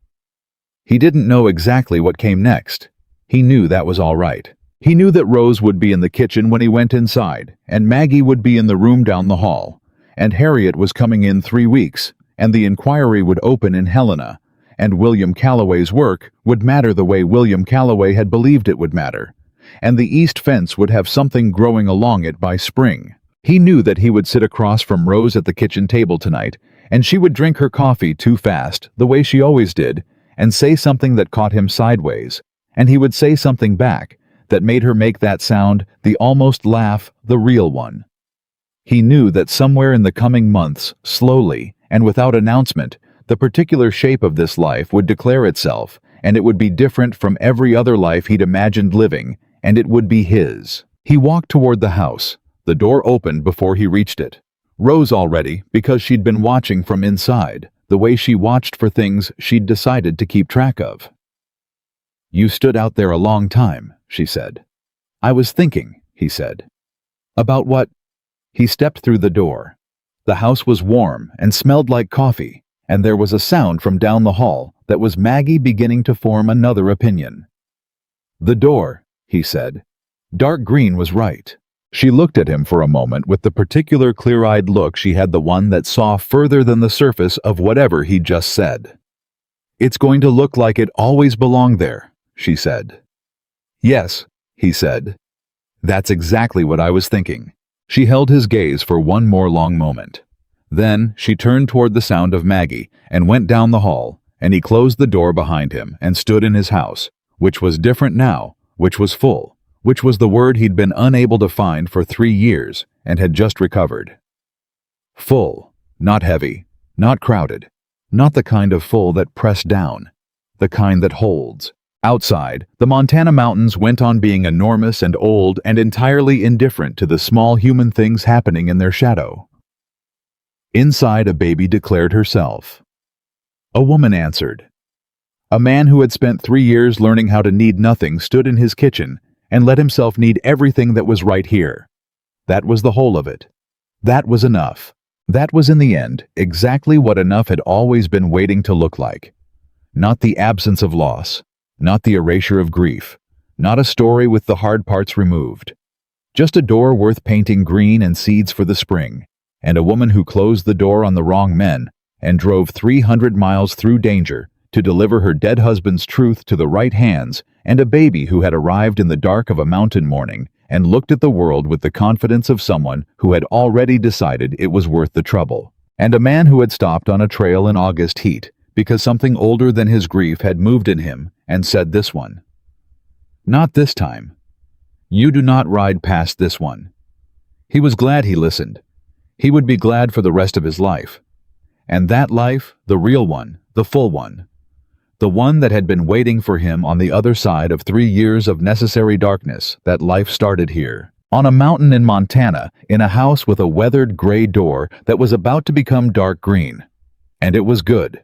He didn't know exactly what came next. He knew that was all right. He knew that Rose would be in the kitchen when he went inside, and Maggie would be in the room down the hall, and Harriet was coming in 3 weeks, and the inquiry would open in Helena, and William Calloway's work would matter the way William Calloway had believed it would matter, and the east fence would have something growing along it by spring. He knew that he would sit across from Rose at the kitchen table tonight, and she would drink her coffee too fast, the way she always did, and say something that caught him sideways, and he would say something back that made her make that sound, the almost laugh, the real one. He knew that somewhere in the coming months, slowly, and without announcement, the particular shape of this life would declare itself, and it would be different from every other life he'd imagined living, and it would be his. He walked toward the house. The door opened before he reached it. Rose already, because she'd been watching from inside, the way she watched for things she'd decided to keep track of. "You stood out there a long time," she said. "I was thinking," he said. "About what?" He stepped through the door. The house was warm and smelled like coffee, and there was a sound from down the hall that was Maggie beginning to form another opinion. "The door," he said. "Dark green was right." She looked at him for a moment with the particular clear-eyed look she had, the one that saw further than the surface of whatever he'd just said. "It's going to look like it always belonged there," she said. "Yes," he said. "That's exactly what I was thinking." She held his gaze for one more long moment. Then she turned toward the sound of Maggie and went down the hall, and he closed the door behind him and stood in his house, which was different now, which was full, which was the word he'd been unable to find for 3 years and had just recovered. Full, not heavy, not crowded, not the kind of full that pressed down, the kind that holds. Outside, the Montana mountains went on being enormous and old and entirely indifferent to the small human things happening in their shadow. Inside, a baby declared herself. A woman answered. A man who had spent 3 years learning how to need nothing stood in his kitchen and let himself need everything that was right here. That was the whole of it. That was enough. That was, in the end, exactly what enough had always been waiting to look like. Not the absence of loss, not the erasure of grief, not a story with the hard parts removed. Just a door worth painting green and seeds for the spring, and a woman who closed the door on the wrong men and drove 300 miles through danger to deliver her dead husband's truth to the right hands, and a baby who had arrived in the dark of a mountain morning and looked at the world with the confidence of someone who had already decided it was worth the trouble, and a man who had stopped on a trail in August heat because something older than his grief had moved in him and said, "This one. Not this time. You do not ride past this one." He was glad he listened. He would be glad for the rest of his life. And that life, the real one, the full one, the one that had been waiting for him on the other side of 3 years of necessary darkness, that life started here, on a mountain in Montana, in a house with a weathered gray door that was about to become dark green. And it was good.